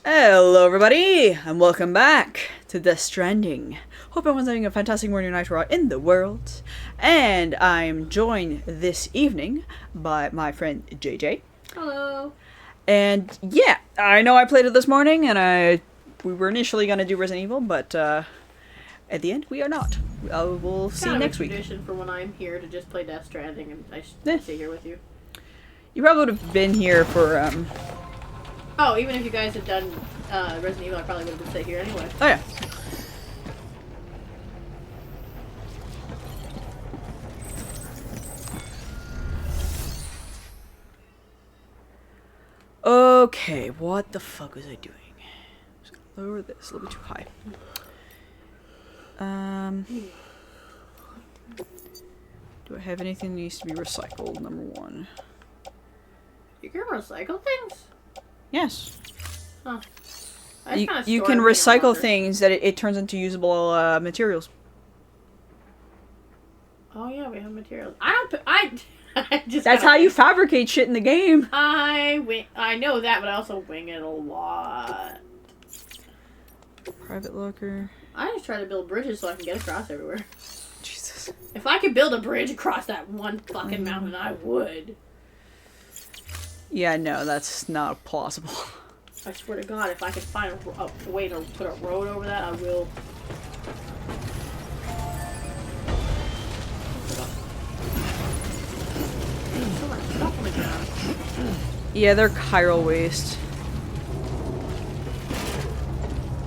Hello everybody, and welcome back to the Stranding. Hope everyone's having a fantastic morning or night where in the world. And I'm joined this evening by my friend JJ. Hello. And yeah, I know I played it this morning, and we were initially gonna do Resident Evil, but at the end we are not. We'll see Kind of next a week. tradition for when I'm here to just play Death Stranding and I stay here with you. You probably would have been here for Oh, even if you guys had done Resident Evil, I probably would have been stay here anyway. Oh yeah. Okay, what the fuck was I doing? I'm just gonna lower this a little bit too high. Do I have anything that needs to be recycled? Number one. You can recycle things? Yes. Huh. You can recycle things that it turns into usable materials. Oh yeah, we have materials. I just. That's how you fabricate shit in the game. I know that, but I also wing it a lot. Private locker. I just try to build bridges so I can get across everywhere. Jesus. If I could build a bridge across that one fucking mountain, I would. Yeah, no, that's not plausible. I swear to God, if I can find a way to put a road over that, I will. There's so much stuff on the ground. Yeah, they're chiral waste.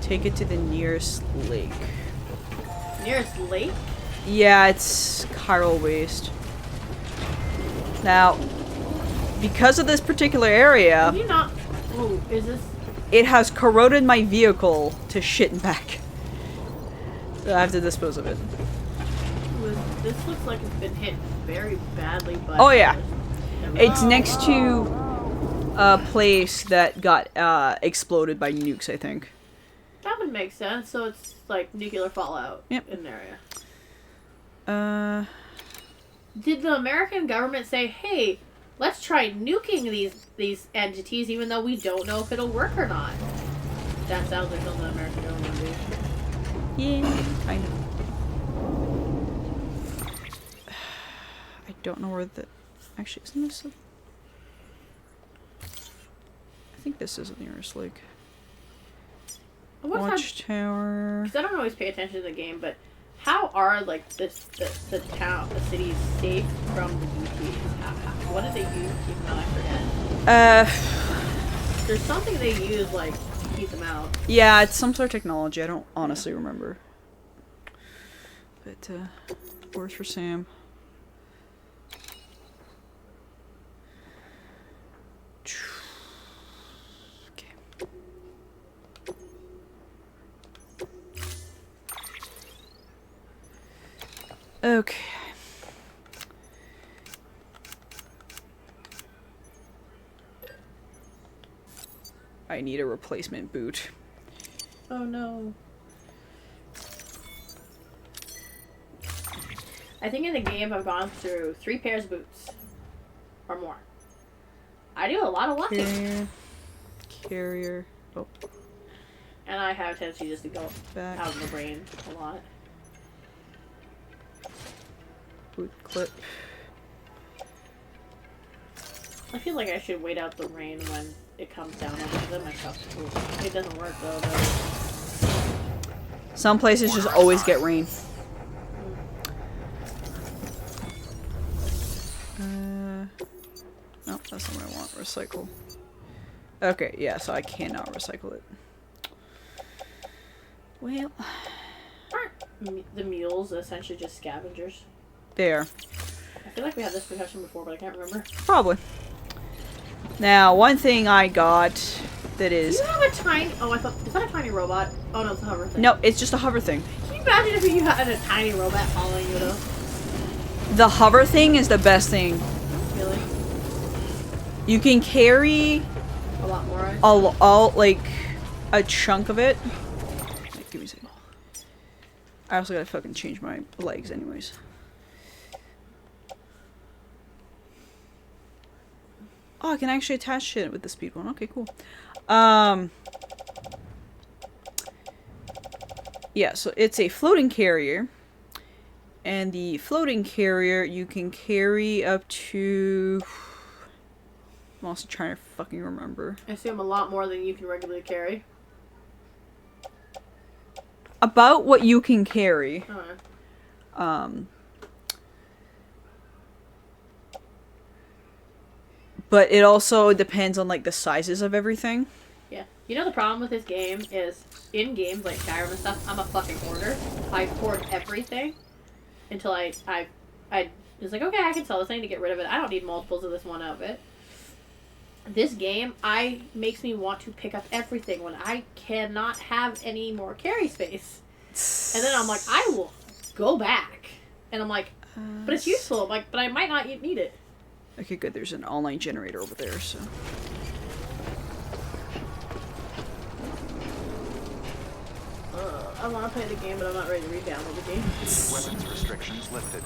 Take it to the nearest lake. Nearest lake? Yeah, it's chiral waste. Now, because of this particular area, Can you not? Oh, is this? it has corroded my vehicle to shit and back. So I have to dispose of it. This looks like it's been hit very badly by. Oh yeah, it's next to a place that got exploded by nukes, I think. That would make sense. So it's like nuclear fallout in the area. Did the American government say, "Hey, let's try nuking these entities, even though we don't know if it'll work or not"? That sounds like something the American government would do. Yeah, kind of. I don't know where the... Actually, isn't this I think this is the nearest lake. Watchtower. Because I don't always pay attention to the game, but how are like the cities safe from the BTs? What do they use to keep them out? I forget. There's something they use like to keep them out. Yeah, it's some sort of technology. I don't honestly remember. But works for Sam. Okay. I need a replacement boot. Oh no. I think in the game I've gone through 3 pairs of boots. Or more. I do a lot of walking. Carrier. Oh. And I have a tendency just to go Back. out of the brain a lot. Boot clip. I feel like I should wait out the rain when it comes down because then my stuff. It doesn't work though. Some places just always get rain. No, that's not what I want. Recycle. Okay, yeah, so I cannot recycle it. Well, Aren't the mules essentially just scavengers? there. I feel like we had this discussion before, but I can't remember. Probably. Now, one thing I got that is... Do you have a tiny... Oh, I thought... Is that a tiny robot? Oh, no, it's a hover thing. No, it's just a hover thing. Can you imagine if you had a tiny robot following you, though? The hover thing is the best thing. Really? You can carry... A lot more, right? like, a chunk of it. Wait, give me a second. I also gotta fucking change my legs anyways. Oh, I can actually attach shit with the speed one. Okay, cool. Yeah, so it's a floating carrier. And the floating carrier, you can carry up to... I'm also trying to fucking remember. I assume a lot more than you can regularly carry. About what you can carry. Alright. But it also depends on, like, the sizes of everything. Yeah. You know the problem with this game is, in games like Skyrim and stuff, I'm a fucking hoarder. I hoard everything until I was like, okay, I can sell this. I need to get rid of it. I don't need multiples of this one outfit. This game, makes me want to pick up everything when I cannot have any more carry space. And then I'm like, I will go back. And I'm like, but it's useful. I'm like, but I might not need it. Okay, good. There's an online generator over there, so... I want to play the game, but I'm not ready to re-download the game. Weapons restrictions lifted.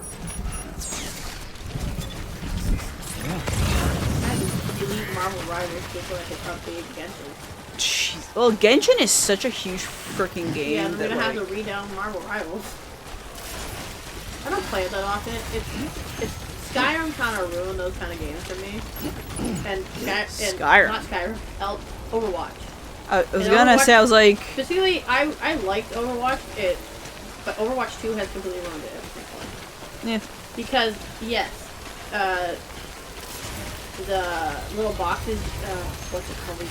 I had to delete Marvel Riders just so I could update Genshin. Jeez. Well, Genshin is such a huge freaking game. Yeah, I'm that, gonna like... have to re-down Marvel Rivals. I don't play it that often. It's Skyrim kind of ruined those kind of games for me. And Skyrim. Not Skyrim. Overwatch. I was gonna say, I was like... Specifically, I liked Overwatch, but Overwatch 2 has completely ruined it every single one. Yeah. Because, yes, the little boxes, what's it called? You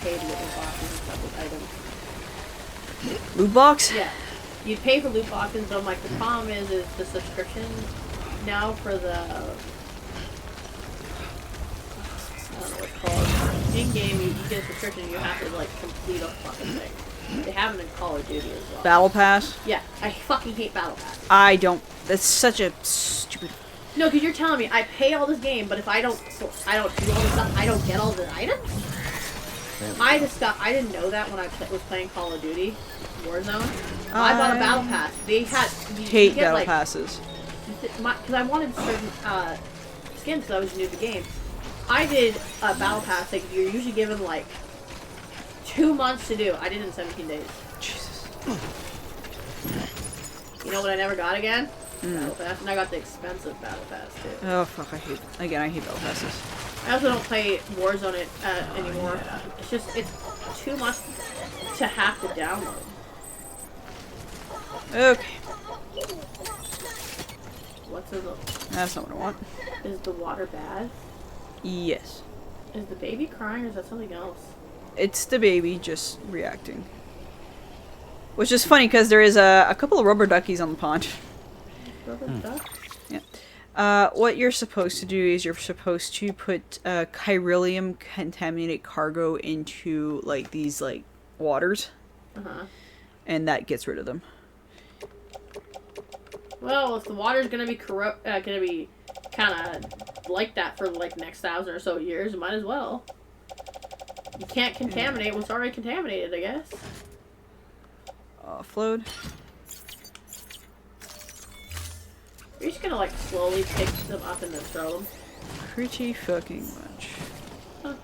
pay to get little boxes and stuff with items. Loot box? Yeah. You pay for loot boxes, but I'm like, the problem is the subscription now for the... I don't know what it's called. In-game, you get a subscription, you have to, like, complete a fucking thing. They have it in Call of Duty as well. Battle Pass? Yeah, I fucking hate Battle Pass. I don't... That's such a stupid... No, because you're telling me I pay all this game, but if I don't do all this stuff, I don't get all the items? I didn't know that when I was playing Call of Duty Warzone. I bought a Battle Pass. They had... hate Battle Passes. Because I wanted certain skins because I was new to the game. I did a Battle Pass that you're usually given, like, 2 months to do. I did it in 17 days. Jesus. You know what I never got again? Battle Pass. And I got the expensive Battle Pass, too. Oh, fuck, I hate Battle Passes. I also don't play Warzone anymore. It's just, it's too much to have to download. Okay. What's in the... That's not what I want. Is the water bad? Yes. Is the baby crying or is that something else? It's the baby just reacting. Which is funny because there is a couple of rubber duckies on the pond. Rubber duck? Yeah. What you're supposed to do is you're supposed to put chiralium contaminated cargo into like these like waters. Uh-huh. And that gets rid of them. Well, if the water's gonna be gonna be kind of like that for like next 1,000 or so years, might as well. You can't contaminate what's already contaminated, I guess. Offload. You're just gonna like slowly pick them up and then throw them. Pretty fucking much. Huh.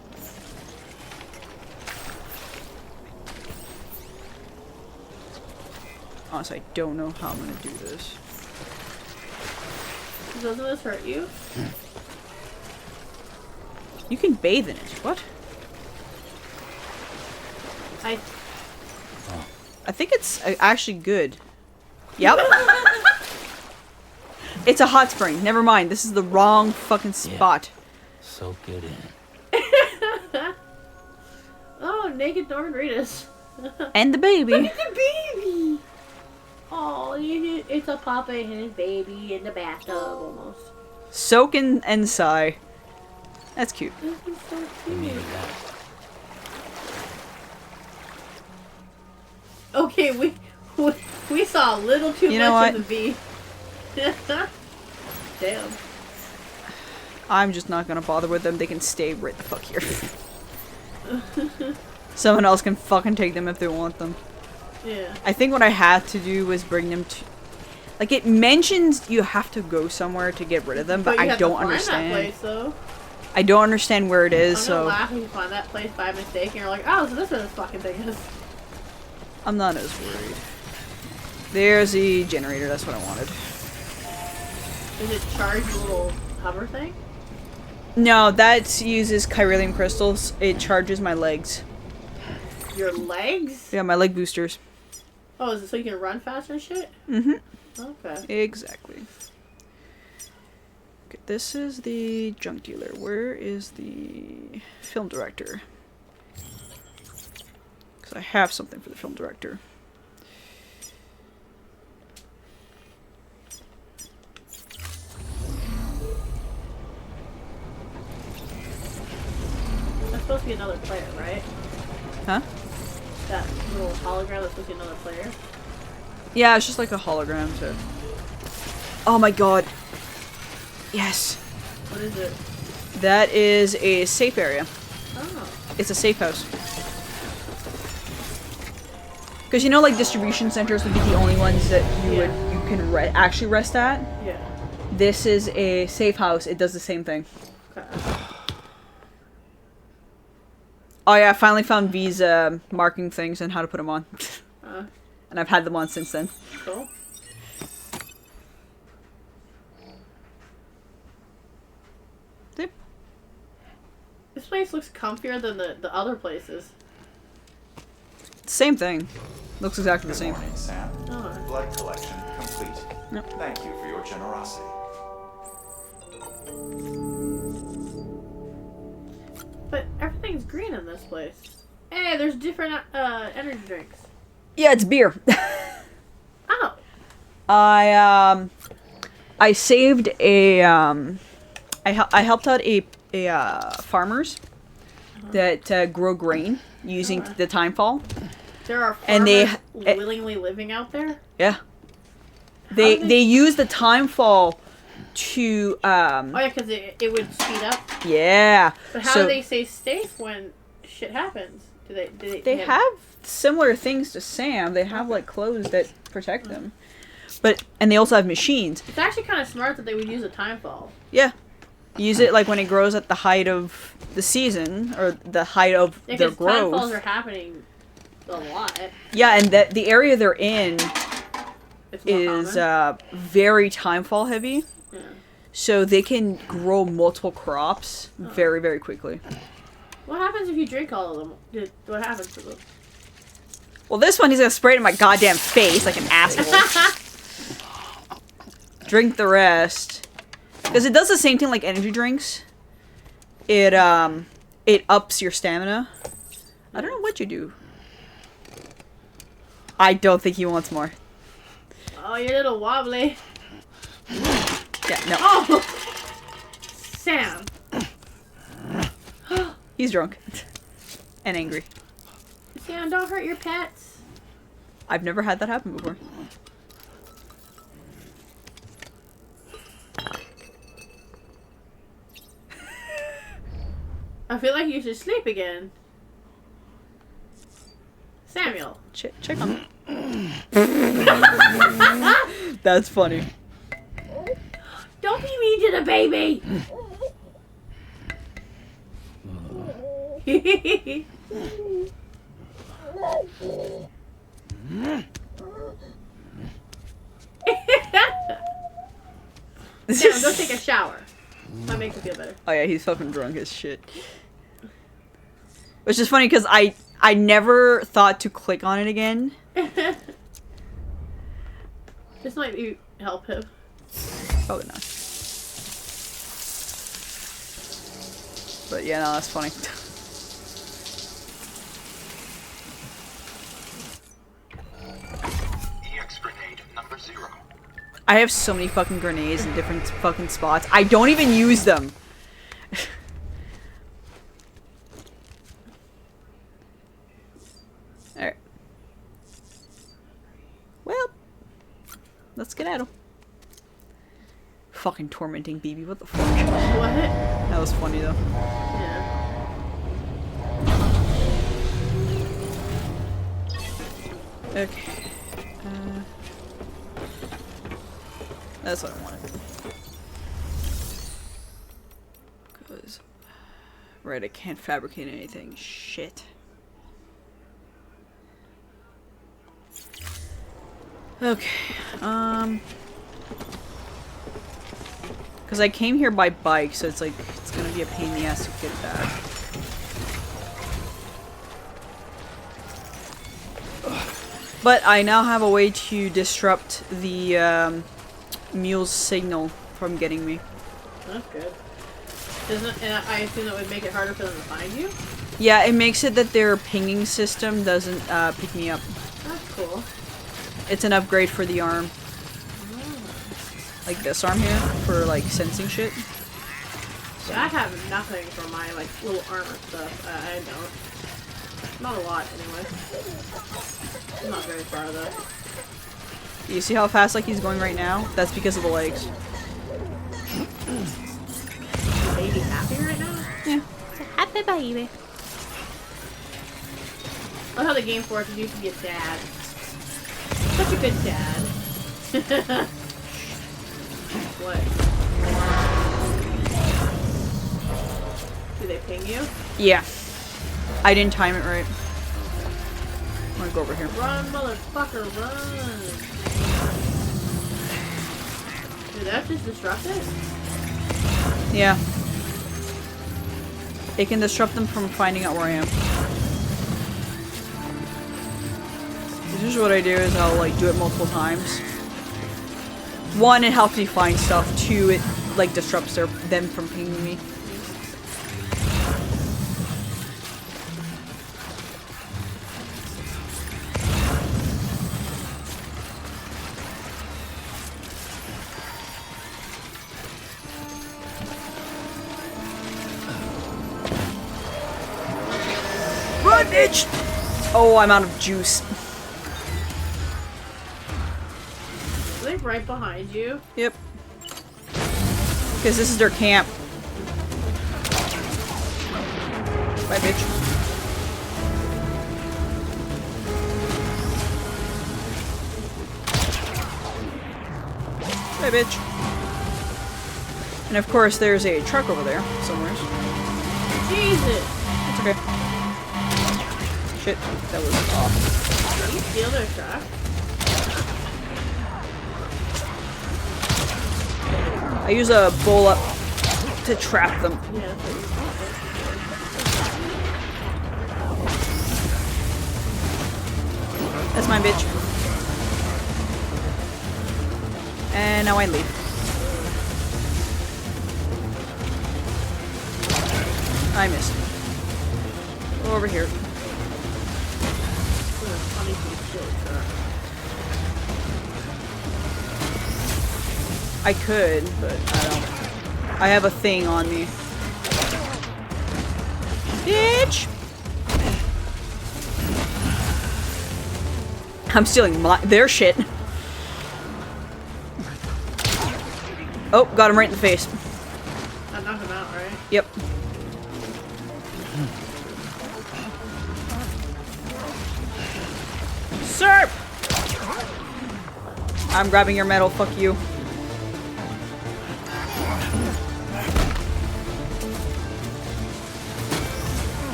Honestly, I don't know how I'm gonna do this. Doesn't this hurt you? You can bathe in it. What? I think it's actually good. Yep. It's a hot spring. Never mind. This is the wrong fucking spot. Yeah. Soak it in. Oh, naked Norman Reedus. And the baby. Look at the baby! Oh, it's a papa and his baby in the bathtub almost. Soak and sigh. That's cute. This is so They cute. needed that. Okay, we saw a little too You know much what? of the bee. Damn. I'm just not gonna bother with them. They can stay right the fuck here. Someone else can fucking take them if they want them. Yeah. I think what I had to do was bring them to... Like, it mentions you have to go somewhere to get rid of them, but you I have don't to find understand. That place, though. I don't understand where it is, I'm so... gonna laugh if you find that place by mistake and you're like, oh, so this is where this fucking thing is. I'm not as worried. There's the generator, that's what I wanted. Does it charge the little hover thing? No, that uses chiralium crystals. It charges my legs. Your legs? Yeah, my leg boosters. Oh, is it so you can run faster and shit? Mm-hmm. Okay. Exactly. Okay, this is the junk dealer. Where is the film director? Because I have something for the film director. That's supposed to be another player, right? Huh? That little hologram that's supposed to be another player? Yeah, it's just like a hologram, so... Oh my god. Yes. What is it? That is a safe area. Oh. It's a safe house. Because you know, like, distribution centers would be the only ones that you can actually rest at? Yeah. This is a safe house. It does the same thing. Okay. Oh yeah, I finally found V's marking things and how to put them on. Uh, And I've had them on since then. cool. Yep. This place looks comfier than the other places. Same thing. Looks exactly the Good same. morning, Sam. Oh. Blood collection complete. Yep. Thank you for your generosity. But everything's green in this place. Hey, there's different energy drinks. Yeah, it's beer. Oh. I saved a I helped out a farmers that grow grain using the timefall. There are farmers And they- willingly living out there? Yeah. How They do they use the timefall to Oh yeah, because it would speed up. yeah. But how So do they stay safe when shit happens? Do they have similar things to Sam. They have like clothes that protect them. And they also have machines. It's actually kind of smart that they would use a time fall. Yeah. Use it like when it grows at the height of the season or the height of Yeah, their because time falls growth. are happening a lot. Yeah, and that the area they're in It's more is common. very timefall heavy. Yeah. So they can grow multiple crops very, very quickly. What happens if you drink all of them? What happens to them? Well, this one he's gonna spray it in my goddamn face like an asshole. Drink the rest. Because it does the same thing like energy drinks. It ups your stamina. I don't know what you do. I don't think he wants more. Oh, you're a little wobbly. Yeah, no. Oh! Sam. He's drunk. And angry. Sam, don't hurt your pets. I've never had that happen before. I feel like you should sleep again. Samuel. Check on him. That's funny. Don't be mean to the baby! Sam, go take a shower. That makes me feel better. Oh yeah, he's fucking drunk as shit. Which is funny because I never thought to click on it again. This might be help him. Probably not. But yeah, no, that's funny. EX grenade number 0. I have so many fucking grenades in different fucking spots. I don't even use them. Alright. Well, let's get at him. Fucking tormenting BB, what the fuck? What? That was funny though. Yeah. Okay. That's what I wanted. Because... Right, I can't fabricate anything. Shit. Okay, because I came here by bike, so it's like, it's gonna be a pain in the ass to get back. But I now have a way to disrupt the, mule's signal from getting me. That's good. And I assume that would make it harder for them to find you? Yeah, it makes it that their pinging system doesn't, pick me up. That's cool. It's an upgrade for the arm. Like this arm here, for, like, sensing shit. See, I have nothing for my, like, little armor stuff. I don't. Not a lot, anyway. I'm not very far, though. You see how fast, like, he's going right now? That's because of the legs. Is baby happy right now? Yeah. Happy baby. I love how the game forces you to be a dad. Such a good dad. What? Do they ping you? Yeah. I didn't time it right. I'm gonna go over here. Run, motherfucker, run! Did that just disrupt it? Yeah. It can disrupt them from finding out where I am. Usually what I do is I'll like do it multiple times. One, it helps me find stuff. Two, it like disrupts them from pinging me. Run, bitch! Oh, I'm out of juice. Are they right behind you? Yep. Because this is their camp. Bye, bitch. Bye, bitch. And of course, there's a truck over there somewhere. Jesus! It's okay. Shit, that was off. Did you steal their truck? I use a bowl up to trap them. Yeah. That's mine, bitch. And now I leave. I missed. Go over here. Funny if you steal a truck. I could, but I don't. I have a thing on me. Bitch! I'm stealing their shit. Oh, got him right in the face. That knocked him out, right? Yep. Sir! I'm grabbing your medal, fuck you.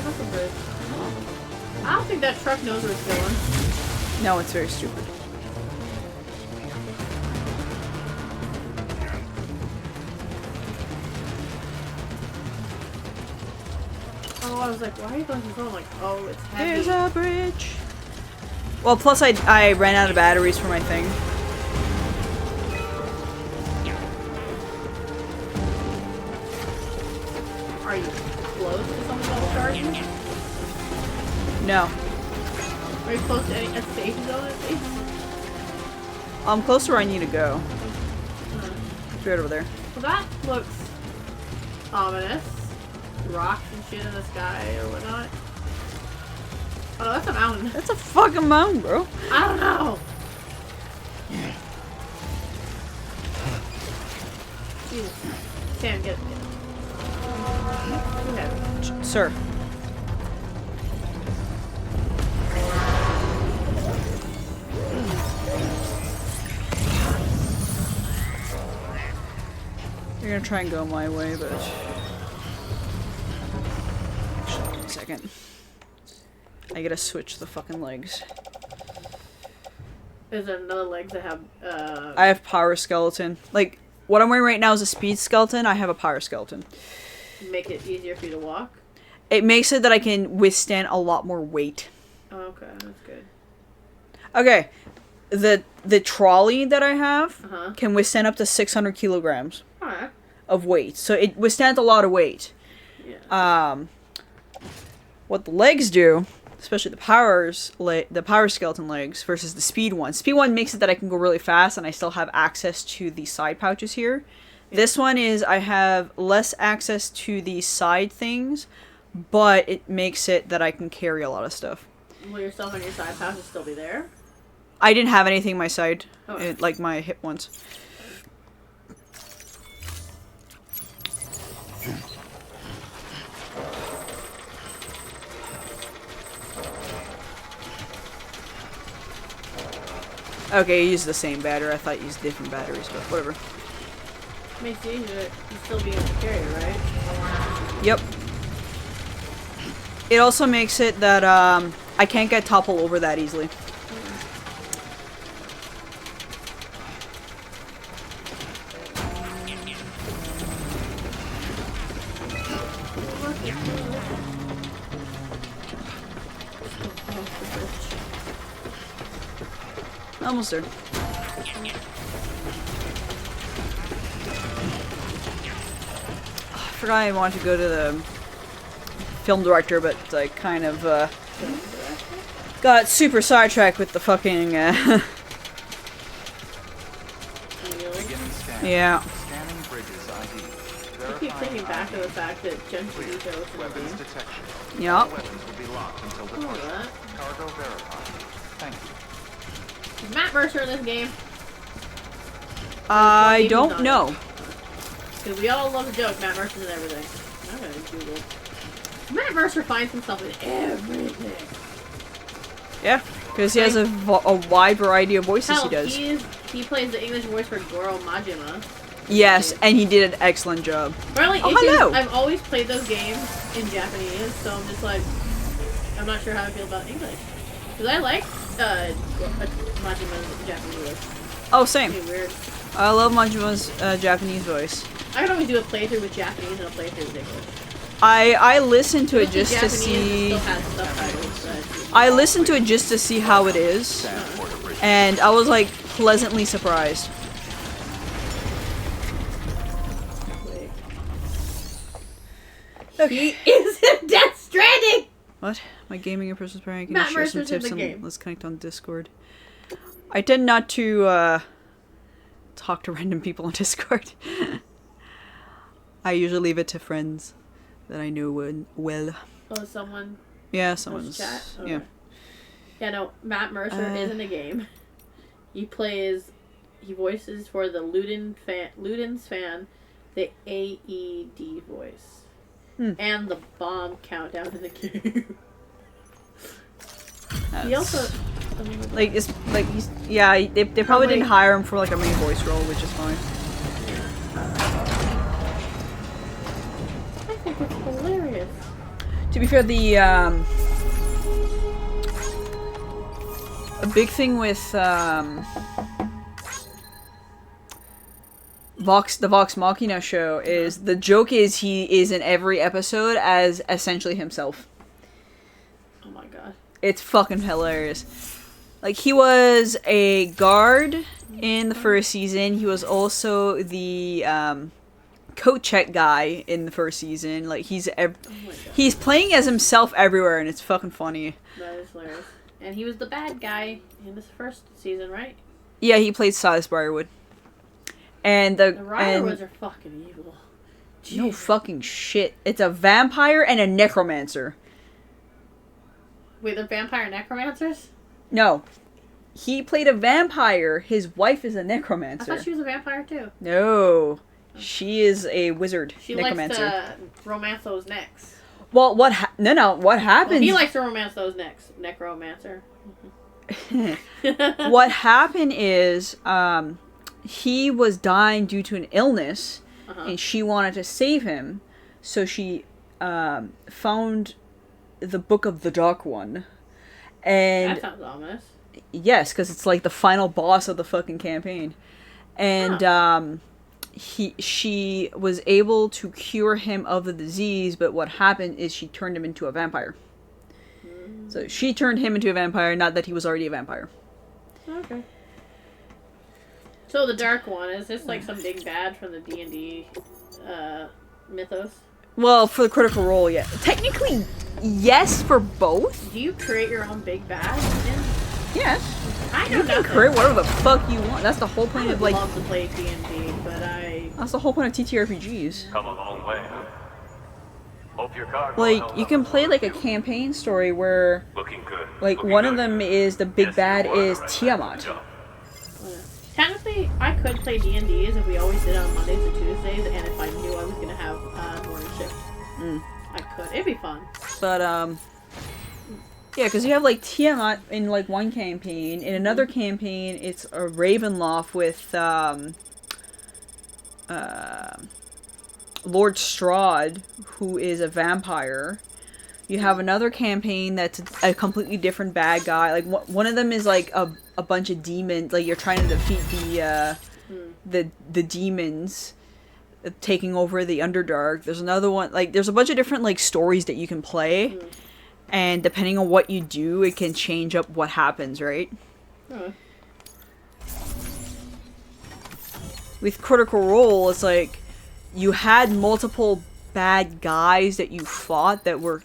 That's a bridge. I don't think that truck knows where it's going. No, it's very stupid. Oh, I was like, why are you going to go? Like, oh, it's heavy. There's a bridge. Well, plus I ran out of batteries for my thing. Are you close to some double charging? No. Are you close to a safe zone at least? I'm close to where I need to go. It's right over there. Well, that looks ominous. Rocks and shit in the sky or whatnot. Oh no, that's a mountain. That's a fucking mountain, bro. I don't know. Jesus. Sam, get it. Go ahead. Sir. You're gonna try and go my way, but... Actually, wait a second. I gotta switch the fucking legs. Is there another legs that have, I have power skeleton. Like, what I'm wearing right now is a speed skeleton. I have a power skeleton. make it easier for you to walk? It makes it that I can withstand a lot more weight. Oh, okay, that's good. Okay, the trolley that I have Uh-huh. can withstand up to 600 kilograms Alright. of weight. So it withstands a lot of weight. Yeah. What the legs do, especially the power skeleton legs versus the speed one. Speed one makes it that I can go really fast and I still have access to the side pouches here. This one is I have less access to the side things, but it makes it that I can carry a lot of stuff. Will your stuff on your side pouches still be there? I didn't have anything on my side, Oh. like my hip ones. Okay, you use the same battery. I thought you used different batteries, but whatever. Makes it easier. You still be able to carry it, right? Yep. It also makes it that I can't get toppled over that easily. Almost there. I forgot I wanted to go to the film director, but I kind of got super sidetracked with the fucking Beginning scan. yeah. Scanning bridges ID. I keep thinking back to the fact that Gen 2 was in the Weapons game. detection. Yeah. All weapons will be locked until Oh, departure. that. Cargo verified. Thank you. Is Matt Mercer in this game? I don't know. Because we all love the joke, Matt Mercer's in everything. I'm gonna Google. Matt Mercer finds himself in everything. Yeah, because he has a wide variety of voices Hell, he does. he plays the English voice for Goro Majima. Yes, and he did an excellent job. My only Oh, issue is hello. I've always played those games in Japanese, so I'm just like, I'm not sure how I feel about English. Because I like Majima's Japanese voice. Oh, same. It's weird. I love Majima's Japanese voice. I could always do a playthrough with Japanese and a playthrough with English. I listened to it With the just to Japanese, see. It still has subtitles, but I listened to it just to see how it is, and I was like pleasantly surprised. wait. Okay. He is in Death Stranding! What? My gaming and personal prank. Can Matt you share some Mercer's in tips the and game. let's connect on Discord. I tend not to talk to random people on Discord. I usually leave it to friends that I know well. Oh, someone Yeah, wants someone's. to chat? Yeah. Okay. Yeah, no, Matt Mercer is in the game. He voices for the Luden's fan, the AED voice. And the bomb countdown in the game. He also... Like it's like he's they probably didn't hire him for like a main voice role, which is fine. I think it's hilarious. To be fair, the a big thing with the Vox Machina show is the joke is he is in every episode as essentially himself. Oh my god. It's fucking hilarious. Like, he was a guard in the first season. He was also the coat check guy in the first season. Like, he's playing as himself everywhere, and it's fucking funny. That is hilarious. And he was the bad guy in this first season, right? Yeah, he played Silas Briarwood. And the Briarwoods are fucking evil. no Jeez. fucking shit. It's a vampire and a necromancer. Wait, they're vampire necromancers? No. He played a vampire. His wife is a I necromancer. thought she was a vampire too. No. She is a wizard. She necromancer. likes to romance those necks. Well, what what Well, happened? he likes to romance those necks. Necromancer. What happened is he was dying due to an illness, and she wanted to save him, so she found the Book of the Dark One. And That sounds ominous. Yes, because it's like the final boss of the fucking campaign. And she was able to cure him of the disease, but what happened is she turned him into a vampire. So she turned him into a vampire, not that he was already a vampire. Okay. So the Dark One, is this like some big bad from the D&D mythos? Well, for the Critical Role, yeah. Technically, yes for both. Do you create your own big bad? Yes. I know You can nothing. create whatever the fuck you want. That's the whole point I of, would like... love to play D&D, but I... That's the whole point of TTRPGs. Come a long way, huh? Hope your car Like, you can play, like, a campaign story where... looking good. Like, Looking one of good. them is the big Yes, bad you are is the right Tiamat. job. Technically, I could play D&Ds if we always did it on Mondays and Tuesdays, and if I knew I was going to have morning shift. I could. It'd be fun. But, yeah, because you have, like, Tiamat in, like, one campaign. In another campaign, it's a Ravenloft with, Lord Strahd, who is a vampire. You have another campaign that's a completely different bad guy. Like, one of them is, like, a bunch of demons. Like, you're trying to defeat the demons taking over the Underdark. There's another one. Like, there's a bunch of different, like, stories that you can play. And depending on what you do, it can change up what happens, right? With Critical Role, it's like you had multiple bad guys that you fought that were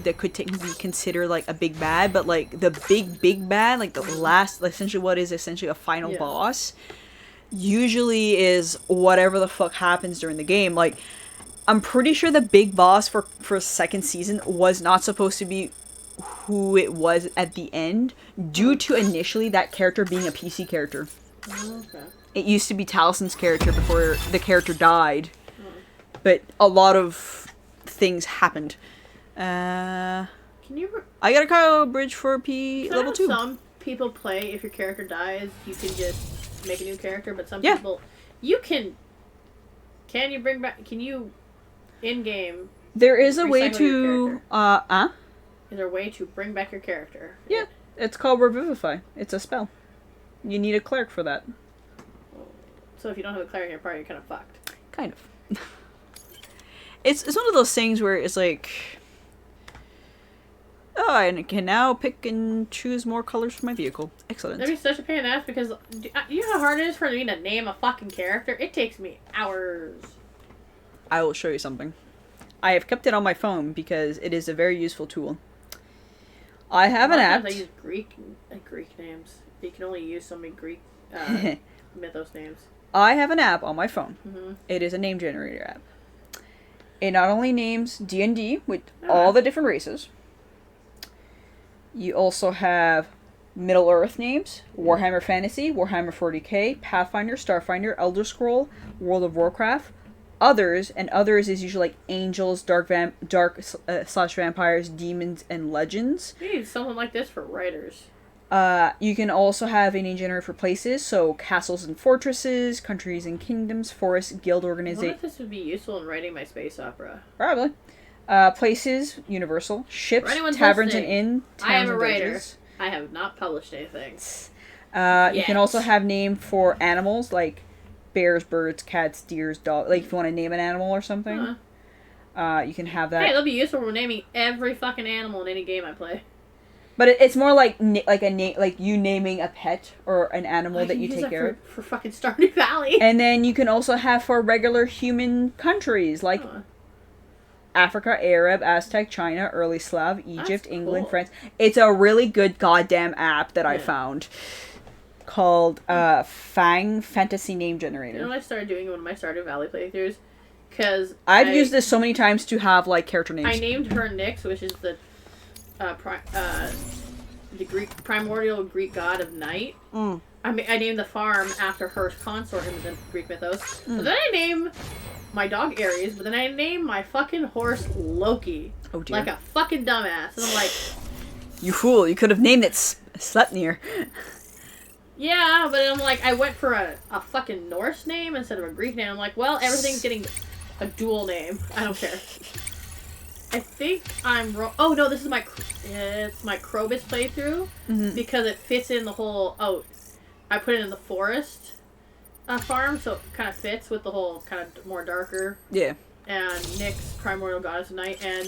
that could technically be considered like a big bad, but like the big bad, like the last, essentially what is essentially a final boss, usually is whatever the fuck happens during the game. Like, I'm pretty sure the big boss for second season was not supposed to be who it was at the end, due to initially that character being a PC character. Okay. It used to be Talison's character before the character died. But a lot of things happened. Can you... I got a Kyle bridge for P Can level 2. Some people play, if your character dies, you can just make a new character, but some Yeah. people... You can... Can you bring back... Can you... In-game... There is a way Recycle your to... character. Is there a way to bring back your character? Yeah. It's called Revivify. It's a spell. You need a cleric for that. So if you don't have a cleric in your party, you're kind of fucked. Kind of. It's one of those things where it's like... Oh, I can now pick and choose more colors for my vehicle. Excellent. That'd be such a pain in the ass because... You know how hard it is for me to name a fucking character? It takes me hours. I will show you something. I have kept it on my phone because it is a very useful tool. I have an app. I use Greek names. You can only use so many Greek mythos names. I have an app on my phone. Mm-hmm. It is a name generator app. It not only names D&D with all the different races. You also have Middle Earth names, Warhammer Fantasy, Warhammer 40k, Pathfinder, Starfinder, Elder Scroll, World of Warcraft, others, and others is usually like angels, dark slash vampires, demons, and legends. We need something like this for writers. You can also have a name generator for places, so castles and fortresses, countries and kingdoms, forests, guild I wonder organizations. if this would be useful in writing my space opera. Probably. Places, universal. Ships, For anyone taverns listening, and inn, I am towns a and writer. villages. I have not published anything. You can also have name for animals, like bears, birds, cats, deers, dogs. Like if you want to name an animal or something. You can have that. Hey, that'll be useful for naming every fucking animal in any game I play. But it's more like like you naming a pet or an animal that you take care of. For fucking Stardew Valley. And then you can also have for regular human countries, like Africa, Arab, Aztec, China, Early Slav, Egypt, That's England, cool. France. It's a really good goddamn app that I found called Fang Fantasy Name Generator. You know what I started doing in one of my Stardew Valley playthroughs? Because I've used this so many times to have like character names. I named her Nyx, which is the Greek primordial Greek god of night. I named the farm after her consort in the Greek mythos. But then I named my dog Ares, but then I named my fucking horse Loki. Oh dear. Like a fucking dumbass. And I'm like, You fool, you could have named it Sleipnir. yeah, but I'm like, I went for a fucking Norse name instead of a Greek name. I'm like, well, everything's getting a dual name. I don't care. I think I'm wrong. Oh no, this is it's my Krobus playthrough because it fits in the whole. Oh, I put it in the forest farm, so it kind of fits with the whole kind of more darker. Yeah. And Nick's primordial goddess of night, and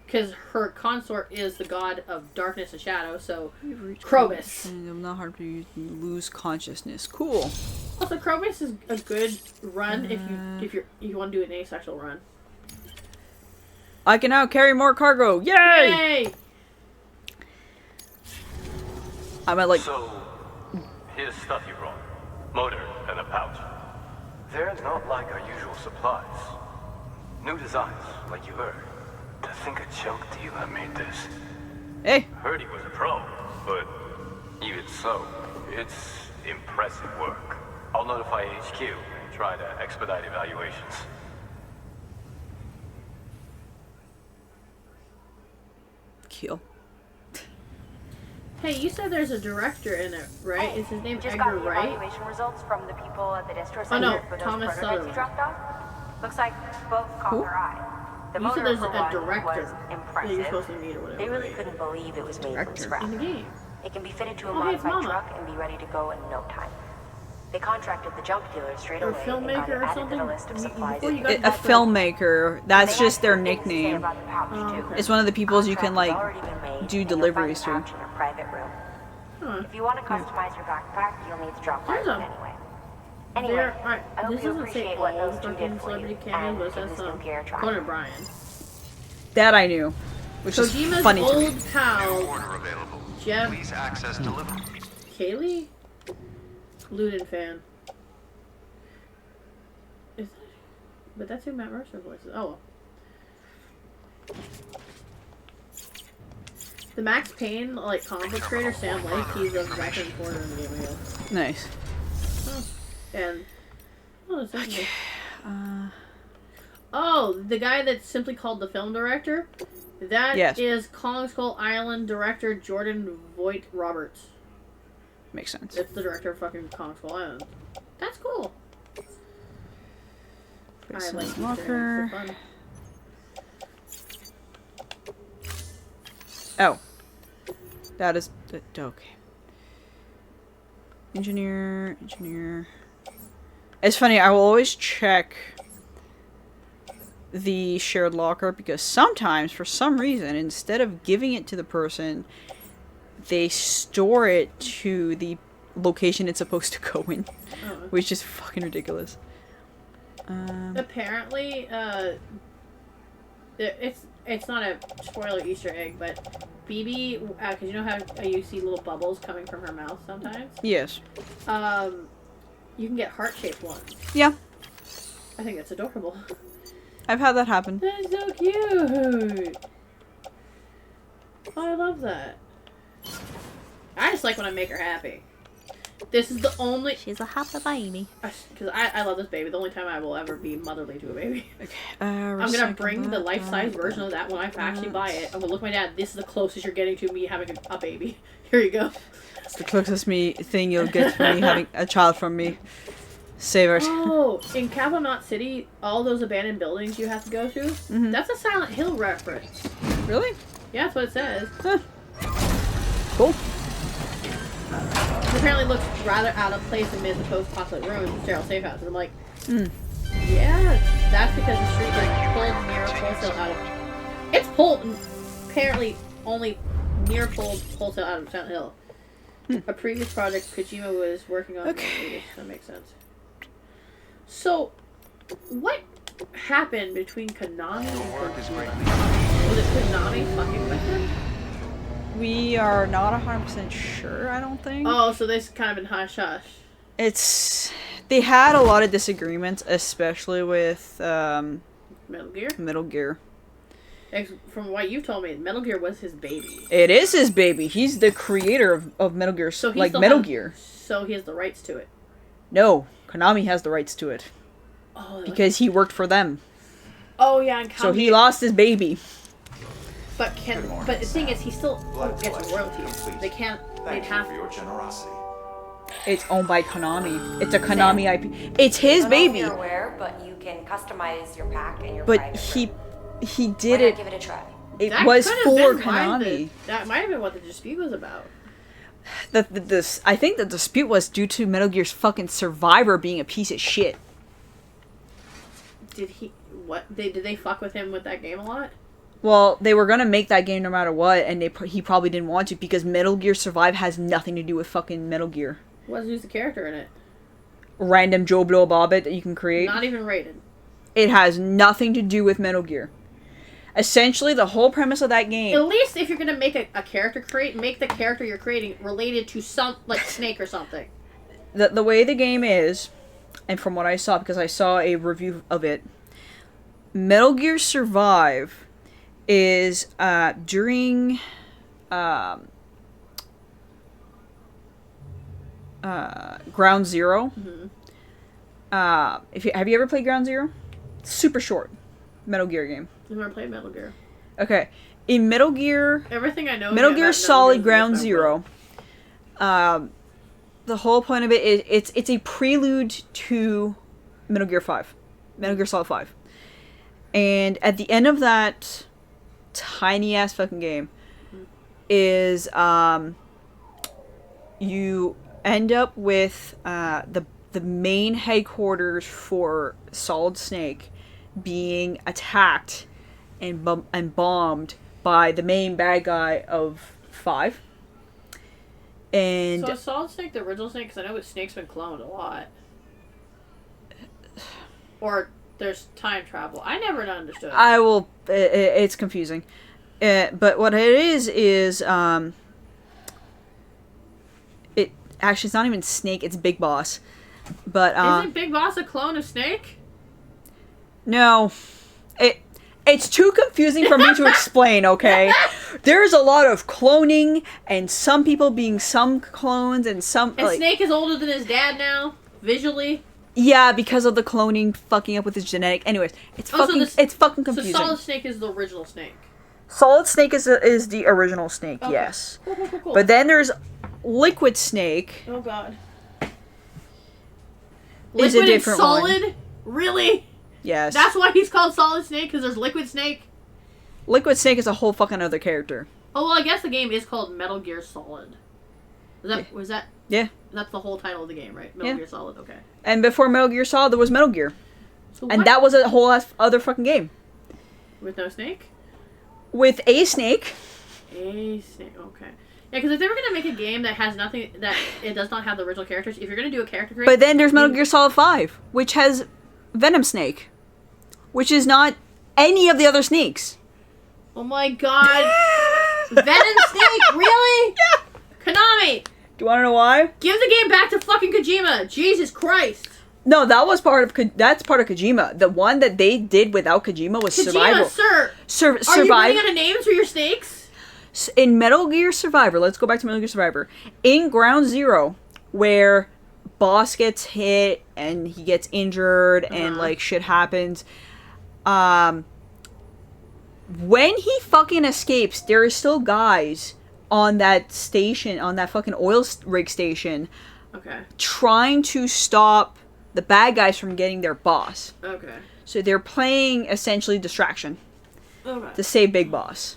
because her consort is the god of darkness and shadow, so Krobus. I'm not hard to lose consciousness. Cool. Also, Krobus is a good run if you want to do an asexual run. I can now carry more cargo. Yay! Yay! I'm at like. So, here's stuff you brought. Motor and a pouch. They're not like our usual supplies. New designs, like you heard. To think a junk dealer made this. Hey. Heard he was a pro, but even so, it's impressive work. I'll notify HQ and try to expedite evaluations. Kill. Hey, you said there's a director in it, right? Hey, Is his name just Edgar got the Wright? evaluation results from the people at the distro Oh, center no, for those Thomas prototypes Sutherland. you dropped off. Looks like both caught Who? their eye. The You said motor there's for a one director was that you're impressive. supposed to meet or whatever. They really right? couldn't believe it was made from Director. scratch. In the game. It can be fitted to a Oh, hey, it's modified Mama. truck and be ready to go in no time. They contracted the junk dealer straight Or away and got filmmaker it or added something? to the list of supplies. Before you got A that filmmaker. That's They just had their some things to say nickname. about the pouch, Oh, too. okay. It's one of the peoples you can Contract like has already been made, do and you'll deliveries find to. the pouch in your private room. Huh. If you want to customize your backpack, you'll need to drop by There's it a- anyway. Anyway, Alright, I hope this you doesn't say appreciate what all those two fucking did for you, celebrity cameos, but it and give says this new gear a try. Conan O'Brien. That I knew. Which is Kojima's funny to me. old pal, Order available. Jeff Please access delivery. Kaylee? Luden fan. Is that, but that's who Matt Mercer voices. Oh well. The Max Payne like comic book creator Sam Lake, he's a veteran reporter in the game again. Nice. Oh. And oh, that's interesting. Oh, the guy that's simply called the film director. That Yes. is Kong Skull Island director Jordan Voight Roberts. Makes sense. It's the director of fucking Kong Skull Island. That's cool. I Some like locker. Easter eggs, they're fun. Oh. That is okay. Engineer. It's funny, I will always check the shared locker because sometimes, for some reason, instead of giving it to the person, they store it to the location it's supposed to go in, Oh. which is fucking ridiculous. Apparently, it's not a spoiler Easter egg, but BB, because you know how you see little bubbles coming from her mouth sometimes? Yes. You can get heart-shaped ones. Yeah, I think that's adorable. I've had that happen. That's so cute! Oh, I love that. I just like when I make her happy. This is the only... She's a happy baby. Because I love this baby. The only time I will ever be motherly to a baby. Okay. I'm gonna bring the life-size version of that when I actually buy it. I'm gonna look at my dad. This is the closest you're getting to me having a baby. Here you go. It's the closest thing you'll get to me having a child from me. Save it. Oh, in Capital Knot City, all those abandoned buildings you have to go to, that's a Silent Hill reference. Really? Yeah, that's what it says. Huh. Cool. It apparently looks rather out of place amid the post-apocalyptic ruins of sterile safe houses. I'm like, yeah, that's because the street was pulled near wholesale out of... It's pulled, apparently, only near pulled wholesale out of Silent Hill. A previous project Kojima was working on. Okay. That makes sense. So, what happened between Konami and Your work is Kojima? greatly Was it Konami fucking with him? We are not 100% sure, I don't think. Oh, so this kind of been hush-hush. They had a lot of disagreements, especially with Metal Gear? Metal Gear. From what you told me, Metal Gear was his baby. It is his baby. He's the creator of Metal Gear, So he like still Metal has- Gear. So he has the rights to it. No, Konami has the rights to it Oh, because he worked for them. oh yeah, and So he lost his baby. But the thing is, he still Blood gets collection royalties. complete. They can't. Thank They'd you have. for your generosity. It's owned by Konami. It's a Konami IP. It's his I don't know if baby. you're aware, but you can customize your pack and your But private he room. he Why did not it. give it a try? It That was could have for been why Konami. that might have been what the dispute was about. I think the dispute was due to Metal Gear's fucking Survivor being a piece of shit. Did they fuck with him with that game a lot? Well, they were gonna make that game no matter what, and he probably didn't want to because Metal Gear Survive has nothing to do with fucking Metal Gear. Who's the character in it? Random Joe Blow Bobbit that you can create. Not even rated. It has nothing to do with Metal Gear. Essentially, the whole premise of that game. At least if you're gonna make a character make the character you're creating related to some like Snake or something. The way the game is, and from what I saw, because I saw a review of it, Metal Gear Survive is during Ground Zero. Mm-hmm. Have you ever played Ground Zero? Super short Metal Gear game. I've never played Metal Gear. Okay, in Metal Gear, Everything I know. Metal about Gear Metal Solid Gear is Ground just Zero. The whole point of it is it's a prelude to Metal Gear 5. Metal Gear Solid 5. And at the end of that tiny ass fucking game is you end up with the main headquarters for Solid Snake being attacked and bombed by the main bad guy of 5. And So is Solid Snake the original Snake? Because I know Snake's been cloned a lot. Or there's time travel. I never understood. it's confusing. But what it is it actually, it's not even Snake, it's Big Boss. But Isn't Big Boss a clone of Snake? no. It's too confusing for me to explain, okay? There's a lot of cloning, and some people being some clones, and some... And Snake is older than his dad now, visually. Yeah, because of the cloning fucking up with his genetic... Anyways, it's fucking confusing. So Solid Snake is the original Snake. Solid Snake is the original Snake, Okay. yes. Cool. But then there's Liquid Snake. Oh god. Is a Liquid and different one. Solid? Really? Yes. That's why he's called Solid Snake, because there's Liquid Snake? Liquid Snake is a whole fucking other character. Oh, well, I guess the game is called Metal Gear Solid. Was that... Yeah. That's the whole title of the game, right? Metal Gear Solid, okay. And before Metal Gear Solid, there was Metal Gear. So And what? that was a whole other fucking game. With no Snake? With a Snake. A Snake, okay. Yeah, because if they were going to make a game that has nothing... That it does not have the original characters, if you're going to do a character create... But then there's Metal Gear Solid 5, which has Venom Snake. Which is not any of the other Snakes. Oh my god. Venom Snake? Really? Yeah. Konami! Do you want to know why? Give the game back to fucking Kojima! Jesus Christ! No, that was that's part of Kojima. The one that they did without Kojima was Kojima, Survival. sir! Are you Survive. running out of names for your snakes? In Metal Gear Survivor, let's go back to Metal Gear Survivor. In Ground Zero, where boss gets hit and he gets injured and like shit happens, when he fucking escapes, there are still guys on that station, on that fucking oil rig station, Okay. trying to stop the bad guys from getting their boss. Okay. So they're playing essentially distraction Okay. to save Big Boss,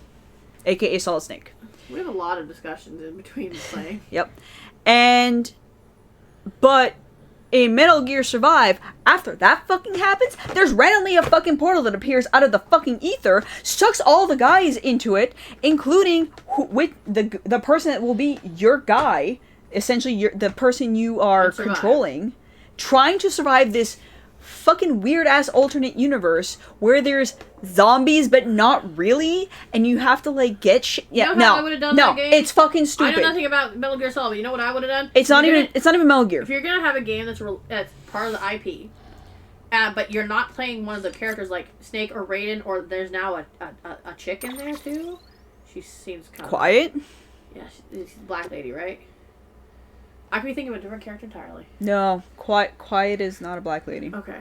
aka Solid Snake. We have a lot of discussions in between playing. Yep. But in Metal Gear Survive, after that fucking happens, there's randomly a fucking portal that appears out of the fucking ether, sucks all the guys into it, including with the person that will be your guy, essentially the person you are controlling, trying to survive this fucking weird ass alternate universe where there's zombies but not really, and you have to like get shit. Yeah, You know how I would've done that game? It's fucking stupid. I know nothing about Metal Gear Solid, but you know what I would have done? It's not even Metal Gear. If you're gonna have a game that's part of the IP, but you're not playing one of the characters like Snake or Raiden, or there's now a chick in there too. She seems kind of Quiet? Yeah, she's a black lady, right? I could be thinking of a different character entirely. No, Quiet is not a black lady. Okay.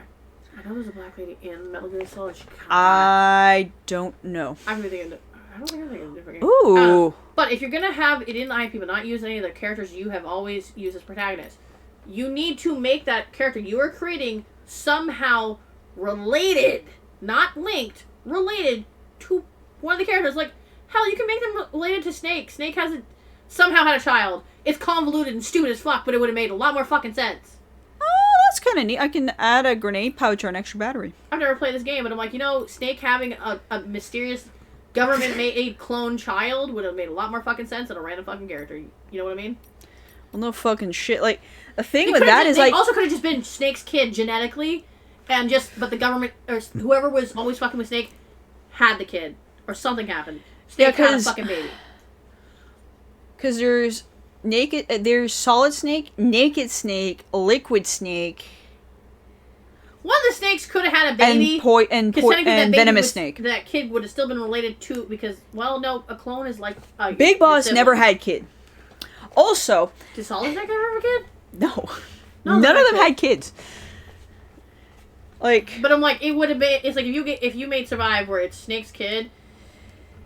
I know there's a black lady in Metal Gear Solid. I don't know. I don't think I'm thinking of a different game. Ooh. But if you're gonna have it in the IP but not use any of the characters you have always used as protagonists, you need to make that character you are creating somehow related, not linked, related to one of the characters. Like, hell, you can make them related to Snake. Snake somehow had a child. It's convoluted and stupid as fuck, but it would have made a lot more fucking sense. Oh, that's kind of neat. I can add a grenade pouch or an extra battery. I've never played this game, but I'm like, Snake having a mysterious government-made clone child would have made a lot more fucking sense than a random fucking character. You know what I mean? Well, no fucking shit. Like, the thing with that is, like... also could have just been Snake's kid genetically, but the government, or whoever was always fucking with Snake, had the kid. Or something happened. Snake had a fucking baby. Because there's Solid Snake, Naked Snake, Liquid Snake... One of the snakes could have had a baby. And Venomous Snake. That kid would have still been related to, because, well, no, a clone is like... Big Boss never had kid. Also... Did Solid Snake ever have a kid? No. None of them had kids. Like... But I'm like, it would have been... It's like, if you made Survive where it's Snake's kid,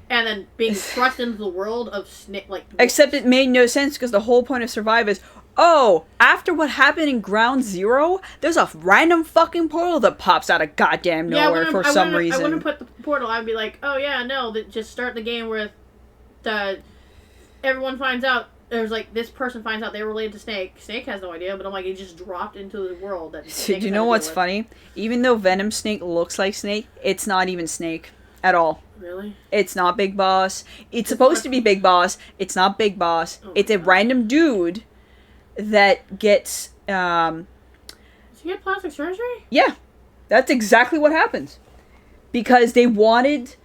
and then being thrust into the world of Snake, like... Except it made no sense, because the whole point of Survive is... Oh, after what happened in Ground Zero, there's a random fucking portal that pops out of goddamn nowhere for some reason. I wouldn't put the portal. I'd be like, oh yeah, no, just start the game where everyone finds out. There's like, this person finds out they're related to Snake. Snake has no idea, but I'm like, it just dropped into the world. Do you know what's funny? Even though Venom Snake looks like Snake, it's not even Snake at all. Really? It's not Big Boss. It's supposed to be Big Boss. It's not Big Boss. It's a random dude that gets, Does he get plastic surgery? Yeah. That's exactly what happens. Because Big Boss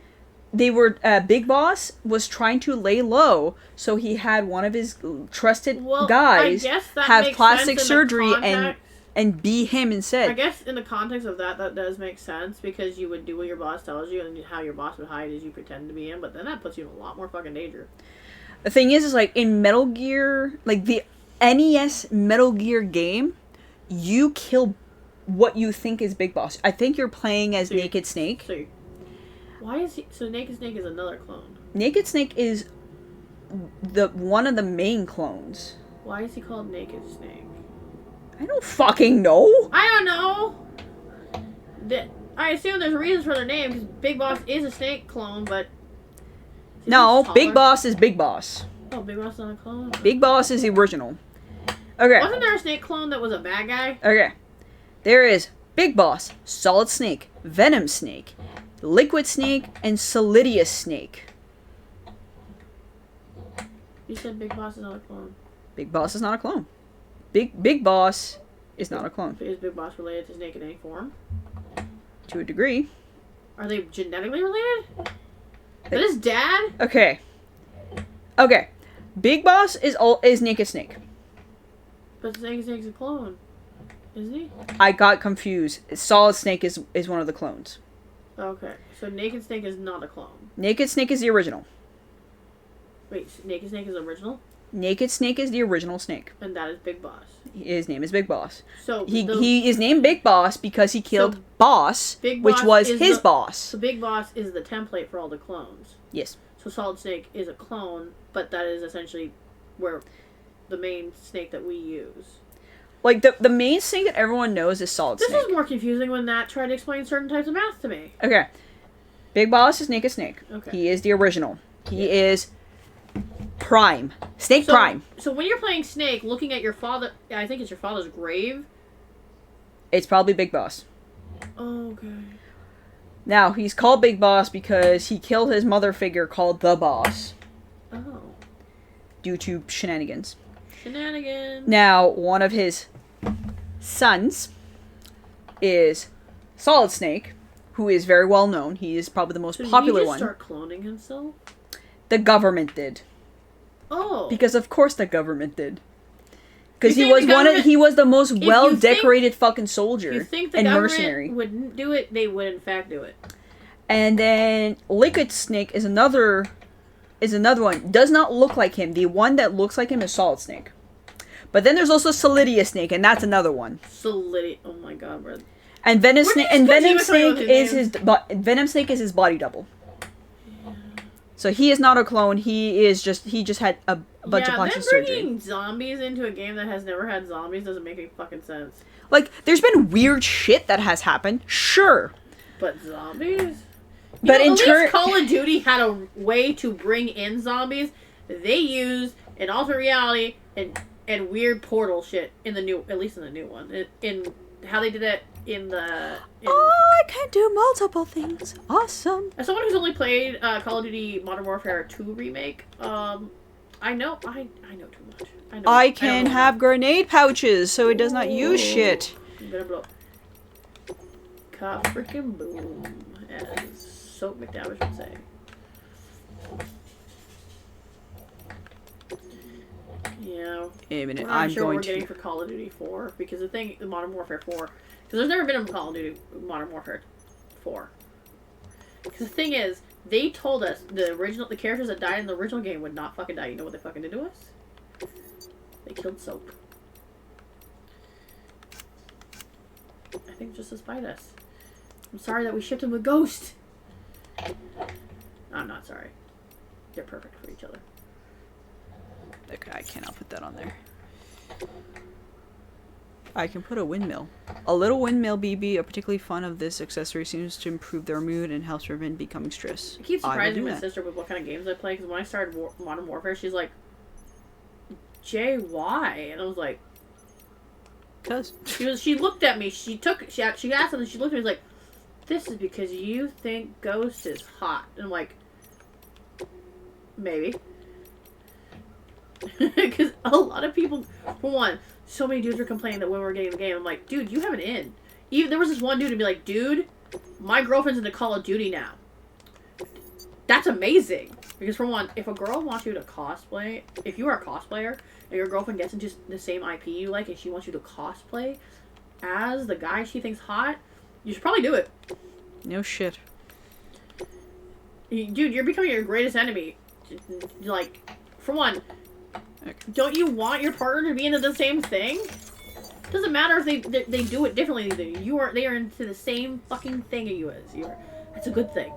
was trying to lay low, so he had one of his trusted guys have plastic surgery and be him instead. I guess in the context of that does make sense, because you would do what your boss tells you, and how your boss would hide is you pretend to be him, but then that puts you in a lot more fucking danger. The thing is like, in Metal Gear, like, the NES Metal Gear game, you kill what you think is Big Boss. I think you're playing as Naked Snake. Why is he... So Naked Snake is another clone. Naked Snake is one of the main clones. Why is he called Naked Snake? I don't fucking know. I don't know. I assume there's reasons for their name, because Big Boss is a Snake clone, but... No, Big Boss is Big Boss. Oh, Big Boss is not a clone? Big Boss is the original. Okay. Wasn't there a Snake clone that was a bad guy? Okay. There is Big Boss, Solid Snake, Venom Snake, Liquid Snake, and Solidious Snake. You said Big Boss is not a clone. Big Boss is not a clone. Big Boss is not a clone. Is Big Boss related to Snake in any form? To a degree. Are they genetically related? But his dad? Okay. Big Boss is Naked Snake. But Snake's a clone, isn't he? I got confused. Solid Snake is one of the clones. Okay, so Naked Snake is not a clone. Naked Snake is the original. Wait, Naked Snake is original? Naked Snake is the original Snake. And that is Big Boss. His name is Big Boss. So he is named Big Boss because he killed Boss, which was his boss. So Big Boss is the template for all the clones. Yes. So Solid Snake is a clone, but that is essentially where the main snake that we use. Like, the main snake that everyone knows is Solid Snake. This is more confusing when Nat tried to explain certain types of math to me. Okay. Big Boss is Naked Snake. Okay. He is the original. He is Prime. Prime. So when you're playing Snake, looking at your father... I think it's your father's grave. It's probably Big Boss. Oh, okay. Now, he's called Big Boss because he killed his mother figure called the Boss. Oh. Due to shenanigans. Shenanigans. Now, one of his sons is Solid Snake, who is very well known. He is probably the most popular one. Did he just start cloning himself? The government did. Oh. Because of course the government did. Because he was the most well-decorated fucking soldier you think the and government mercenary. Wouldn't do it, they would in fact do it. And then Liquid Snake is another one. Does not look like him. The one that looks like him is Solid Snake. But then there's also Solidious Snake, and that's another one. Oh my god, bro. And Venom Snake is his body double. Yeah. So he is not a clone. He just had a bunch of plastic surgery. Bringing zombies into a game that has never had zombies doesn't make any fucking sense. Like, there's been weird shit that has happened, sure. But zombies? But in at turn, least Call of Duty had a way to bring in zombies. They used an alternate reality and weird portal shit in the new, at least in the new one. In how they did it in the. I can do multiple things. Awesome. As someone who's only played Call of Duty Modern Warfare 2 remake, I know too much. I can have grenade pouches, so it does not use shit. I'm gonna blow. Ka freaking boom, as Soap McDavish would say. Yeah. Wait a minute, We're not I'm sure what going we're getting to. for Call of Duty 4 because the Modern Warfare 4, because there's never been a Call of Duty Modern Warfare 4. Because the thing is, they told us the characters that died in the original game would not fucking die. You know what they fucking did to us? They killed Soap. I think just to spite us. I'm sorry that we shipped him with Ghost. I'm not sorry. They're perfect for each other. Okay, I cannot put that on there. I can put a windmill. A little windmill BB, a particularly fun of this accessory, seems to improve their mood and helps prevent becoming stressed. I keep surprising my that. sister with what kind of games I play, because when I started Modern Warfare, she's like, Jay, why? And I was like, Cause. She looked at me, she asked something, she looked at me, like, this is because you think Ghost is hot. And I'm like, maybe. Because a lot of people, for one, so many dudes were complaining that when we were getting the game, I'm like, dude, you have an in. Even there was this one dude to be like, dude, my girlfriend's into Call of Duty now. That's amazing. Because for one, if a girl wants you to cosplay, if you are a cosplayer and your girlfriend gets into the same IP you like and she wants you to cosplay as the guy she thinks hot, you should probably do it. No shit. Dude, you're becoming your greatest enemy. Like, for one, okay. Don't you want your partner to be into the same thing? Doesn't matter if they do it differently than you. They are into the same fucking thing as you is. That's a good thing.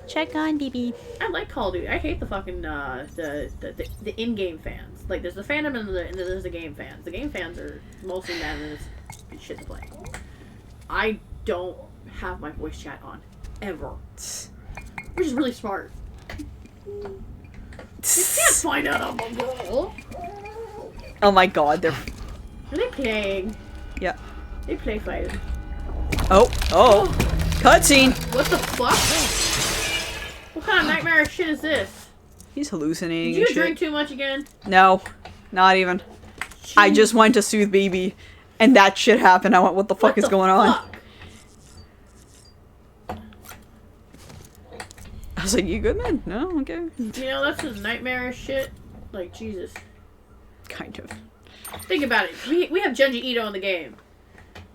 Check on BB. I like Call of Duty. I hate the fucking the in-game fans. Like, there's the fandom and there's the game fans. The game fans are mostly mad and it's shit to play. I don't have my voice chat on ever, which is really smart. You can't find out I'm a girl. Oh my god, they're. Are they playing? Yeah. They play fighting. Oh. Cutscene! What the fuck? What kind of nightmare shit is this? He's hallucinating. Did you and shit. drink too much again? No, not even. Jeez. I just went to soothe BB, and that shit happened. I went, what the fuck is going on? I was like, you good, man? No? Okay. You know, that's just nightmarish shit. Like, Jesus. Kind of. Think about it. We have Junji Ito in the game.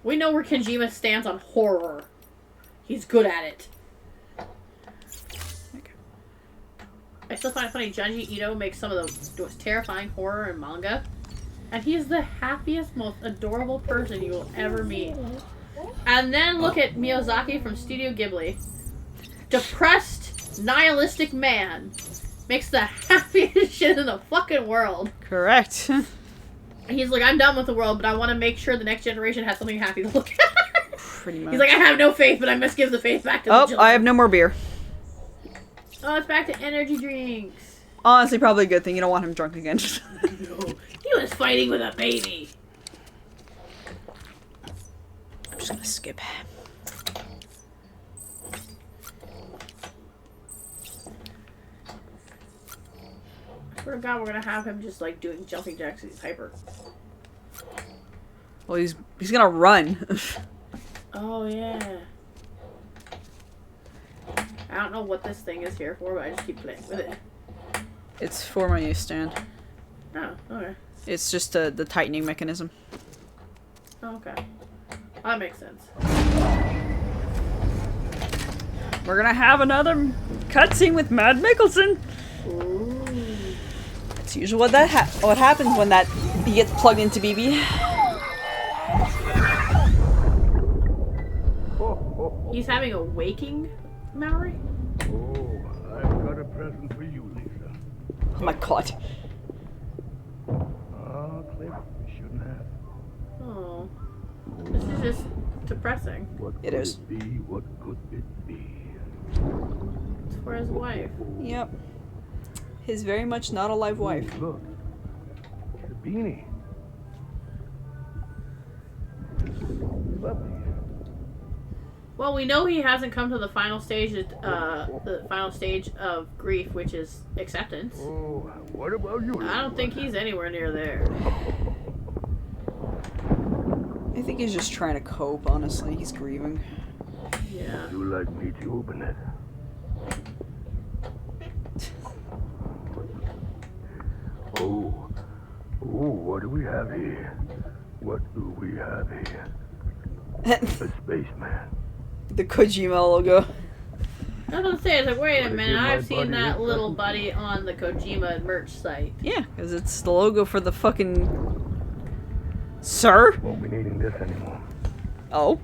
We know where Kojima stands on horror. He's good at it. Okay. I still find it funny, Junji Ito makes some of the most terrifying horror in manga. And he is the happiest, most adorable person you will ever meet. And then look at Miyazaki from Studio Ghibli. Depressed, nihilistic man makes the happiest shit in the fucking world. Correct. He's like, I'm done with the world, but I want to make sure the next generation has something happy to look at. Pretty much. He's like, I have no faith, but I must give the faith back to the children. I have no more beer. Oh, it's back to energy drinks. Honestly, probably a good thing. You don't want him drunk again. No, he was fighting with a baby. I'm just gonna skip. I swear to God, we're gonna have him just like doing jumping jacks because he's hyper. Well, he's gonna run. Oh yeah. I don't know what this thing is here for, but I just keep playing with it. It's for my stand. Oh, okay. It's just the tightening mechanism. Oh, okay. That makes sense. We're gonna have another cutscene with Matt Mickelson. Ooh. That's usually what happens when that gets plugged into BB. He's having a waking memory? Oh, I've got a present for you, Lisa. Oh my god. Oh, Cliff, you shouldn't have. Oh. This is just depressing. What It could is. it be? What could it be? It's for his wife. Yep. His very much not alive wife. Look. The beanie. Lovely. Well, we know he hasn't come to the final stage of grief, which is acceptance. Oh, what about you? I don't think he's anywhere near there. I think he's just trying to cope, honestly. He's grieving. Yeah. Would you like me to open it? Oh, what do we have here? What do we have here? A spaceman. The Kojima logo. I was gonna say, I was like, wait a Wanna minute, give my I've seen buddy that this little present? buddy on the Kojima merch site. Yeah, because it's the logo for the fucking... Sir? Won't be needing this anymore. Oh?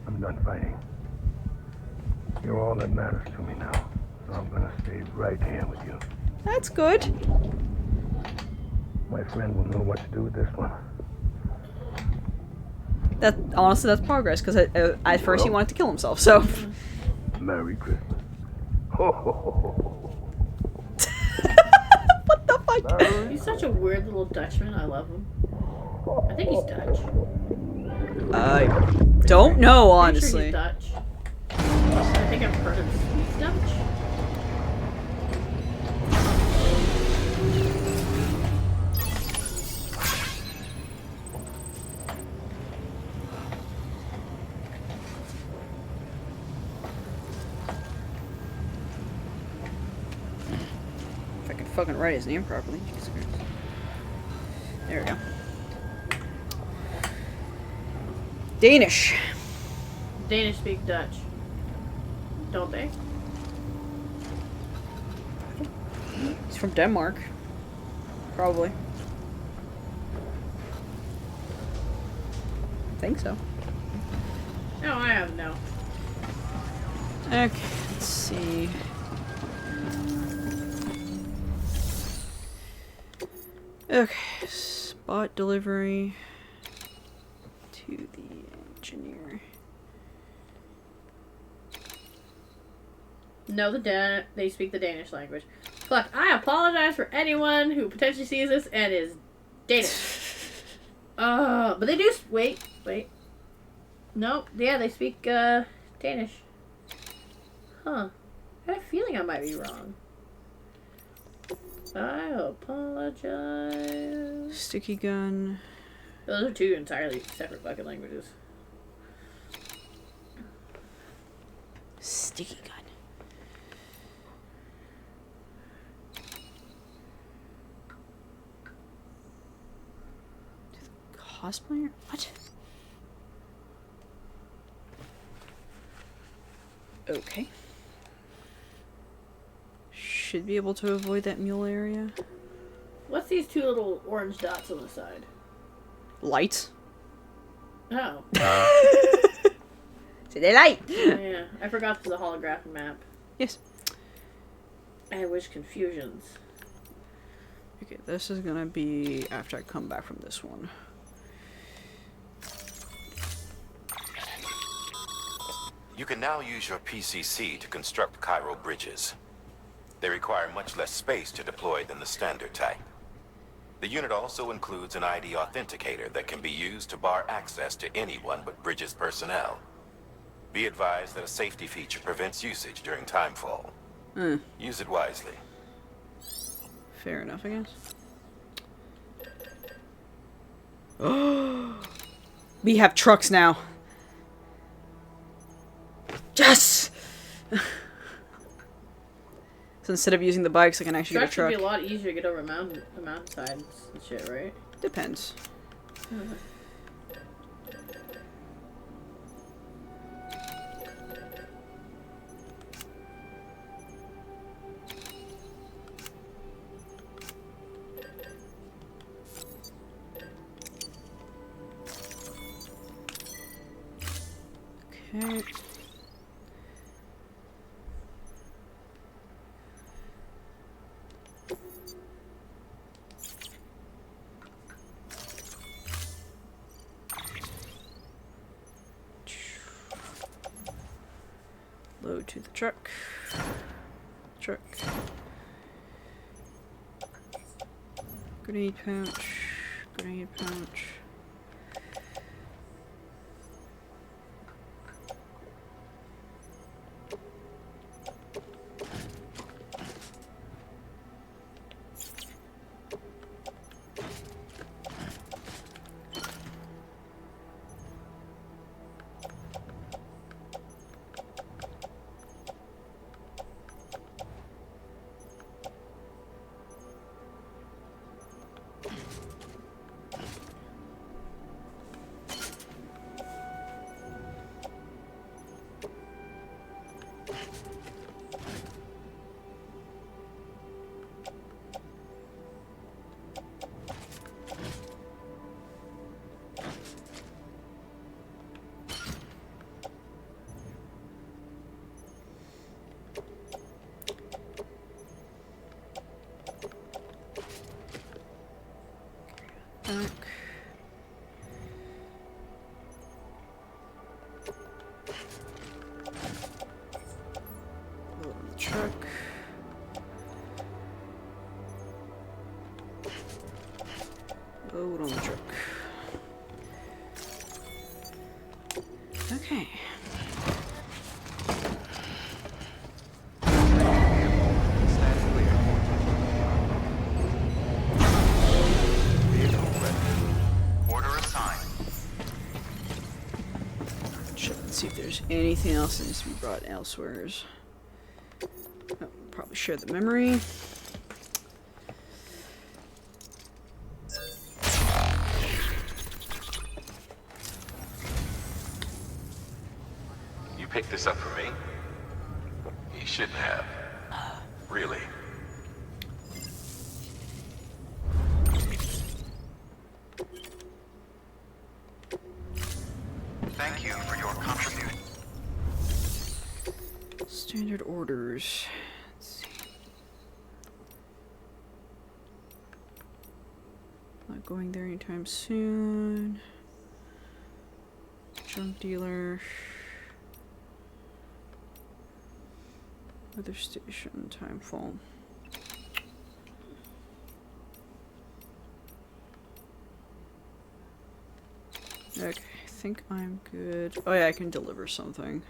I'm done fighting. You're all that matters to me now. So I'm gonna stay right here with you. That's good. My friend will know what to do with this one. That honestly, that's progress, because at first he wanted to kill himself, so... Merry Christmas. Ho, ho, ho, ho, What the fuck? ho. He's such a weird little Dutchman. I love him. I think he's Dutch. I don't know, Pretty sure honestly. he's Dutch. I think I've heard him speak Dutch. If I can fucking write his name properly. Jesus Christ. There we go. Danish. Danish speak Dutch. Don't they? He's from Denmark. Probably. I think so. No, I have no. Okay, let's see. Okay, spot delivery to the engineer. No, they speak the Danish language. Fuck, I apologize for anyone who potentially sees this and is Danish. But they do. Wait. Nope. Yeah, they speak Danish. Huh. I had a feeling I might be wrong. I apologize. Sticky gun. Those are two entirely separate fucking languages. Sticky gun. Cosplayer? What? Okay. Should be able to avoid that mule area. What's these two little orange dots on the side? Lights. Oh. See, they light. Yeah. I forgot the holographic map. Yes. I wish confusions. Okay, this is gonna be after I come back from this one. You can now use your PCC to construct Cairo bridges. They require much less space to deploy than the standard type. The unit also includes an ID authenticator that can be used to bar access to anyone but Bridges personnel. Be advised that a safety feature prevents usage during timefall. Use it wisely. Fair enough, I guess. We have trucks now. Yes! So instead of using the bikes, I can actually Truck get a should truck. be a lot easier to get over the mountainsides and shit, right? Depends. Okay. Load to the truck. Truck. Grenade pouch. Grenade pouch. Back. Load on the truck. Load on the truck. Okay. See if there's anything else that needs to be brought elsewhere. Oh, probably share the memory. You picked this up for me? You shouldn't have. Really. Thank you for your contribution. Standard orders. Let's see. Not going there anytime soon. Junk dealer. Weather station. Timefall. Okay, I think I'm good. Oh yeah, I can deliver something.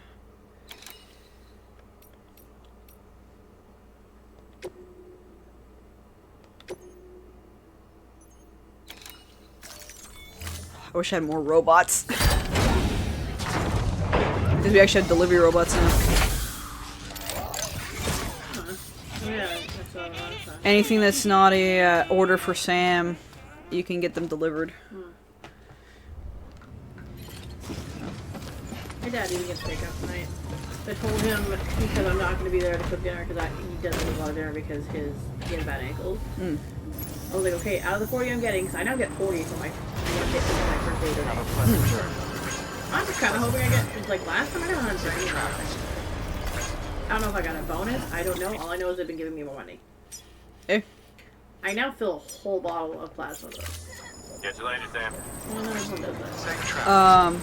I wish I had more robots. Because we actually have delivery robots now. Yeah, that's all right. Anything that's not a order for Sam, you can get them delivered. My dad even gets pickup tonight. I told him because I'm not going to be there to cook dinner because he doesn't eat a lot of dinner because he has bad ankles. I was like, okay, out of the 40 I'm getting, because I now get 40 for my birthday today. I'm just kind of hoping I get, it's like last time I got 100 anyway. I don't know if I got a bonus. I don't know. All I know is they've been giving me more money. Eh? I now fill a whole bottle of plasma though. Get you later, Sam. Well, none of them does that. Safe travel.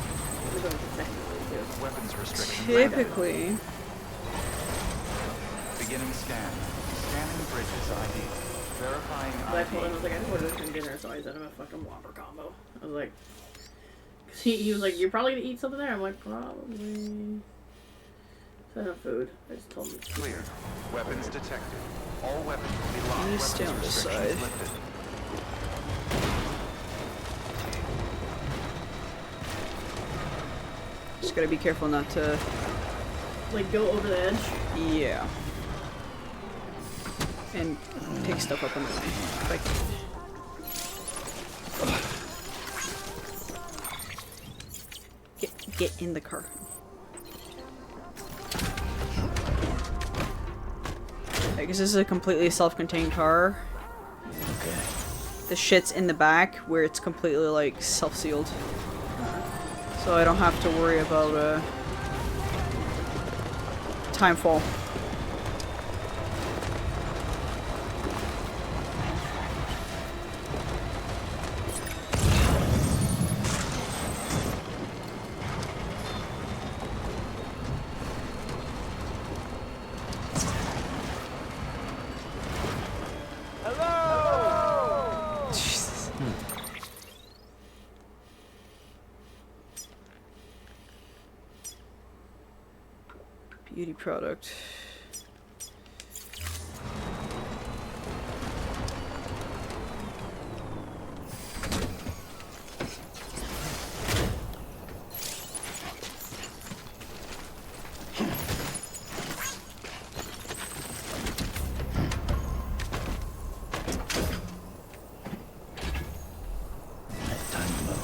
We're going to secondary too. Weapons restrictions. Typically. Beginning scan. Scanning bridges ID. Verifying But I told him, I ID. was like, I didn't order this from dinner, so I sent him a fucking Whopper combo. I was like, cause he was like, you're probably gonna eat something there? I'm like, probably. So I have food. I just told him it's Clear. Weapons detected. All weapons will be locked. Let me stay on Weapons this restrictions side. lifted. Just gotta be careful not to. like go over the edge. Yeah. And pick stuff up on the way. Like. Get in the car. I guess this is a completely self-contained car. Okay. The shit's in the back where it's completely like self-sealed. So I don't have to worry about timefall. Beauty product. Time to move.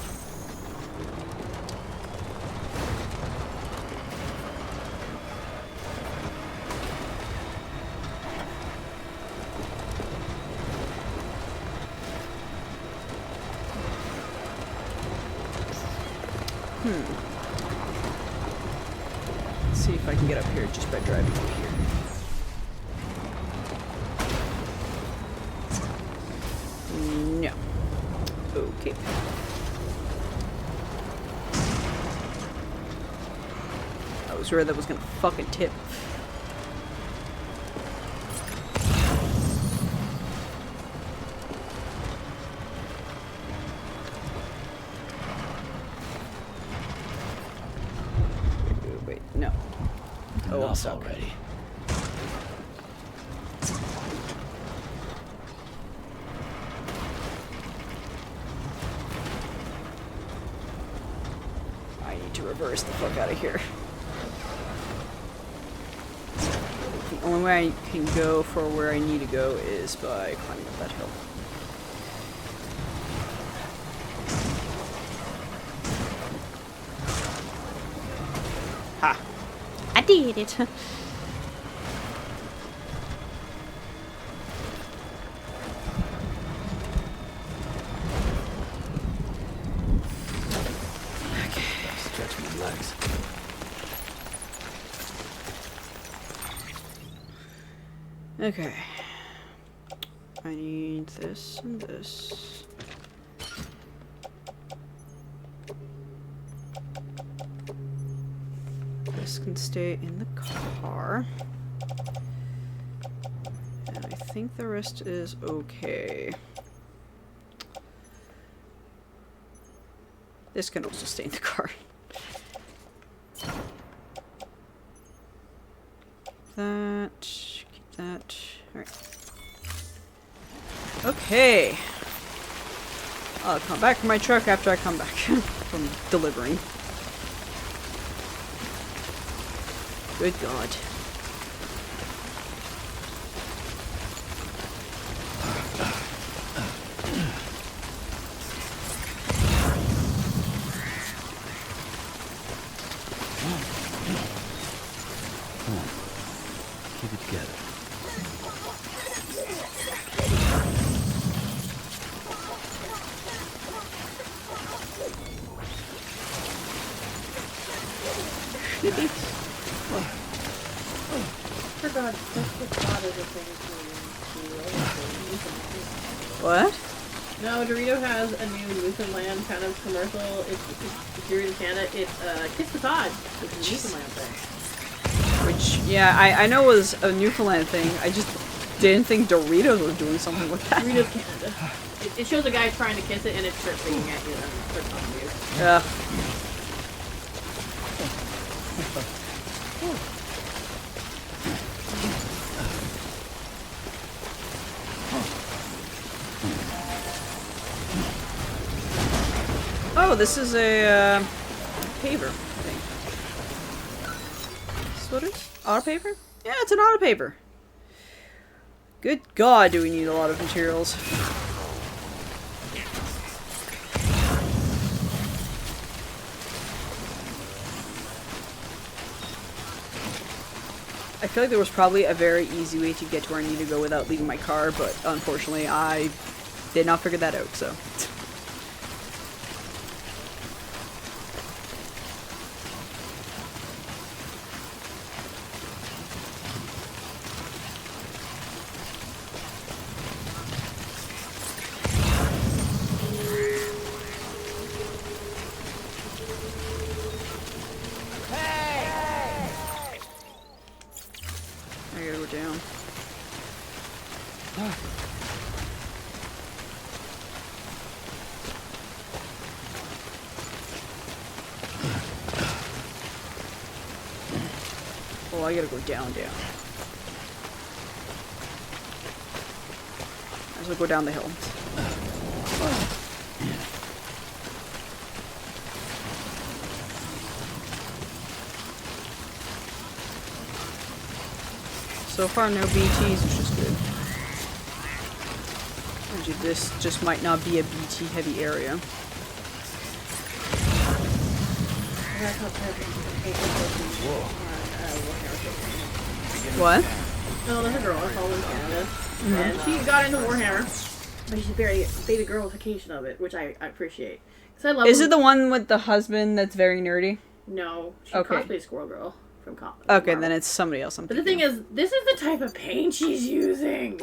Let's see if I can get up here just by driving over here. No. Okay. I was worried that was gonna fucking tip. Wait, no. Oh, I'm Enough stuck. already. I need to reverse the fuck out of here. The only way I can go for where I need to go is by climbing up that hill. Ha! I did it! Stretch my legs. Okay. I need this and this. This can stay in the car. And I think the rest is okay. This can also stay in the car. That, keep that. Alright. Okay. I'll come back for my truck after I come back from delivering. Good God. Keep it together. Forgot. That's the thought of the thing to What? No, Dorito has a new Newfoundland kind of commercial. If you're in Canada, it's Kiss the Cod. It's a Newfoundland thing. Which, yeah, I know was a Newfoundland thing. I just didn't think Doritos was doing something with that. Doritos Canada. It shows a guy trying to kiss it and it starts looking at you and starts talking to you. Yeah. Oh, this is a paver thing. Is this what it is? Auto paver? Yeah, it's an auto paver. Good God, do we need a lot of materials. I feel like there was probably a very easy way to get to where I need to go without leaving my car, but unfortunately I did not figure that out, so. I gotta go down. I gotta go down. I just go down the hill. So far, no BTs, which is good. Mind you, this just might not be a BT heavy area. What? No, there's a girl I follow in Canada, and she got into Warhammer, but she's very baby girlification of it, which I appreciate. Cause I love. Is it the one with the husband that's very nerdy? No, she Okay. cosplays Squirrel Girl from Okay, Marvel. then it's somebody else. But the thing is, this is the type of paint she's using.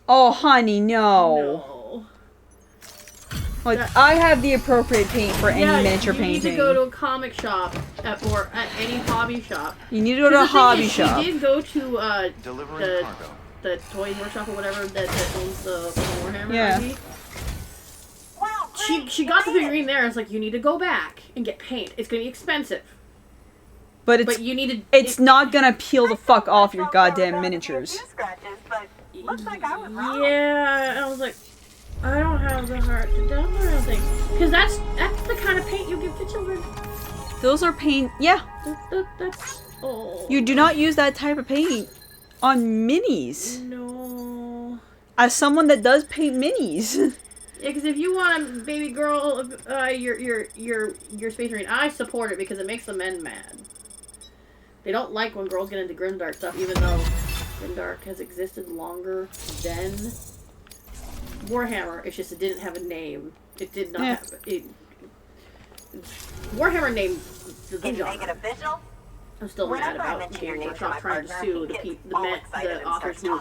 Oh, honey, no. No. Like, I have the appropriate paint for any miniature you painting. need to go to a comic shop or at any hobby shop. You need to go to a hobby shop. She did go to Delivering cargo. the Toys Workshop or whatever that owns the Warhammer Yeah. IP. She got the figurine there. It's like, you need to go back and get paint. It's gonna be expensive, But you need to. it's not gonna peel the fuck off your goddamn miniatures. Yeah, I was like, I don't have the heart to download things because that's the kind of paint you give to children. Those are paint. Yeah. That's oh. You do not use that type of paint on minis. No. As someone that does paint minis. Yeah, because if you want a baby girl, your Space Marine, I support it because it makes the men mad. They don't like when girls get into grimdark stuff, even though grimdark has existed longer than Warhammer. It's just it didn't have a name. It did not have it. Warhammer named the Can you genre. make it official? I'm still mad about Games Workshop trying to sue the authors who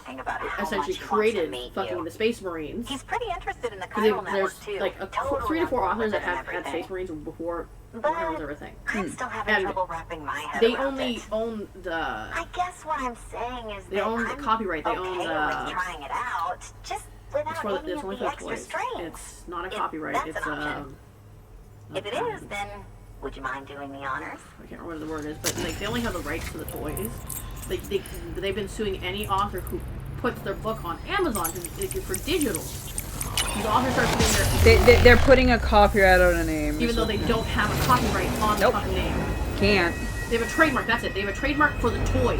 essentially created fucking the Space Marines. He's pretty interested in the chiral network There's too. like Totally 3 to 4 authors that unfolded have had everything. Space Marines before But Warhammer was everything. I'm still having And trouble wrapping my head They around only it. own the. I guess what I'm saying is They that own the I'm copyright. They okay own with the. trying it out, just without It's for any it's of only the for extra toys. strings. It's not a If copyright. that's It's an option. not If it a- is, then would you mind doing the honors? I can't remember what the word is, but like they only have the rights to the toys. Like they've been suing any author who puts their book on Amazon for digital. These authors start putting They're putting a copyright on a name. even though they don't have a copyright on the fucking name. Can't. They have a trademark. That's it. They have a trademark for the toys.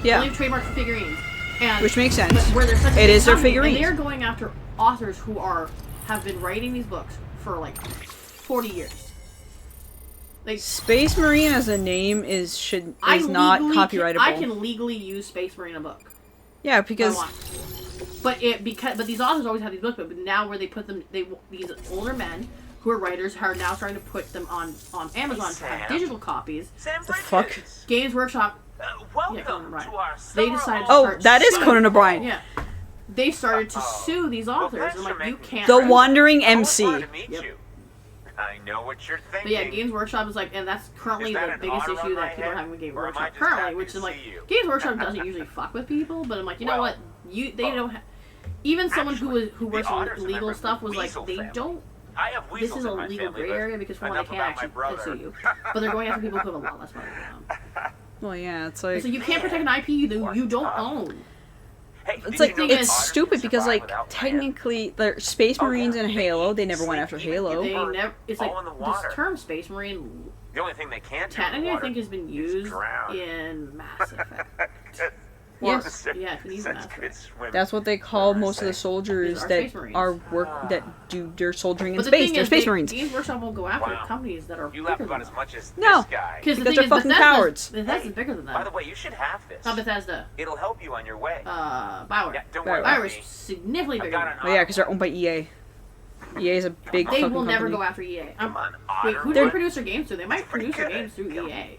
Yeah. They only have a trademark for figurines. And Which makes sense. But where they're such a It big is their company, figurines. And they're going after authors who have been writing these books for like 40 years. Like Space Marine as a name is not copyrightable. I can legally use Space Marine in a book. Yeah, if I because want. But these authors always have these books, but now where they put them, these older men who are writers are now starting to put them on Amazon to have digital copies. the fuck. Games Workshop. Welcome Conan O'Brien. to our They summer decided to Oh, start that is suing- Conan O'Brien. Yeah. They started to sue these authors. I'm like, you can't. The write- Wandering I MC. wanted to meet Yep. you. I know what you're But thinking. yeah, Games Workshop is like, and that's currently Is that the an biggest honor on issue my that people are head? having with Games Or am I Workshop just currently, happy which to is like, see you? Games Workshop doesn't usually fuck with people, but I'm like, you know Well, what? They don't. Even someone who actually, works the honors in are legal members stuff of the was like, Weasel they family. don't. I have This weasels is a in my legal family, gray but area because for one, they enough can't about my actually brother. sue you, but they're going after people who have a lot less money than them. Well, yeah, it's like So you can't protect an IP you don't own. Hey, it's did like you know it's that otters stupid can because survive like without land? technically they're Space Oh, Marines yeah. and They Halo. eat, They never went sleep, after even Halo. They Or never. It's all like in the this water. term Space Marine. The only thing they can't do in Technically, I water think has been is used drown. in Mass Effect. Yes. Yeah, it's used in Mass Such Effect. good swimmers. That's what they call For most of the sake. soldiers These are that Space Marines. that do their soldiering in But the space. thing They're is, Space Marines. Games Workshop will go after Wow. companies that are You laugh bigger about than as much as No. this guy. Because the Because thing they're is, fucking cowards. Bethesda's bigger than By that. the way, you should have this. Not Bethesda. It'll help you on your way. Bioware. Yeah, don't worry Bioware. about Bioware me. is significantly I've bigger. got Than an that. Oh yeah, because they're owned by EA. EA is a big They fucking will never company. go after EA. Come on, Wait, Otter. who do they produce their games through? They might It's pretty produce their good. games through Come EA.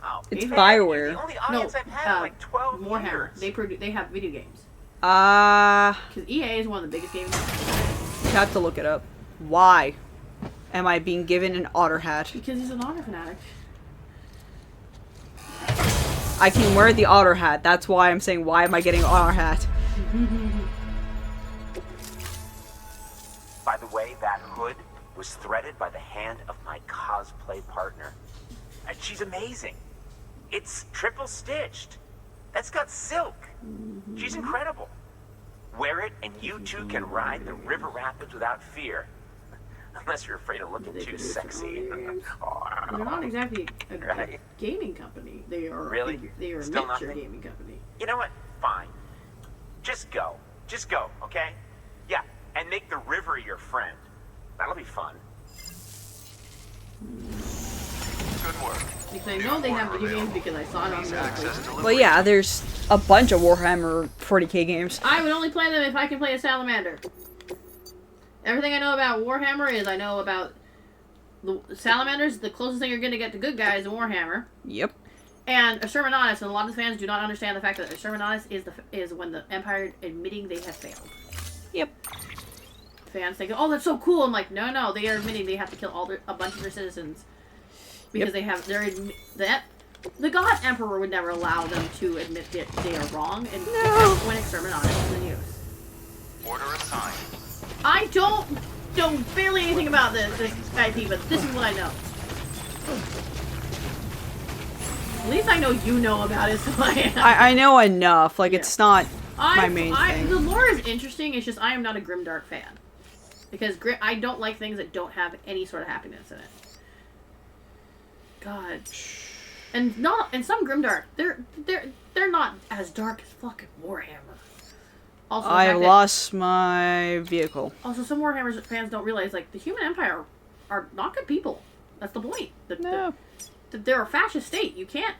Oh, It's Games- Bioware. The only No, audience I've had in like 12 Warhammer. years. They have video games. Because Because EA is one of the biggest gaming companies. you have to look it up. Why am I being given an otter hat? Because he's an Otter fanatic. I can wear the otter hat. That's why I'm saying, why am I getting an otter hat? By the way, that hood was threaded by the hand of my cosplay partner. And she's amazing. It's triple stitched. That's got silk. She's incredible. Wear it and you too can ride the river rapids without fear. Unless you're afraid of looking too sexy. They're not exactly a Right. gaming company. They are Really? They are a Still miniature nothing? gaming company. You know what? Fine. Just go. Just go, okay? Yeah, and make the river your friend. That'll be fun. Good work. Because I know they have video games because I saw it on the Well, yeah, there's a bunch of Warhammer 40k games. I would only play them if I can play a salamander. Everything I know about Warhammer is I know about the salamanders. The closest thing you're going to get to good guys in Warhammer. Yep. And Exterminatus, and a lot of the fans do not understand the fact that Exterminatus is when the Empire admitting they have failed. Yep. Fans think, oh, that's so cool. I'm like, no, they are admitting they have to kill a bunch of their citizens because the God Emperor would never allow them to admit that they are wrong, and when Exterminatus is in use. Order assigned. I don't know barely anything about this IP, but this is what I know. At least I know you know about it, so I know enough. Like, it's not my main thing. The lore is interesting, it's just I am not a grimdark fan. Because I don't like things that don't have any sort of happiness in it. God. And some grimdark, they're not as dark as fucking Warhammer. Also, I lost my vehicle. Also, some Warhammer fans don't realize, like, the human empire are not good people. That's the point. They're a fascist state. You can't...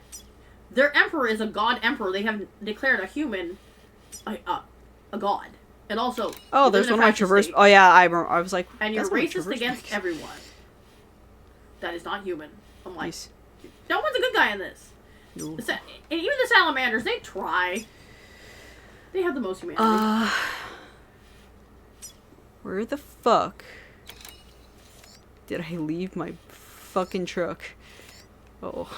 Their emperor is a god emperor. They have declared a human a god. And also... Oh, there's one of my traverse... Oh, yeah, I was like... And you're racist against everyone. That is not human. I'm like... Nice. No one's a good guy in this. No. And even the salamanders, they try. They have the most humanity. Where the fuck did I leave my fucking truck? Oh,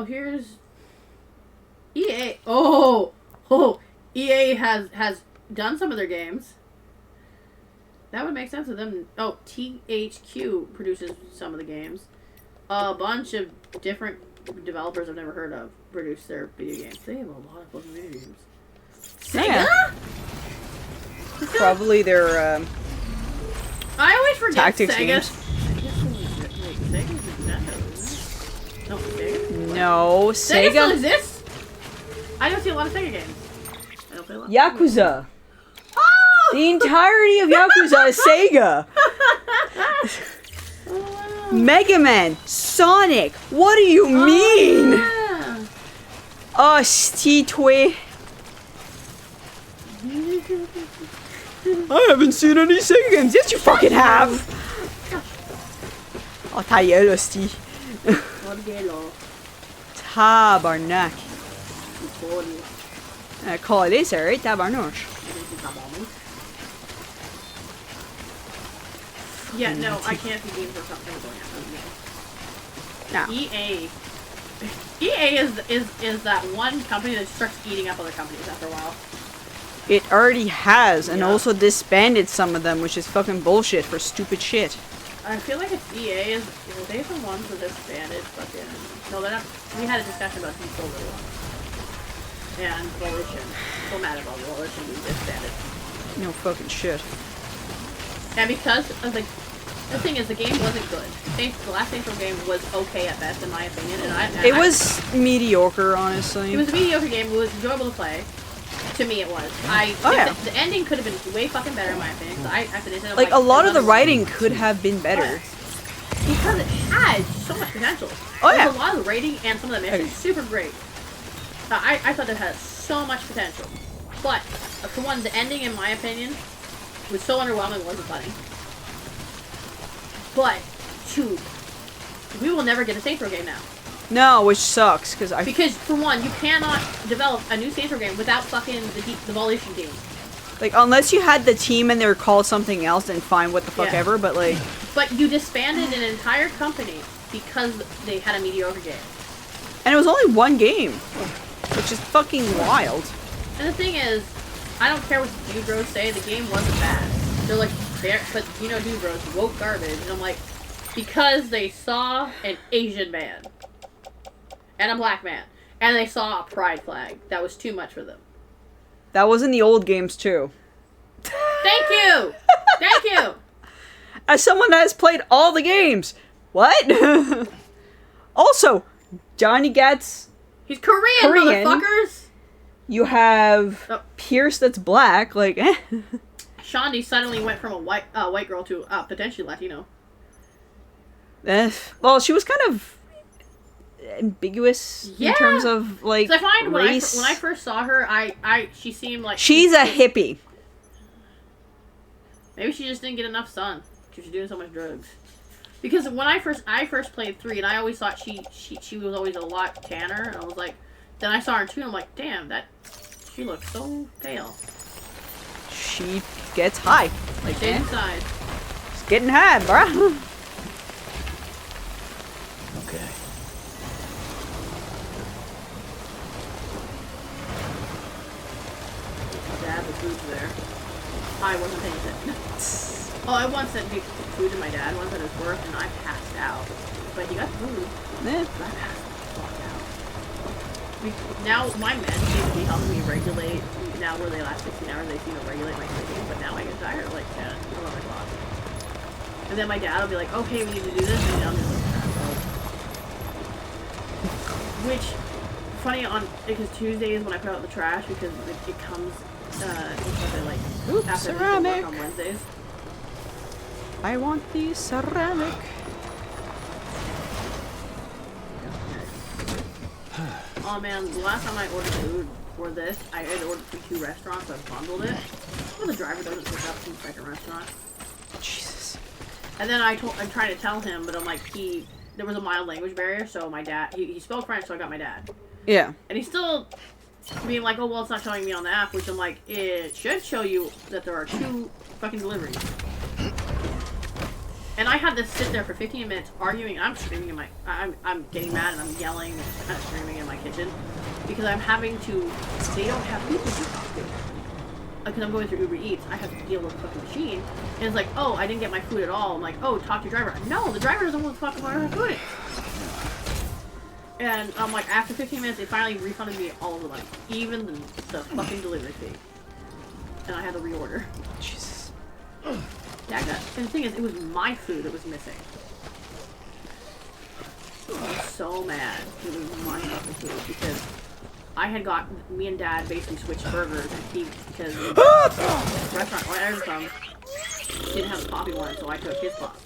here's EA. EA has done some of their games. That would make sense of them. Oh, THQ produces some of the games. A bunch of different developers I've never heard of produce their video games. They have a lot of fucking video games. Sega? Yeah. Probably their I always forget tactics Sega. games. Sega's Nintendo, isn't it? No, Sega? No, Sega still exists? I don't see a lot of Sega games. I don't play a lot. Yakuza. Oh! The entirety of Yakuza is Sega. Mega Man, Sonic. What do you mean? Oh, Stitwe. I haven't seen any Sega games. Yes, you fucking have. Oh, ta gueule, hostie. Tabarnak. Calé, c'est vrai, tabarnouche. Yeah, no, I can't see games or something going on. No. EA is that one company that starts eating up other companies after a while. It already has, and also disbanded some of them, which is fucking bullshit for stupid shit. I feel like it's EA were they the ones that disbanded fucking... No, they're not... We had a discussion about Deep Silver and Volition. I'm so mad about Volition being disbanded. No fucking shit. And because of the thing is, the game wasn't good. The last Saints Row game was okay at best, in my opinion. It was mediocre, honestly. It was a mediocre game. It was enjoyable to play. To me, it was. The ending could have been way fucking better, in my opinion. So I finished it. Like, a lot of the writing could have been better. Because it had so much potential. Oh, yeah. A lot of the writing and some of the missions super great. I thought it had so much potential. But, for one, the ending, in my opinion, was so underwhelming, it wasn't funny. But, two, we will never get a Saints Row game now. No, which sucks, because for one, you cannot develop a new Saints Row game without fucking the Volition team. Like, unless you had the team and they were called something else, then fine, what the fuck ever, but like... But you disbanded an entire company because they had a mediocre game. And it was only one game, which is fucking wild. And the thing is, I don't care what the Dude Bros say, the game wasn't bad. They're like, but you know Dude Bros, woke garbage. And I'm like, because they saw an Asian man. and a black man. And they saw a pride flag. That was too much for them. That was in the old games too. Thank you! Thank you! As someone that has played all the games. What? Also, Johnny Gat's He's Korean, motherfuckers! You have Pierce that's black, like, eh. Shaundi suddenly went from a white girl to potentially Latino. Well, she was kind of ambiguous in terms of, like, I find race. when I first saw her, she seemed like... She's a hippie. Maybe she just didn't get enough sun. She was doing so much drugs. Because when I first played 3, and I always thought she was always a lot tanner, and I was like... Then I saw her in 2, and I'm like, damn, she looks so pale. She gets high. Like, Stay inside. It's getting high, bruh. Okay. Dad, the food's there. I wasn't paying attention. Oh, I once sent food to my dad once at his work, and I passed out. But he got food. Yeah. But I passed the fuck out. Now, my meds seem to be helping me regulate. Now, where they last 16 hours, they seem to regulate my sleeping. But now I get tired at like 10, 11 o'clock. And then my dad will be like, okay, we need to do this. And I'm just like, which, funny because Tuesdays when I put out the trash, because it comes, after ceramic. work on Wednesdays. I want the ceramic. Oh man, the last time I ordered food for this, I had ordered for 2 restaurants, so I bundled it. Well, the driver doesn't pick up from the second restaurant. Jesus. And then I'm trying to tell him, but I'm like, there was a mild language barrier, so my dad, he spoke French, so I got my dad. Yeah. And he's still being like, oh, well, it's not showing me on the app, which I'm like, it should show you that there are 2 fucking deliveries. And I had to sit there for 15 minutes arguing. I'm screaming in I'm getting mad and I'm yelling and kind of screaming in my kitchen because I'm having to. They don't have people to talk to. Because I'm going through Uber Eats, I have to deal with the fucking machine. And it's like, oh, I didn't get my food at all. I'm like, oh, talk to your driver. No, the driver doesn't want to fucking order my food. And I'm like, after 15 minutes, they finally refunded me all of the money, even the fucking delivery fee. And I had to reorder. Jesus. Yeah, and the thing is, it was my food that was missing. I was so mad. It was my fucking food because I had me and Dad basically switched burgers, and because the restaurant where I was from didn't have a coffee one, so I took his spot.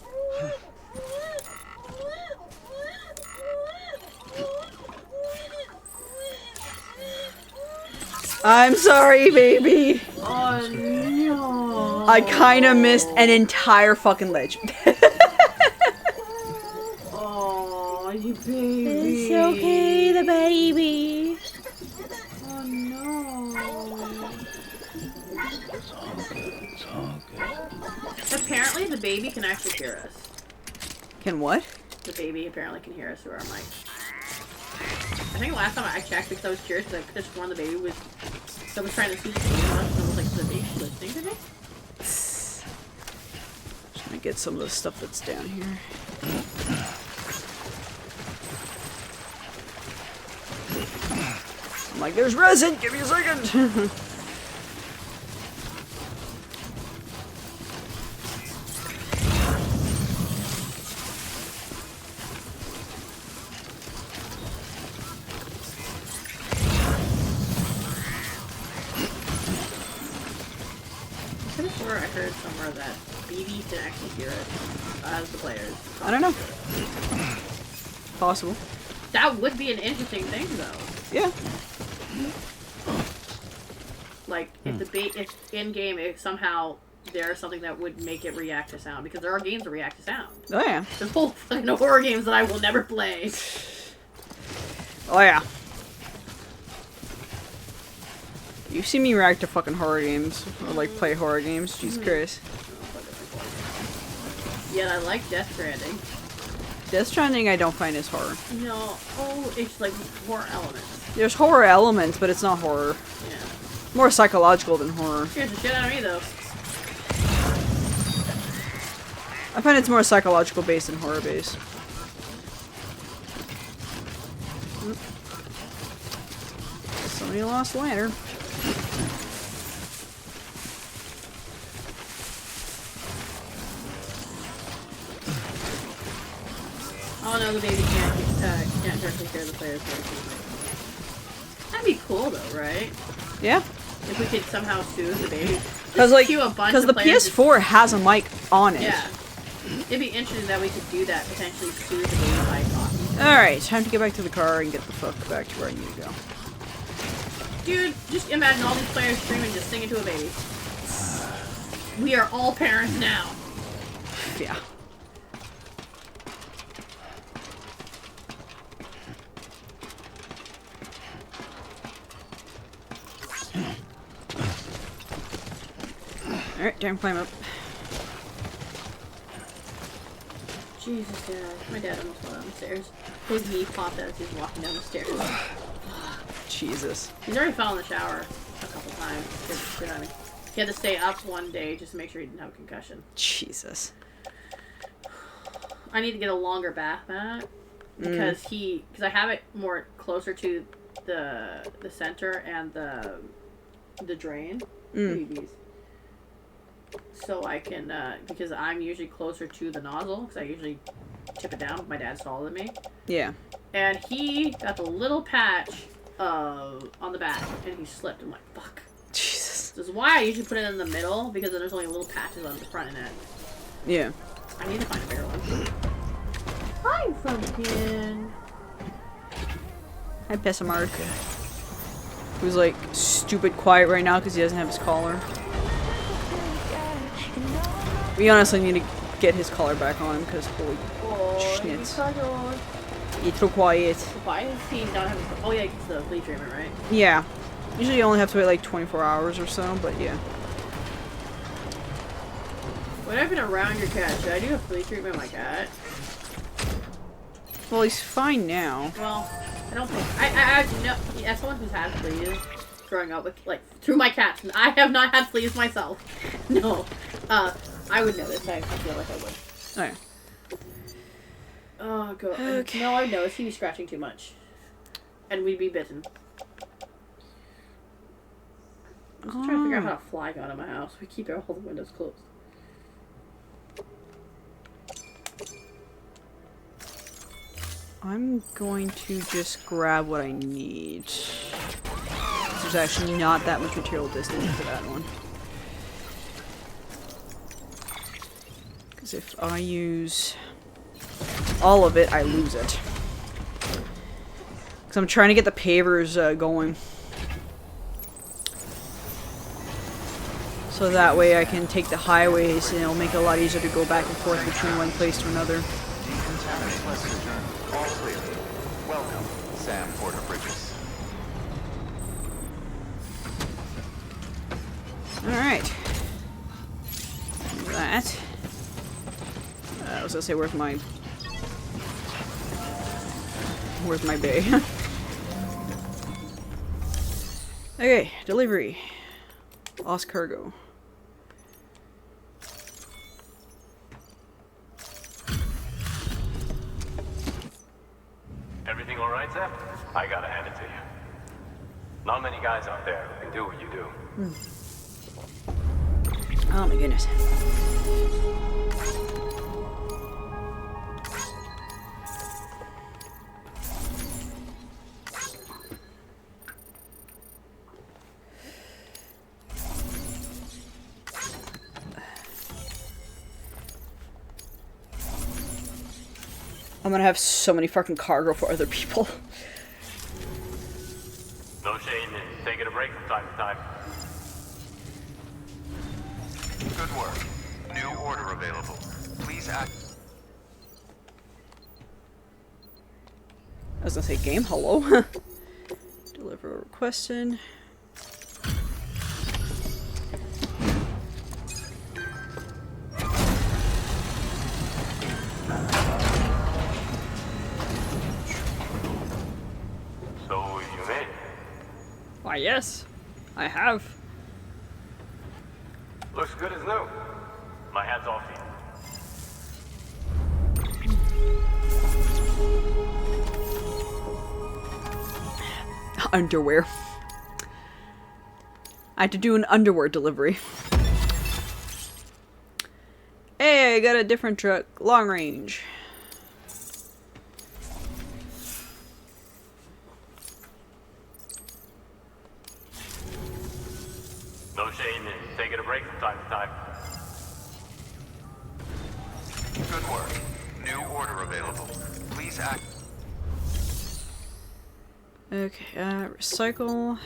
I'm sorry, baby. Oh no. I kind of missed an entire fucking ledge. Oh, you baby. It's okay, the baby. Oh no. It's all good. It's all good. Apparently the baby can actually hear us. Can what? The baby apparently can hear us through our mic. I think last time I checked because I was curious because I could have sworn the baby was trying to speak to me and I was like, is the baby listening to me? Just gonna get some of the stuff that's down here. I'm like, there's resin! Give me a second! I heard somewhere that BB can actually hear it as the players. I don't know. Possible. That would be an interesting thing, though. Yeah. Like, if in game, if somehow there's something that would make it react to sound, because there are games that react to sound. Oh yeah. There's whole fucking horror games that I will never play. Oh yeah. You see me react to fucking horror games, or like play horror games, Jesus Christ. Yet I like Death Stranding. Death Stranding I don't find is horror. No, it's like horror elements. There's horror elements, but it's not horror. Yeah. More psychological than horror. Scares the shit out of me, though. I find it's more psychological based than horror based. Somebody lost a lantern. Oh no, the baby can't directly care the player's voice. That'd be cool though, right? Yeah. If we could somehow soothe the baby. Because like, because the PS4 has a mic on it. Yeah. It'd be interesting that we could do that, potentially soothe the baby by talking. Alright, time to get back to the car and get the fuck back to where I need to go. Dude, just imagine all these players screaming, just singing to a baby. We are all parents now. Yeah. Alright, time to climb up. Jesus, Dad. My dad almost fell down the stairs. His knee popped out as he was walking down the stairs. Jesus. He's already fell in the shower a couple times. He had to stay up one day just to make sure he didn't have a concussion. Jesus. I need to get a longer bath mat because I have it more closer to the center and the drain. So I can because I'm usually closer to the nozzle because I usually tip it down. My dad's taller than me. Yeah. And he got the little patch on the back and he slipped. I'm like, fuck. Jesus. This is why I usually put it in the middle because then there's only little patches on the front and end. Yeah. I need to find a bigger one. Hi, Frumpkin. Hi, Pessimard. Who's like stupid quiet right now because he doesn't have his collar. We honestly need to get his collar back on him because holy schnitz. It's so quiet. Why does he not have his... Oh yeah, it's the flea treatment, right? Yeah. Usually you only have to wait like 24 hours or so, but yeah. When I've been around your cat, should I do a flea treatment on my cat? Well, he's fine now. Well, I don't think... I know, as someone who's had fleas growing up with, like, through my cats, and I have not had fleas myself. No. I would know this. I feel like I would. Oh, yeah. Oh, God. Okay. No, I would notice he'd be scratching too much. And we'd be bitten. I'm just trying to figure out how to fly out of my house. We keep all the windows closed. I'm going to just grab what I need. There's actually not that much material distance for that one. Because if I use all of it, I lose it. Because I'm trying to get the pavers going. So that way I can take the highways and it'll make it a lot easier to go back and forth between one place to another. Decontaminant quest return. All clear. Welcome, Sam Porter Bridges. Alright. That. I was gonna say, where's my bay? Okay, delivery. Lost cargo. Everything all right, Sam? I gotta hand it to you. Not many guys out there who can do what you do. Oh my goodness. I'm gonna have so many fucking cargo for other people. No shame in taking a break from time to time. Good work. New order available. Please act. I was gonna say game, hello. Deliver requested. So you made it. Why yes, I have. Looks good as new. My hat's off to you. Underwear. I had to do an underwear delivery. Hey, I got a different truck. Long range. No shame in taking a break from time to time. Good work. New order available. Please act. Okay, recycle.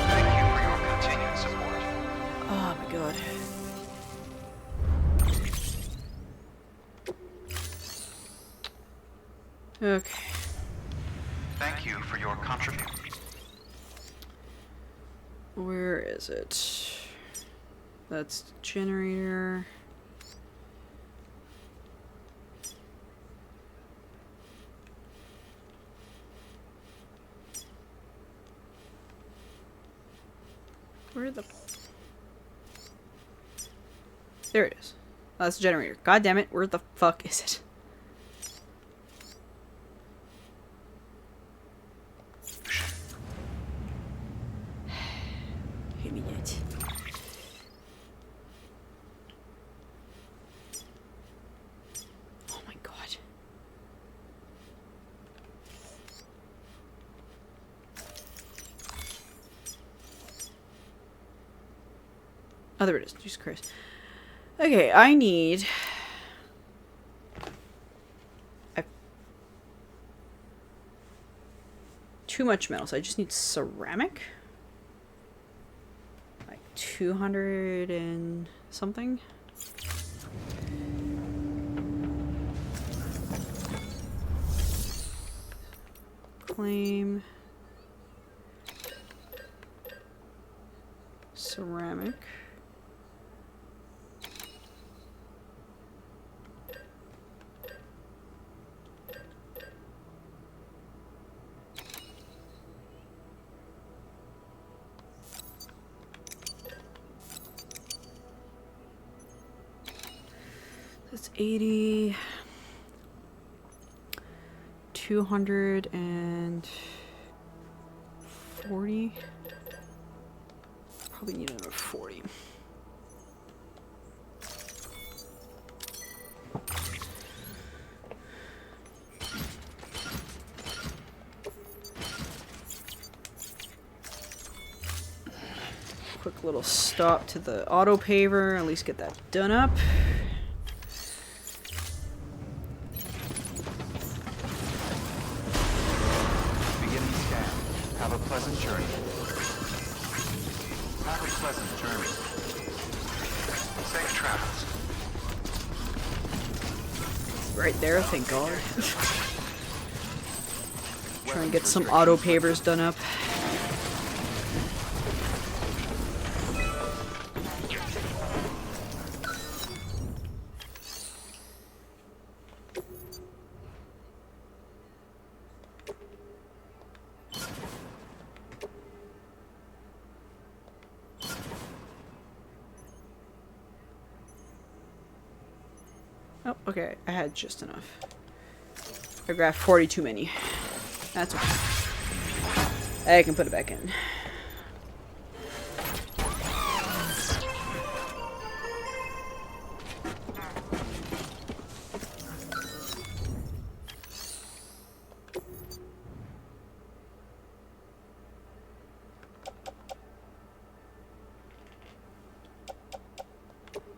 Thank you for your continued support. Oh my god. Okay. Thank you for your contribution. Where is it? That's generator. Where the... There it is. Oh, that's the generator. God damn it, where the fuck is it? Hit me yet. Oh my god. Oh, there it is. Jesus Christ. Okay, I need... too much metal, so I just need ceramic. Like 200 and something. Claim. Ceramic. That's 80, 240. Probably need another 40. Quick little stop to the auto paver, at least get that done up. Beginning scan. Have a pleasant journey. Have a pleasant journey. Safe travels. Right there, thank God. Try and get some auto pavers done up. Oh, okay, I had just enough. I grabbed 40 too many. That's okay. I can put it back in.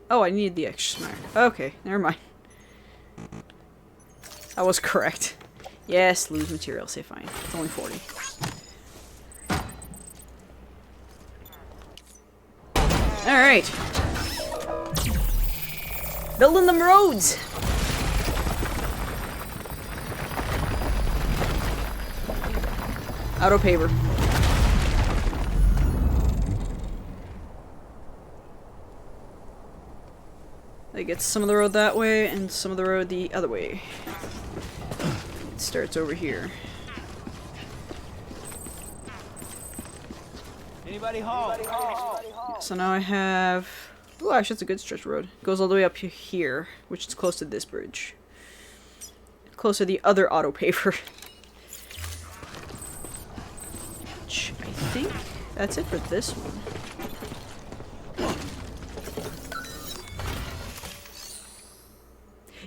Oh, I need the extra smart. Okay, never mind. I was correct. Yes, lose material, say fine. It's only 40. Alright. Building them roads! Auto paver. get some of the road that way and some of the road the other way. It starts over here. Anybody home? So now I have... Oh, actually, that's a good stretch of road. It goes all the way up here, which is close to this bridge. Close to the other auto paver. Which I think that's it for this one.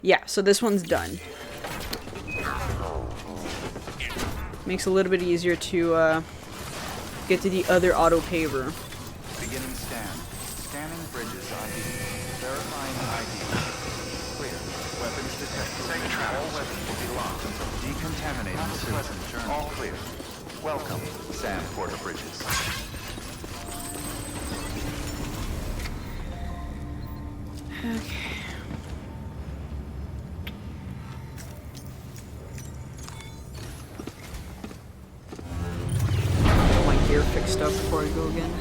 Yeah, so this one's done. Makes it a little bit easier to get to the other auto paver. Beginning scan. Scanning bridges ID. Verifying ID. Clear. Weapons detected. All weapons will be locked. Decontaminating suit. All clear. Welcome, Sam Porter Bridges. Okay. Get my gear fixed up before I go again.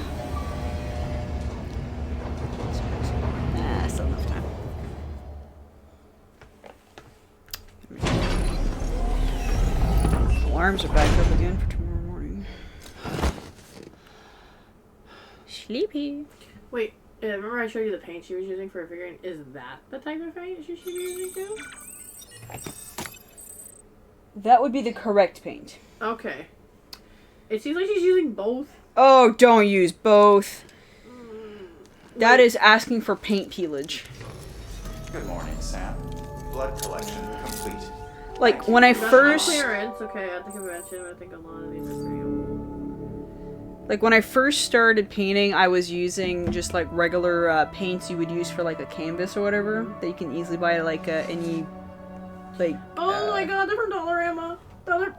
Still enough time. Alarms are back up again for tomorrow morning. Sleepy. Wait, remember I showed you the paint she was using for a figurine? Is that the type of paint she should be using too? That would be the correct paint. Okay. It seems like she's using both. Oh, don't use both. That is asking for paint peelage. Good morning, Sam. Blood collection complete. Like, when I first... Clearance. Okay, at the convention, I think a lot of these are pretty old. Like, when I first started painting, I was using just, like, regular paints you would use for, like, a canvas or whatever. That you can easily buy at, like, any... Like... Oh my god, they're from Dollarama.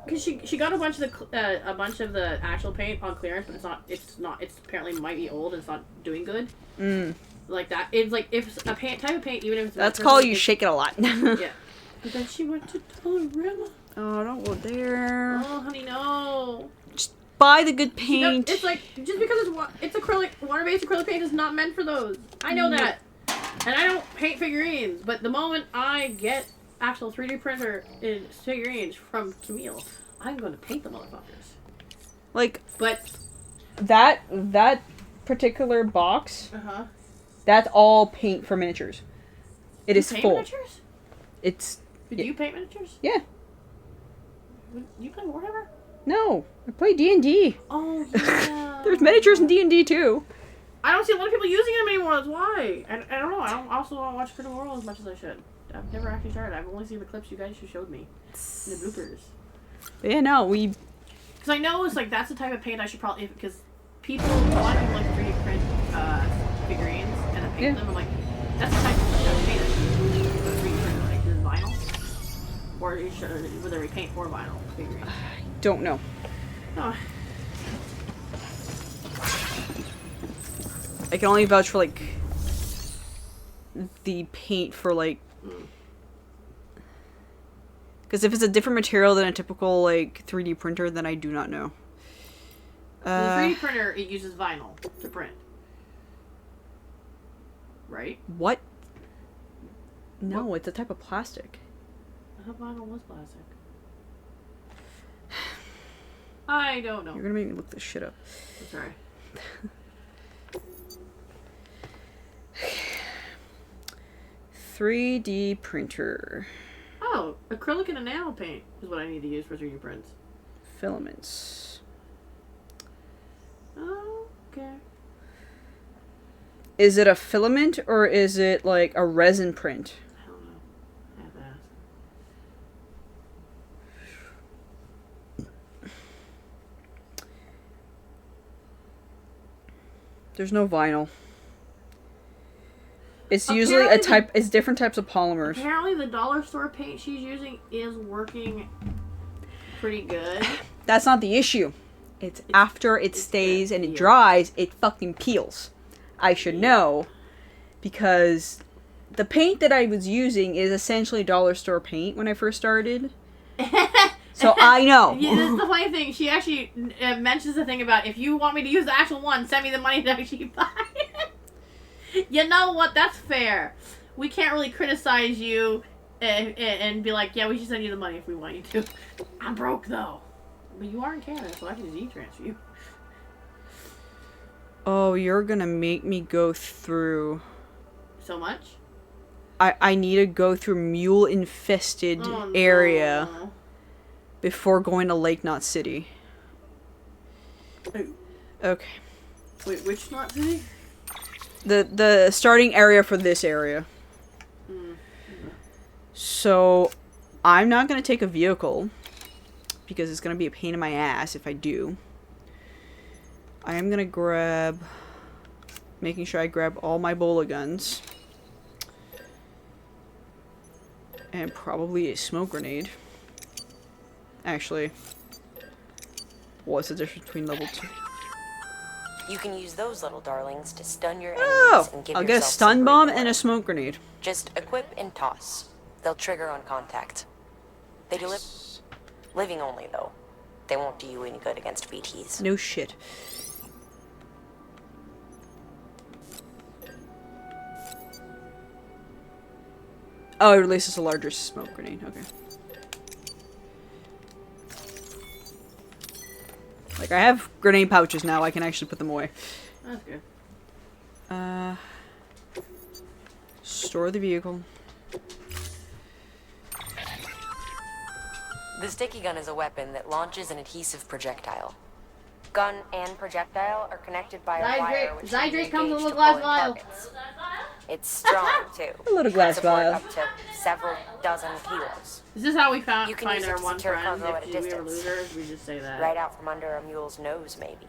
Because she got a bunch of the actual paint on clearance, but it's apparently might be old and it's not doing good. Like that. It's like, if a type of paint, even if it's... That's called you shake it a lot. Yeah. But then she went to Dollarama. Oh, don't go there. Oh, honey, no. Just buy the good paint. It's like, just because it's acrylic, water-based acrylic paint is not meant for those. I know that. And I don't paint figurines, but the moment I get actual 3D printer in figurines from Camille, I'm going to paint the motherfuckers. Like, but that particular box, that's all paint for miniatures. It is paint full. Miniatures? It's... Do you paint miniatures? Yeah. You play Warhammer? No, I play D&D. Oh, yeah. There's miniatures in D&D too. I don't see a lot of people using them anymore, that's why. I don't know, I also don't watch Critical Role as much as I should. I've never actually started. I've only seen the clips you guys showed me. And the bloopers. But yeah, no, we... Because I know it's like, that's the type of paint I should probably... Because a lot of people like 3D print figurines and then paint them. I'm like, that's the type of paint I should use. 3D print, like, is vinyl? Or would they repaint for vinyl figurines? I don't know. Oh. I can only vouch for, like, the paint for, like... Because if it's a different material than a typical, like, 3D printer, then I do not know. The 3D printer, it uses vinyl to print. Right? What? No, it's a type of plastic. I thought vinyl was plastic. I don't know. You're gonna make me look this shit up. I'm sorry. 3D printer. Oh, acrylic and enamel paint is what I need to use for 3D prints. Filaments. Oh, okay. Is it a filament or is it like a resin print? I don't know. I have to ask. There's no vinyl. It's usually it's different types of polymers. Apparently the dollar store paint she's using is working pretty good. That's not the issue. It's after it stays and it dries, it fucking peels. I should know, because the paint that I was using is essentially dollar store paint when I first started. So I know. Yeah, that's the funny thing. She actually mentions the thing about, if you want me to use the actual one, send me the money to actually buy it. You know what? That's fair. we can't really criticize you and be like, yeah, we should send you the money if we want you to. I'm broke though. But you are in Canada, so I can just e-transfer you. Oh, you're gonna make me go through... So much? I need to go through mule-infested area before going to Lake Knot City. Okay. Wait, which Knot City? The starting area for this area. So, I'm not gonna take a vehicle, because it's gonna be a pain in my ass if I do. I am gonna grab... Making sure I grab all my bola guns. And probably a smoke grenade. Actually, what's the difference between level 2? You can use those little darlings to stun your enemies and give I'll get a yourself stun some bomb breathing and a room. smoke grenade. Just equip and toss. They'll trigger on contact. They do living only, though. They won't do you any good against BTs. No shit. Oh, it releases a larger smoke grenade. Okay. Like, I have grenade pouches now. I can actually put them away. That's good. Store the vehicle. The sticky gun is a weapon that launches an adhesive projectile. Gun and projectile are connected by a wire which Zydrate comes in a engaged little to glass pulling vial. targets. It's strong, too. A little glass Support vial. up to several dozen kilos. Is this how we You find can use it our to one secure friend? cargo at a If we ever distance. lose her, we just say that. Right out from under a mule's nose, maybe.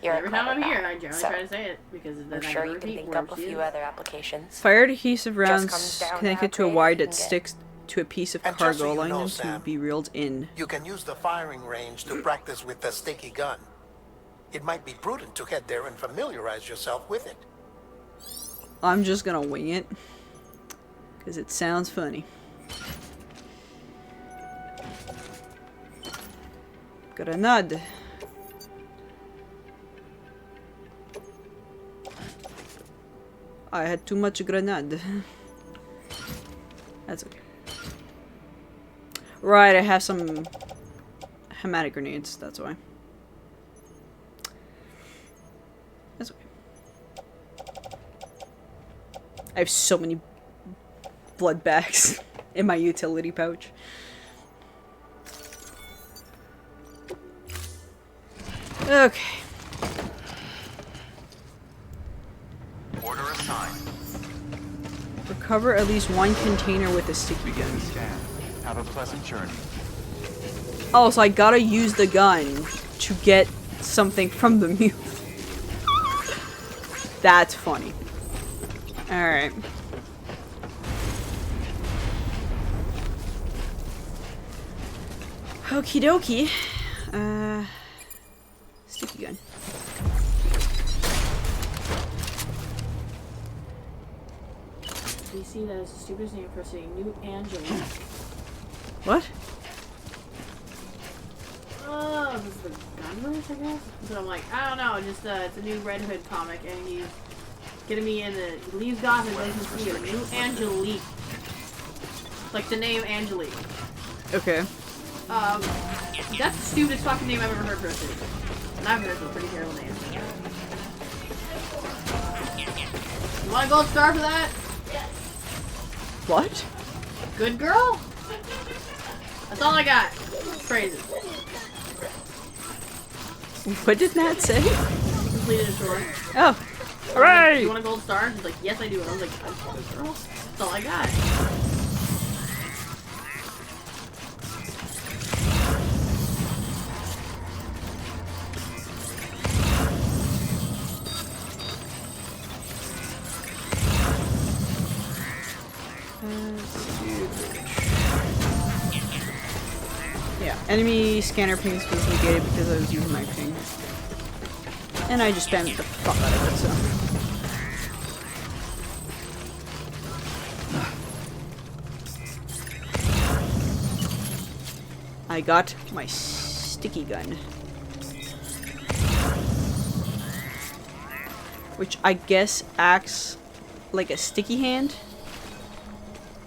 You're Every a time clever I'm here, guy, I generally so try to say it because then I'm I sure never you can repeat think wherever up a she few is. other applications. Fired adhesive comes rounds down to connected how to a brave wire you that can get. sticks to a piece of And just cargo, so you allowing know, them Sam, to be reeled in. You can use the firing range to practice with the sticky gun. It might be prudent to head there and familiarize yourself with it. I'm just gonna wing it. Because it sounds funny. Grenade. I had too much grenade. That's okay. Right, I have some hematic grenades, that's why. That's okay. I have so many blood bags in my utility pouch. Okay. Order assigned. Recover at least one container with a sticky gun. Scan. Have a pleasant journey. Oh, so I gotta use the gun to get something from the mule. That's funny. Alright. Okie dokie. Sticky gun. DC, that is the stupidest name for saying New Angela. What? Oh, this is the Gunverse, I guess? So I'm like, I don't know, just, it's a new Red Hood comic, and he's getting me in the, he leaves Gotham, and goes to see a new Angelique. Like the name Angelique. Okay. That's the stupidest fucking name I've ever heard for a city. And I've heard some pretty terrible names. You want a gold star for that? What? Good girl? That's all I got. Phrases. What did Nat say? Completed a short. Oh. Hooray! You want a gold star? She's like, yes I do. And I was like, I'm a good girl. That's all I got. Yeah, enemy scanner pings was negated because I was using my ping. And I just spammed the fuck out of it, so. I got my sticky gun. Which I guess acts like a sticky hand.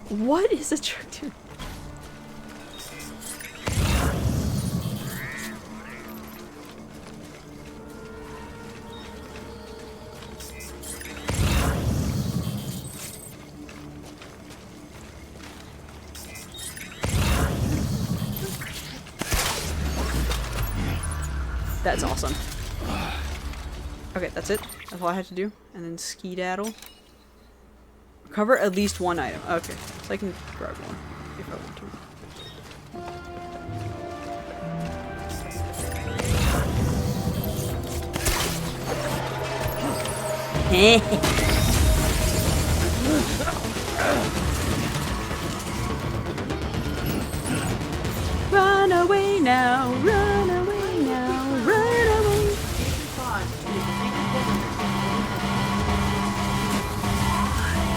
What is the truck doing? That's awesome. Okay, that's it. That's all I had to do. And then skedaddle. Cover at least one item. Okay, so I can grab one if I want to. Run away now, run away now, run away.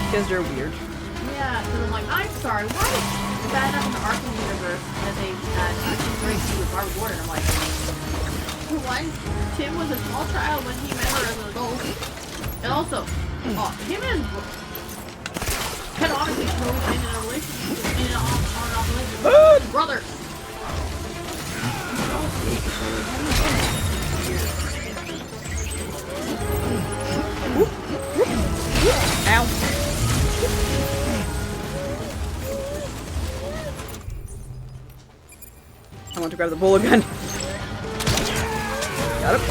Because they're weird. Yeah, because I'm like, I'm sorry, why is bad enough in the Arkham universe that they actually break you with Barbara Gordon? I'm like, for one, Tim was a small child when he met her as an adult. And also, him and canonically chose in a relationship, in an on-and-off relationship with brother. Ow. I want to grab the bullet gun. Got it.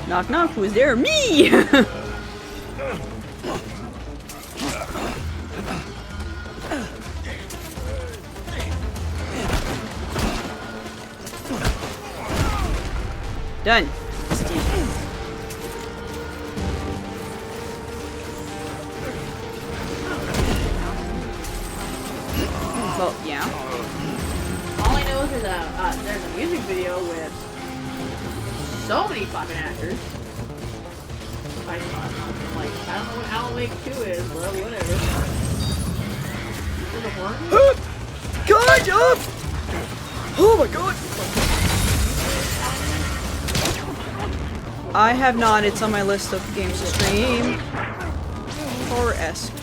Knock knock, who's there? Me! Done. Well, yeah. All I know is there's a music video with so many fucking actors. I don't know what Alan Wake 2 is, but whatever. There's a horn? God! Oh my god! I have not. It's on my list of games to stream. Horror-esque.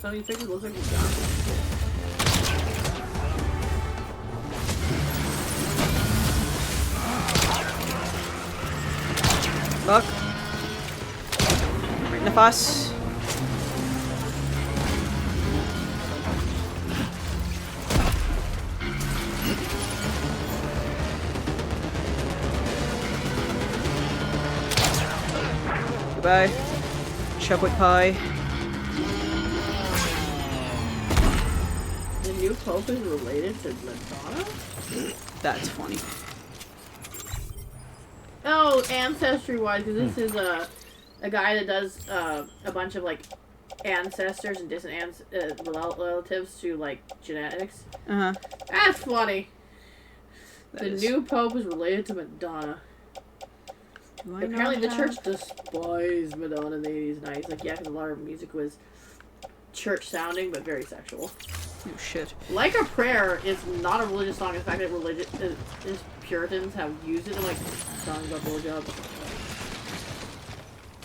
So you think it looks like he's gone? Fuck. Right in the face. Goodbye. Chubwick pie. The new Pope is related to Madonna? That's funny. Oh, ancestry-wise, because this is a guy that does a bunch of like ancestors and distant relatives to like genetics. Uh-huh. That's funny. That The is. new Pope is related to Madonna. Apparently the church despised Madonna in the 80s and 90s. Like, yeah, because a lot of her music was church-sounding, but very sexual. Oh shit. Like a Prayer is not a religious song. In fact, Puritans have used it in like songs about blowjobs.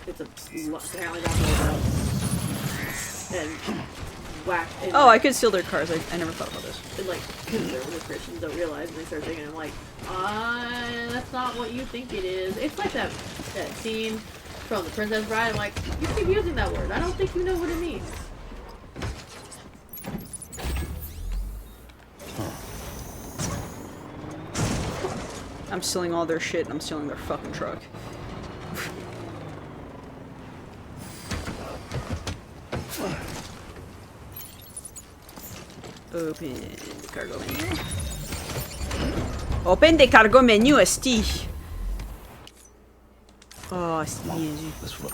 It's apparently about blowjobs. And whack. Oh, I could steal their cars. I never thought about this. And like conservative Christians don't realize, and they start thinking, I'm like, that's not what you think it is. It's like that scene from The Princess Bride. I'm like, you keep using that word. I don't think you know what it means. I'm stealing all their shit and I'm stealing their fucking truck. Open the cargo menu. Open the cargo menu, esti. Oh, esti. This one.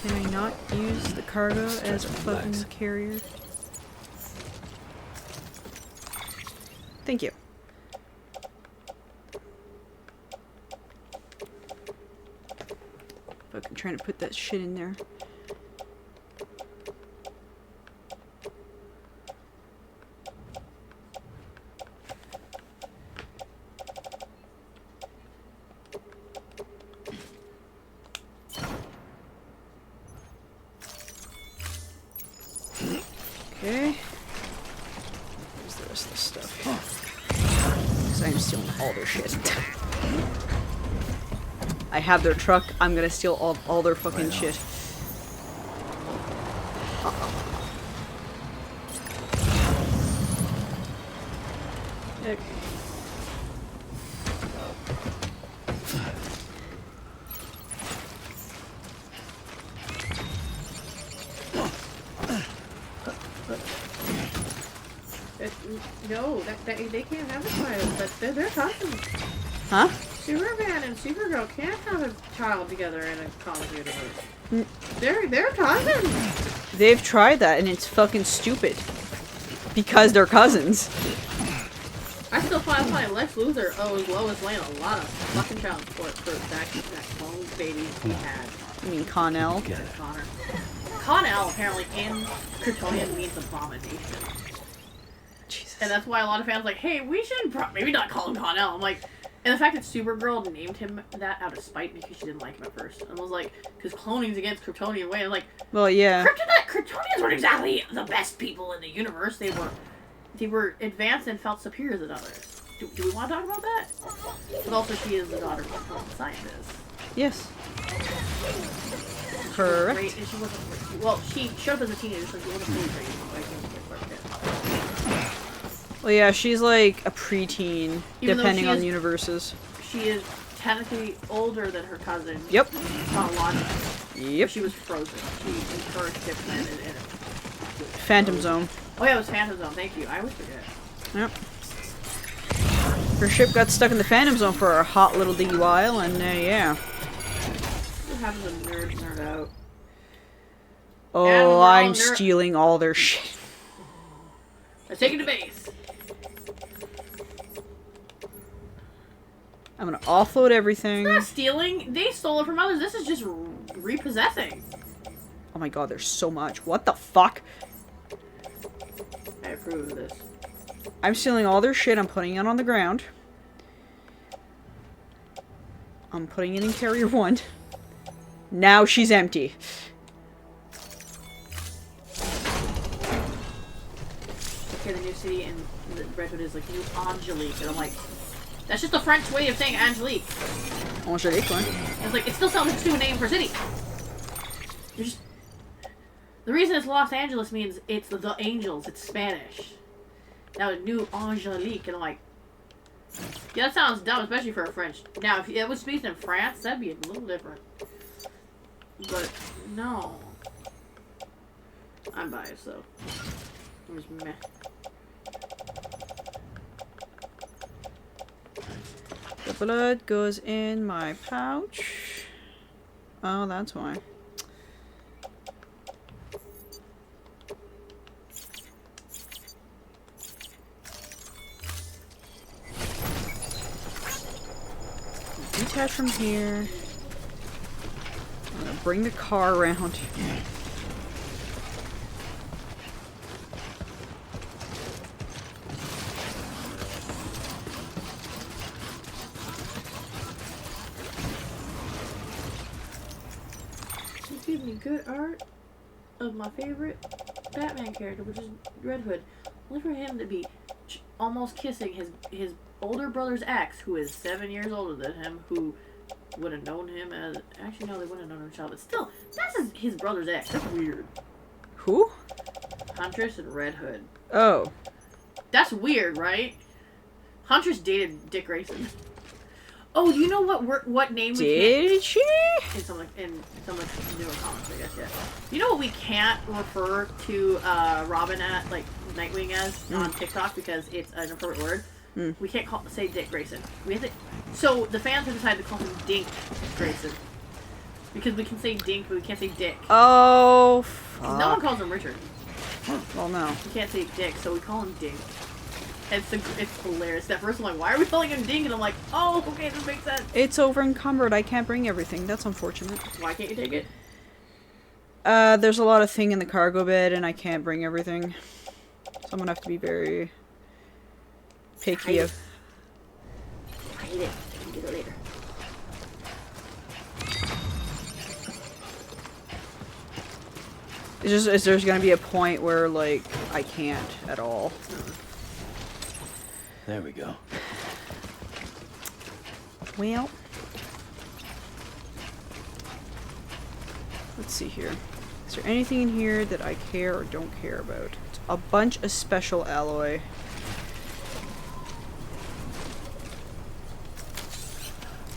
Can I not use the cargo as a fucking carrier? Thank you. Fucking trying to put that shit in there. Okay. Where's the rest of the stuff? Because I'm stealing all their shit. I have their truck. I'm gonna steal all their fucking shit. Okay. No, they can't have a child. They're their cousins. Huh? Superman and Supergirl can't have a child together in a comic universe. They're cousins. They've tried that and it's fucking stupid. Because they're cousins. I still find Lex Luthor owes Lois Lane a lot of fucking child support for that clone baby he had. You mean Connell? Connor. Connell apparently in Kryptonian means abomination. Jesus. And that's why a lot of fans are like, hey, we should maybe not call him Connell. I'm like, and the fact that Supergirl named him that out of spite because she didn't like him at first. And was like, because cloning's against Kryptonian way. I'm like, well, yeah. Kryptonians weren't exactly the best people in the universe. They were advanced and felt superior than others. Do we want to talk about that? But also, she is the daughter of a scientist. Yes. Correct. Great, and she wasn't. Well, she showed up as a teenager, so she wasn't fully trained. So I can't get well, yeah, she's like a preteen, even depending on universes. She is technically older than her cousin. Yep. Chronologically. Yep. She was frozen. She encouraged him and Phantom Zone. Oh yeah, it was Phantom Zone. Thank you. I always forget. Yep. Her ship got stuck in the Phantom Zone for a hot little diggy while, and yeah. What happens when nerds nerd out? Oh, I'm stealing all their shit. Let's take it to base. I'm gonna offload everything. It's not stealing. They stole it from others. This is just repossessing. Oh my god, there's so much. What the fuck? I approve of this. I'm stealing all their shit. I'm putting it on the ground. I'm putting it in carrier 1. Now she's empty. Okay, the new city in Redwood is like New Angelique, and I'm like, that's just the French way of saying Angelique. Angelique, what? It's like, it still sounds like a stupid name for a city. The reason it's Los Angeles means it's the angels. It's Spanish. Now, New Angelique, and I'm like, yeah, that sounds dumb, especially for a French. Now, if it was based in France, that'd be a little different. But, no. I'm biased, though. I'm just meh. The blood goes in my pouch. Oh, that's why. detach from here. I'm gonna bring the car around. You gave me good art of my favorite Batman character, which is Red Hood. Only for him to be almost kissing his older brother's ex, who is 7 years older than him, who would have known him as... Actually, no, they wouldn't have known him as a child, but still, that's his brother's ex. That's weird. Who? Huntress and Red Hood. Oh. That's weird, right? Huntress dated Dick Grayson. Oh, do you know what name we can't... Did she? In some newer comics, I guess, yeah. You know what we can't refer to Robin at, like, Nightwing as on TikTok because it's an inappropriate word? We can't say Dick Grayson. We have to... So the fans have decided to call him Dink Grayson. Because we can say Dink, but we can't say Dick. Oh, fuck. No one calls him Richard. Well, no. We can't say Dick, so we call him Dink. It's hilarious. That first, I'm like, why are we calling him Dink? And I'm like, oh, okay, this makes sense. It's over encumbered. I can't bring everything. That's unfortunate. Why can't you take it? There's a lot of thing in the cargo bed, and I can't bring everything. So I'm gonna have to be very picky of... Hide it. I can get it later. Is there's gonna be a point where, like, I can't at all. There we go. Well, let's see here. Is there anything in here that I care or don't care about? It's a bunch of special alloy.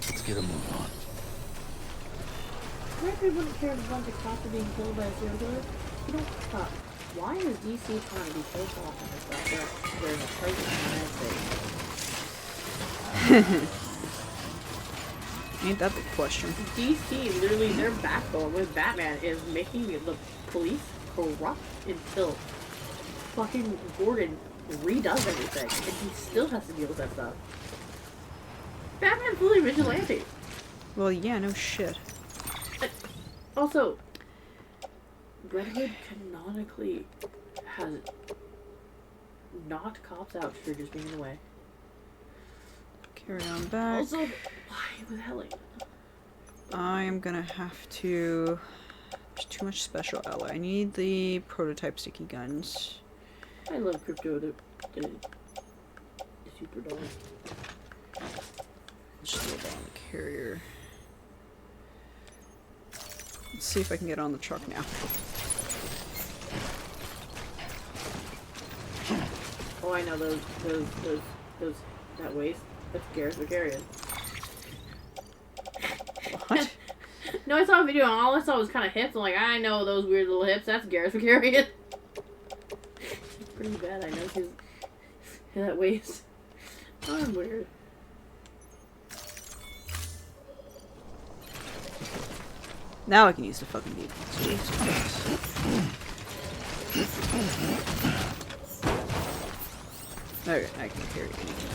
Let's get a move on. Mercury wouldn't care if a bunch of cops are being killed by a serial killer. You don't stop. Why is DC trying to be so soft on this stuff during the president of the United States? Ain't that the question? DC, literally, their backbone with Batman is making the police corrupt until fucking Gordon redoes everything, and he still has to deal with that stuff. Batman's fully vigilante. Well, yeah, no shit. Also, Red Hood canonically has knocked cops out for just being in the way. Carry on back. Also, why the hell? I'm gonna have to... There's too much special alloy. I need the prototype sticky guns. I love Crypto, the super dog. Just go down the carrier. Let's see if I can get on the truck now. Oh, I know those, that waste. That's Garrus Vicarian. What? No, I saw a video and all I saw was kind of hips. I'm like, I know those weird little hips. That's Garrus Vicarian. It's pretty bad. I know his that waist. I'm weird. Now I can use the fucking defense. Jesus Christ. Okay, I can carry anything.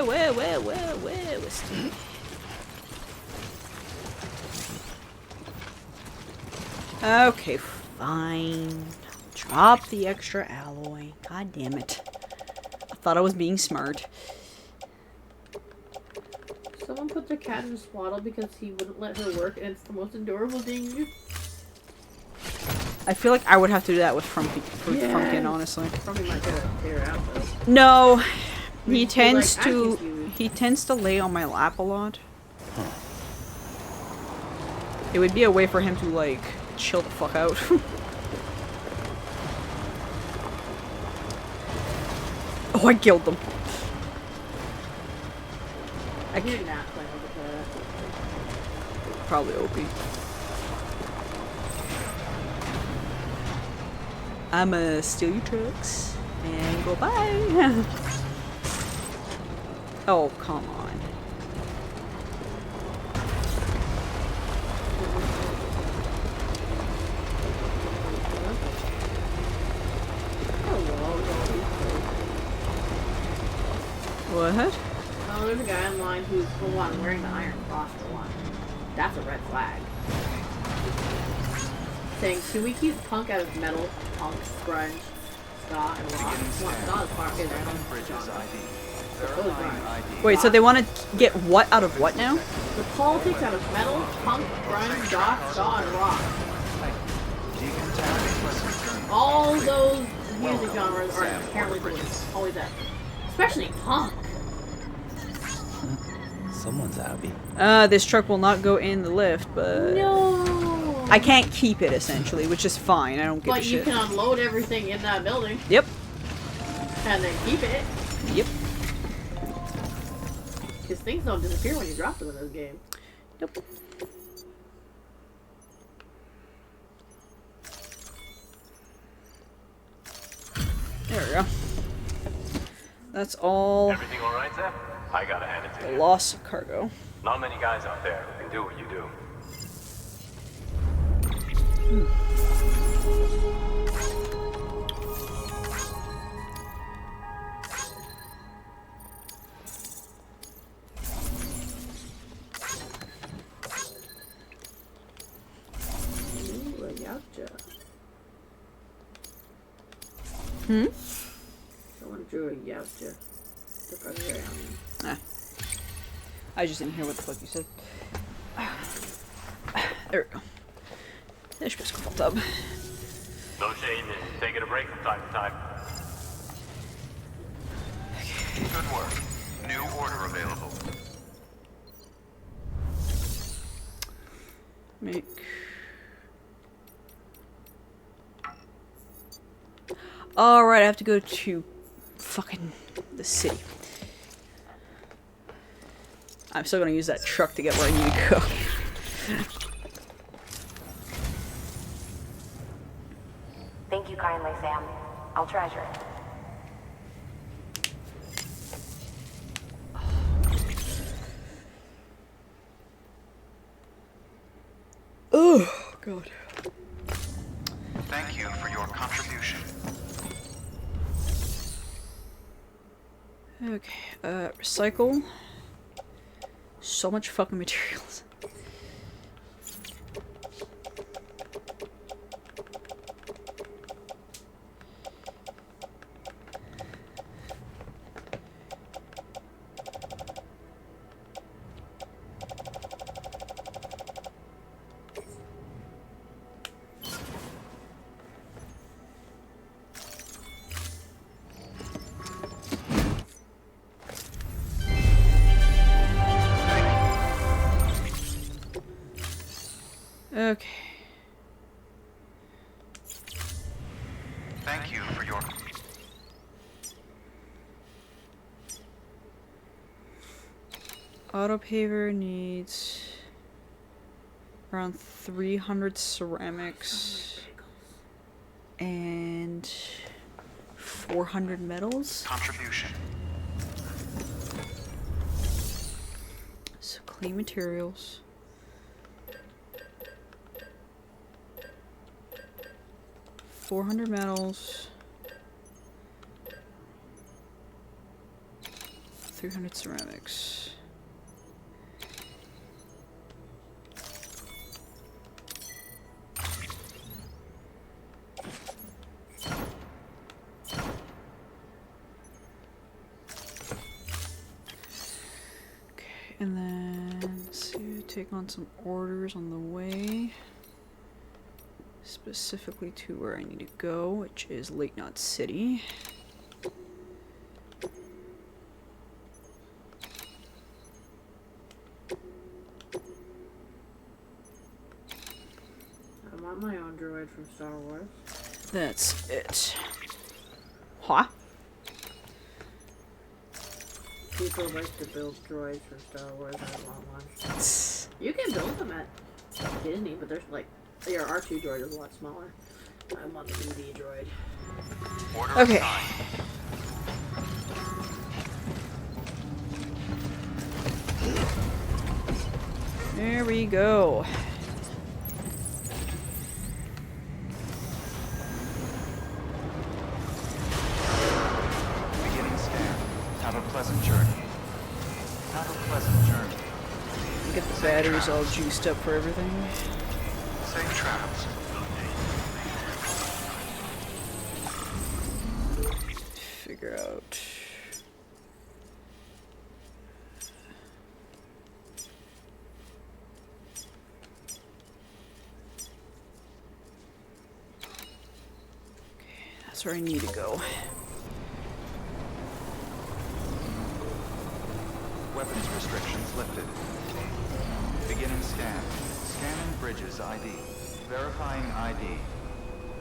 Where, Steve? Okay, fine. Drop the extra alloy. God damn it. I thought I was being smart. Someone put their cat in a swaddle because he wouldn't let her work, and it's the most adorable thing. I feel like I would have to do that with Frumpkin, honestly. Frumpkin might tear her out, though. No, he tends like, to. He tends to lay on my lap a lot. It would be a way for him to like chill the fuck out. Oh, I killed them. I did not play with that. Probably OP. I'ma steal your trucks and go bye. Oh, come on. What? Oh, there's a guy online who's, for one, wearing the Iron Cross for one. That's a red flag. Saying, should we keep punk out of metal, punk, grunge, ska, and rock? Well, ska is part of it. Wait, so they want to get what out of what now? The politics out of metal, punk, grunge, goth, ska, and rock. All those music genres are inherently polluted. Always that. Especially punk. Someone's happy. This truck will not go in the lift, but... No! I can't keep it, essentially, which is fine. I don't give a But you shit. can unload everything in that building. Yep. And then keep it. Yep. Because things don't disappear when you drop them in this game. Nope. There we go. That's all. Everything all right, Zeb? I gotta hand it to The you. loss of cargo. Not many guys out there who can do what you do. Ooh, a yautja. Hmm? Someone drew a yautja. Took our hair on me. Ah. I just didn't hear what the fuck you said. There we go. There's just a tub. No shame in taking a break from time to time. Good work. New order available. Make... Alright, I have to go to fucking the city. I'm still gonna use that truck to get where I need to go. Thank you kindly, Sam. I'll treasure it. Oh, God. Thank you for your contribution. Okay, recycle. So much fucking materials. Okay. Thank you for your... Auto paver needs around 300 ceramics and 400 metals. Contribution. So clean materials. $400 metals, 300 ceramics. Okay, and then let's see, take on some orders on the way. Specifically to where I need to go, which is Lake Knot City. I want my own droid from Star Wars. That's it. Huh? People like to build droids from Star Wars. I want one. You can build them at Disney, but there's like your R2 droid is a lot smaller. I want the BD droid. Order Okay. assigned. There we go. Beginning scan. Have a pleasant journey. Have a pleasant journey. Get the batteries all juiced up for everything. Safe travels. Figure out. That's where I need to go. Weapons restrictions lifted. Beginning scan. Scanning bridges ID. Verifying ID.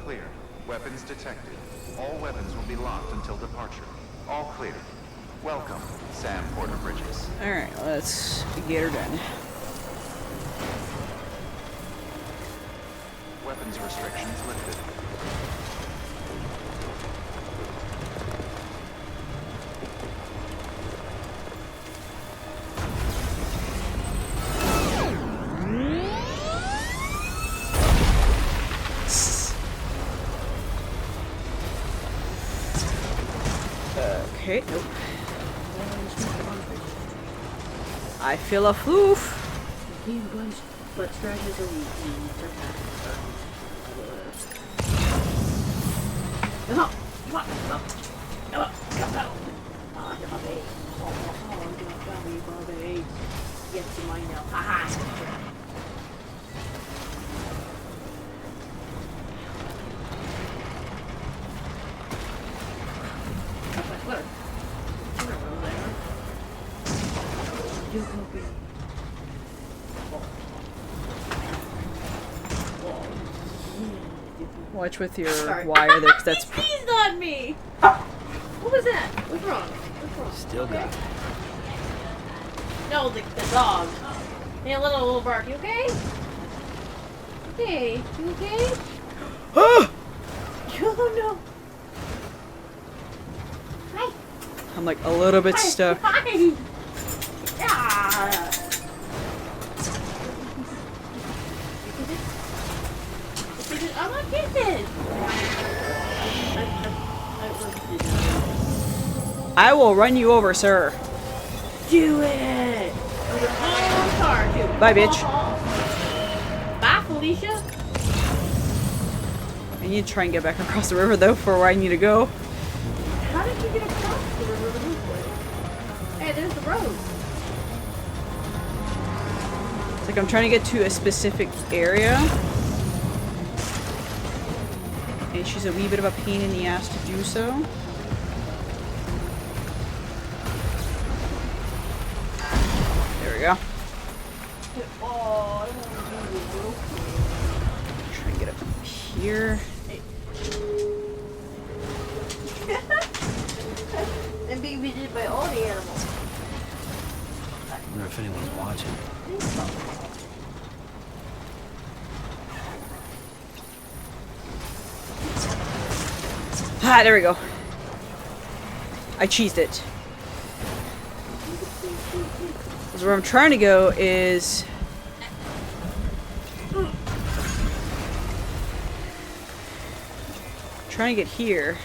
Clear. Weapons detected. All weapons will be locked until departure. All clear. Welcome, Sam Porter Bridges. Alright, let's get her done. Weapons restrictions lifted. Okay, nope. I feel a floof. But scratches are weak. Come on! Come on! Come on! Come on! Come on! Oh, get my baby. Oh, get my baby. Yes, you might know. Haha! Watch with your wire there, because that's. He sneezed on me! What was that? What's wrong? What's wrong? Still got it. No, the dog. Hey, little bark. You okay? Okay. You okay? Ah! Oh no. Hi. I'm like a little bit Hi. stuck. Hi. Ah. I'm not kissing. I will run you over, sir. Do it. Oh, car, too. Bye, bitch. Bye, Felicia. I need to try and get back across the river, though, for where I need to go. How did you get across the river this way? Hey, there's the road. It's like I'm trying to get to a specific area. And she's a wee bit of a pain in the ass to do so. There we go. Oh, I want to do Try and get up here. I'm being visited by all the animals. I wonder if anyone's watching. Ah, there we go. I cheesed it. So where I'm trying to go is... trying to get here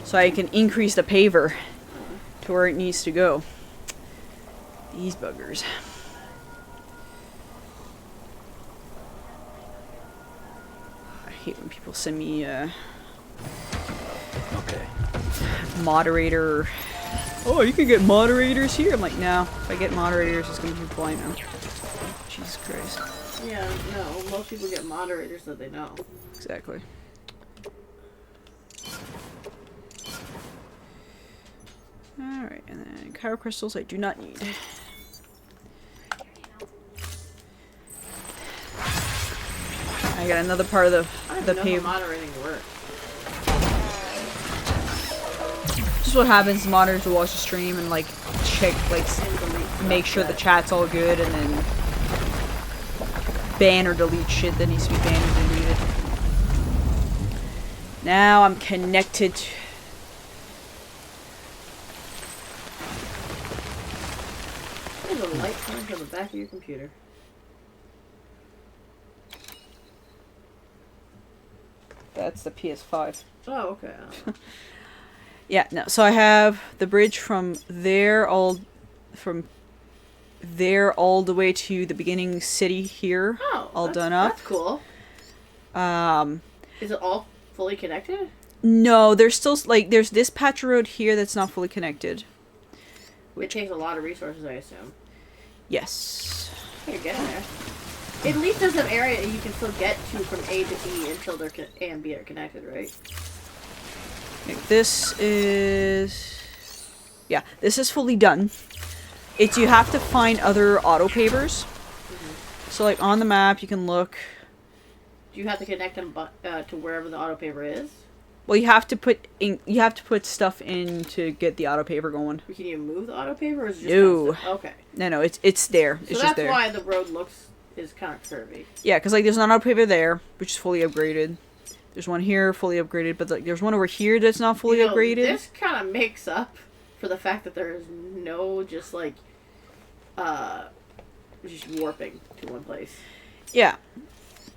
so I can increase the paver to where it needs to go. These buggers. I hate when people send me Okay. moderator. Oh, you can get moderators here. I'm like, no. If I get moderators, it's gonna be blind now. Jesus Christ. Yeah, no. Most people get moderators that they know. Exactly. Alright, and then Chiral crystals I do not need. I got another part of the how pave. moderating works. Just what happens, moderators will watch the stream and like check, like make sure the chat's all good and then ban or delete shit that needs to be banned or deleted. Now I'm connected. There's a light coming from the back of your computer. That's the PS5. Oh, okay. Yeah, no. So I have the bridge from there all the way to the beginning city here, all done up. That's cool. Is it all fully connected? No, there's still like there's this patch of road here that's not fully connected. It takes a lot of resources, I assume. Yes. You're getting there. At least there's an area you can still get to from A to B until they're A and B are connected, right? This is... Yeah, this is fully done. It's you have to find other auto pavers. So like on the map you can look. Do you have to connect them to wherever the auto paver is? Well, you have to put stuff in to get the auto paver going. Can you move the auto paver or is it just No. constant? Okay. No, it's there. So it's that's just there. why the road is kind of curvy. Yeah, because like there's an auto paver there, which is fully upgraded. There's one here fully upgraded, but like there's one over here that's not fully upgraded. This kind of makes up for the fact that there is no just like just warping to one place. Yeah.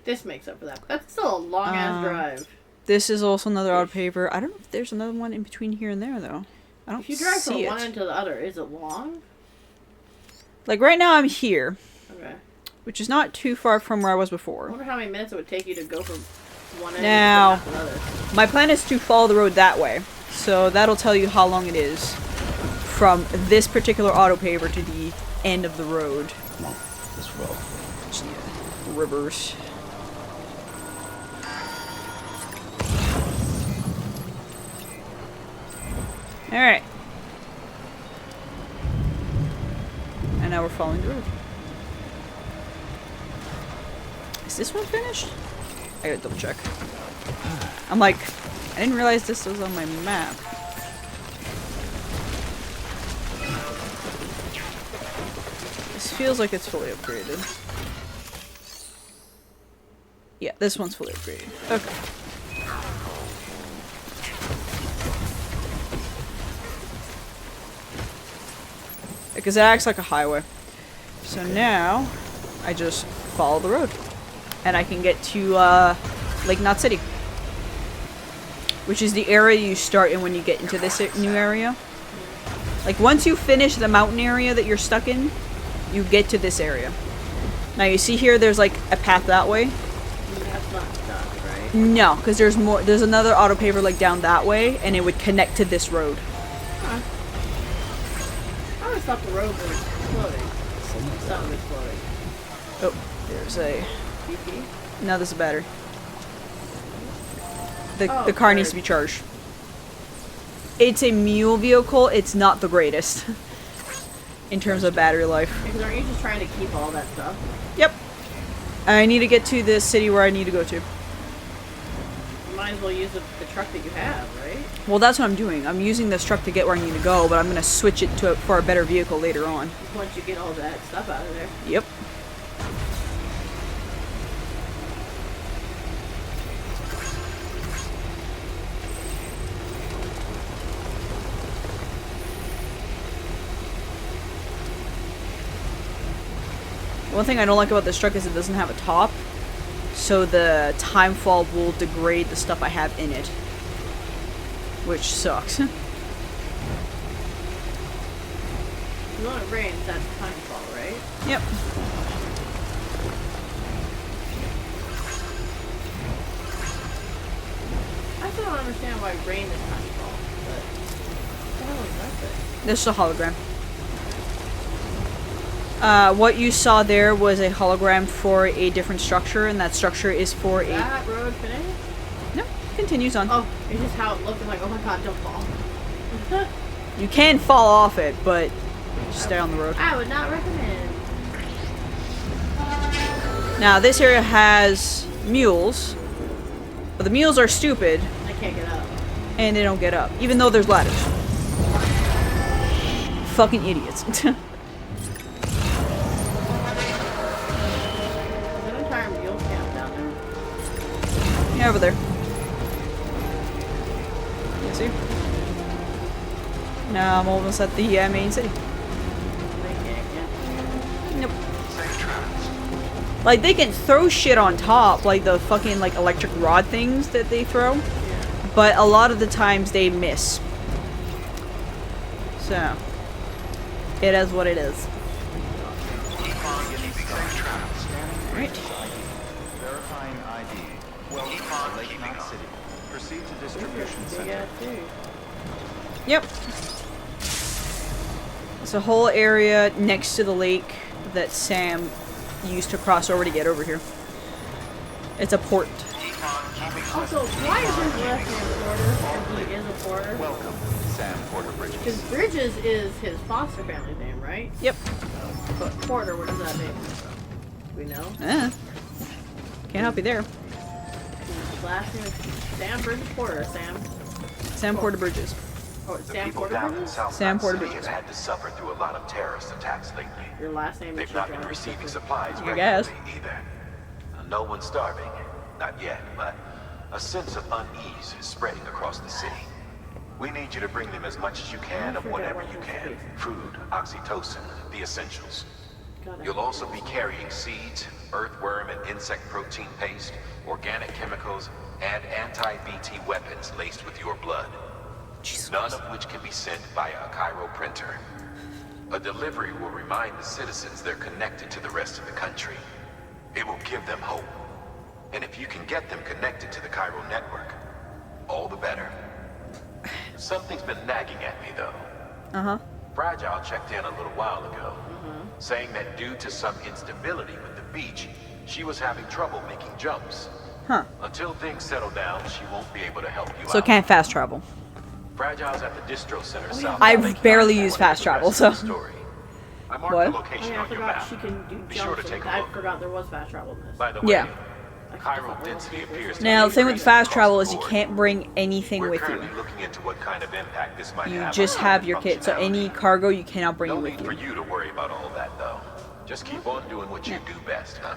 This makes up for that. That's still a long ass drive. This is also another auto paver. I don't know if there's another one in between here and there though. I don't see it. If you drive from one end to the other, is it long? Like right now I'm here. Okay. Which is not too far from where I was I before. wonder how many minutes it would take you to go from one end Now, to another. my plan is to follow the road that way. So that'll tell you how long it is from this particular auto paver to the end of the road. Come on, let's roll. Rivers. Alright. And now we're following the road. Is this one finished? I gotta double check. I'm like, I didn't realize this was on my map. This feels like it's fully upgraded. Yeah, this one's fully upgraded. Okay. Because it acts like a highway. So now, I just follow the road. And I can get to Lake Knot City. Which is the area you start in when you get into this new area. Like once you finish the mountain area that you're stuck in, you get to this area. Now you see here there's like a path that way. That's not stuck, right? No, because there's more. There's another auto paver like down that way, and it would connect to this road. Huh. I always thought the road was exploding. Something exploding. Oh, there's a. BP? No, there's a battery. The Oh, car needs to be charged. It's a mule vehicle. It's not the greatest in terms of battery life. Because aren't you just trying to keep all that stuff? Yep. I need to get to the city where I need to go to. You might as well use the truck that you have, right? Well, that's what I'm doing. I'm using this truck to get where I need to go, but I'm going to switch it to for a better vehicle later on. Once you get all that stuff out of there. Yep. One thing I don't like about this truck is it doesn't have a top, so the time fall will degrade the stuff I have in it, which sucks. When it rains, that's time fall, right? Yep. I still don't understand why rain is time fall, but what the hell is that thing? This is a hologram. What you saw there was a hologram for a different structure, and that structure is for a... That road finished? No, continues on. Oh, it's just how it looked. I'm like, oh my god, don't fall. You can fall off it, but just stay on the road. I would not recommend. Now, this area has mules, but the mules are stupid, I can't get up. and they don't get up, even though there's ladders. Fucking idiots. There's an entire mule camp down there. Yeah, over there. You see? Now I'm almost at the main city. They can't get. Nope. Like, they can throw shit on top, like the fucking, like, electric rod things that they throw. Yeah. But a lot of the times they miss. So, it is what it is. Right. Verifying ID. Welcome to Lake Knot City. Proceed to distribution center. Yep. It's a whole area next to the lake that Sam used to cross over to get over here. It's a port. Also, why is his last name Porter if he is a Porter? Welcome, Sam Porter Bridges. Because Bridges is his foster family name, right? Yep. But Porter, where does that name come from? Do we know? Can't help you there. His last name is Sam Bridges Porter. Sam Porter Bridges. Oh, The Sam people Porter down in Bridges? South Sam Knot Porter City have Bridges. had to suffer through a lot of terrorist attacks lately. Your last name is They've not been receiving supplies I guess. regularly either. No one's starving, not yet, but a sense of unease is spreading across the city. We need you to bring them as much as you can of whatever you can. Food, oxytocin, the essentials. You'll also be carrying seeds, earthworm and insect protein paste, organic chemicals, and anti-BT weapons laced with your blood. None of which can be sent via a Cairo printer. A delivery will remind the citizens they're connected to the rest of the country. It will give them hope. And if you can get them connected to the Cairo network, all the better. Something's been nagging at me, though. Fragile checked in a little while ago, saying that due to some instability with the beach, she was having trouble making jumps. Until things settle down, she won't be able to help you out. So can't fast travel. Fragile's at the distro center south. I of Lake barely Knot. use fast travel, so. I marked What? the Oh location yeah, I on your forgot map. she can do Be sure to jumps. take a I look. forgot there was fast travel in this. By the way, Yeah. Cairo density appears to Now, be the thing with increasing fast across travel the is you board. can't bring anything We're with you. currently looking into what kind of impact this might You have just on have your kit, so functionality. any cargo you cannot bring No with need for you. you to worry about all that, though. Just keep on doing what you do best, huh?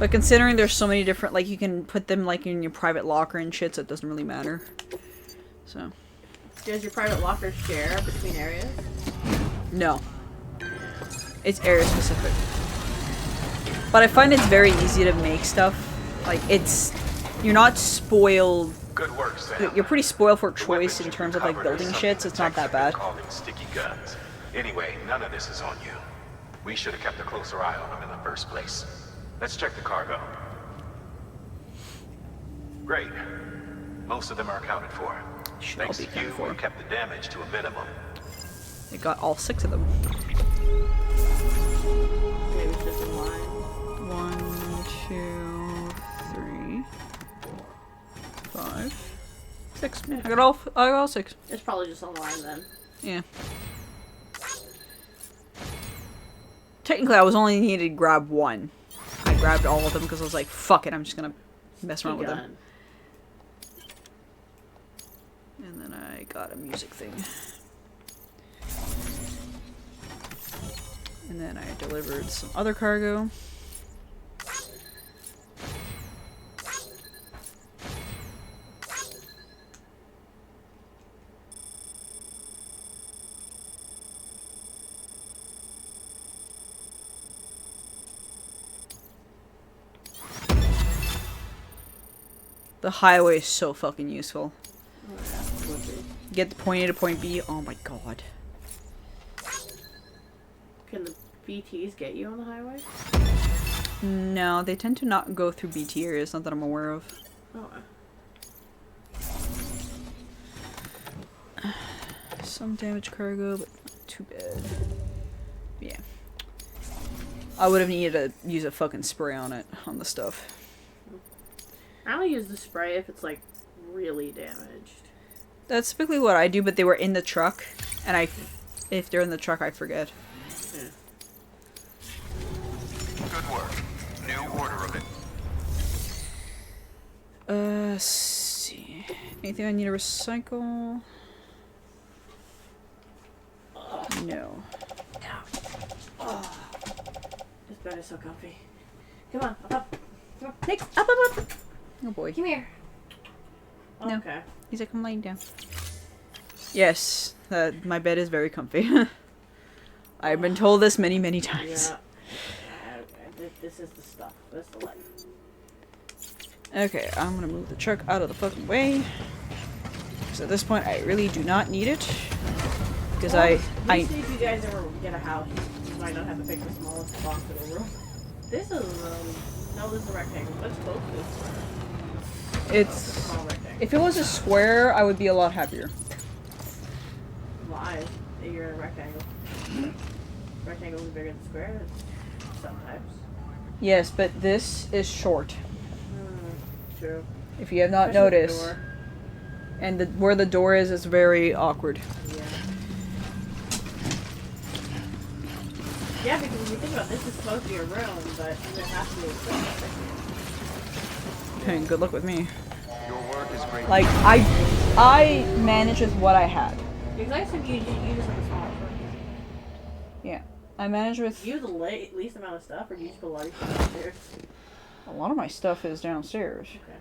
But considering there's so many different, like, you can put them, like, in your private locker and shit, so it doesn't really matter. So. Does your private locker share between areas? No. It's area specific. But I find it's very easy to make stuff. Like, it's... You're not spoiled. Good work, Sam. You're pretty spoiled for The choice weapons in you terms of, like, recovered are building something shit, so it's not that Texans bad. calling sticky guns. Anyway, none of this is on you. We should have kept a closer eye on them in the first place. Let's check the cargo. Great. Most of them are accounted for. Should all Thanks be to you, accounted for. we kept the damage to a minimum. They got all 6 of them. Maybe it's just in line. 1, 2, 3, 5, 6. I got all 6. It's probably just online then. Yeah. Technically, I was only needed to grab 1. I grabbed all of them because I was like, fuck it, I'm just gonna mess around with them. Gun. And then I got a music thing. And then I delivered some other cargo. The highway is so fucking useful. Get the point A to point B. Oh my god. Can the BTs get you on the highway? No, they tend to not go through BT areas, not that I'm aware of. Oh. Some damaged cargo, but not too bad. Yeah. I would have needed to use a fucking spray on it, on the stuff. I only use the spray if it's like really damaged. That's typically what I do, but they were in the truck, and if they're in the truck, I forget. Yeah. Good work. New order of it. Let's see. Anything I need to recycle? No. This bed is so comfy. Come on, up. Come on. Nick, up. Oh boy. Come here. No. Okay. He's like, I'm laying down. Yes, my bed is very comfy. I've been told this many, many times. Yeah. This is the stuff. This is the light. Okay, I'm gonna move the truck out of the fucking way. Because Because at this point, I really do not need it. Because Well, I if you guys ever get a house, you might not have to pick the smallest box of the room. This is no, this is a rectangle. Let's close this. it's It's a small rectangle. if it was a square, I would be a lot happier. Lies. You're in a rectangle. Rectangles are bigger than squares. Sometimes. Yes, but this is short. True. If you have not Especially the noticed, door. and where the door is very awkward. Yeah. Yeah, because when you think about it, this is supposed to be a room, but it has to be a space. Hey, good luck with me. Your work is great. Like I managed with what I had. Because I assume you just have a small room. Yeah, I managed with. You use the least amount of stuff, or do you just put a lot of stuff downstairs? A lot of my stuff is downstairs. Okay.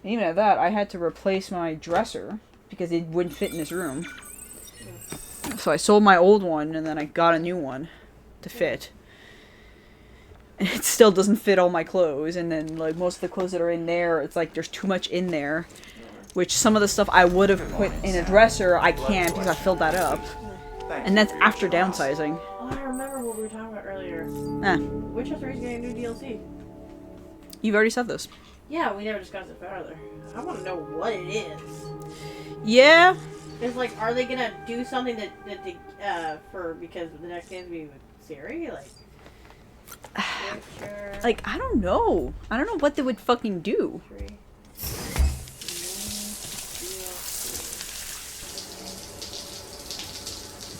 And even at that, I had to replace my dresser because it wouldn't fit in this room. So I sold my old one and then I got a new one to fit. And it still doesn't fit all my clothes. And then like most of the clothes that are in there, it's like there's too much in there. Which some of the stuff I would have put in a dresser, I can't because I filled that up. And that's after downsizing. Oh, I remember what we were talking about earlier. Winchester is getting a new DLC. You've already said this. Yeah, we never discussed it further. I want to know what it is. Yeah. It's like, are they gonna do something that they, because the next game's gonna be with Siri? Like, Witcher Like, I don't know. I don't know what they would fucking do. 3.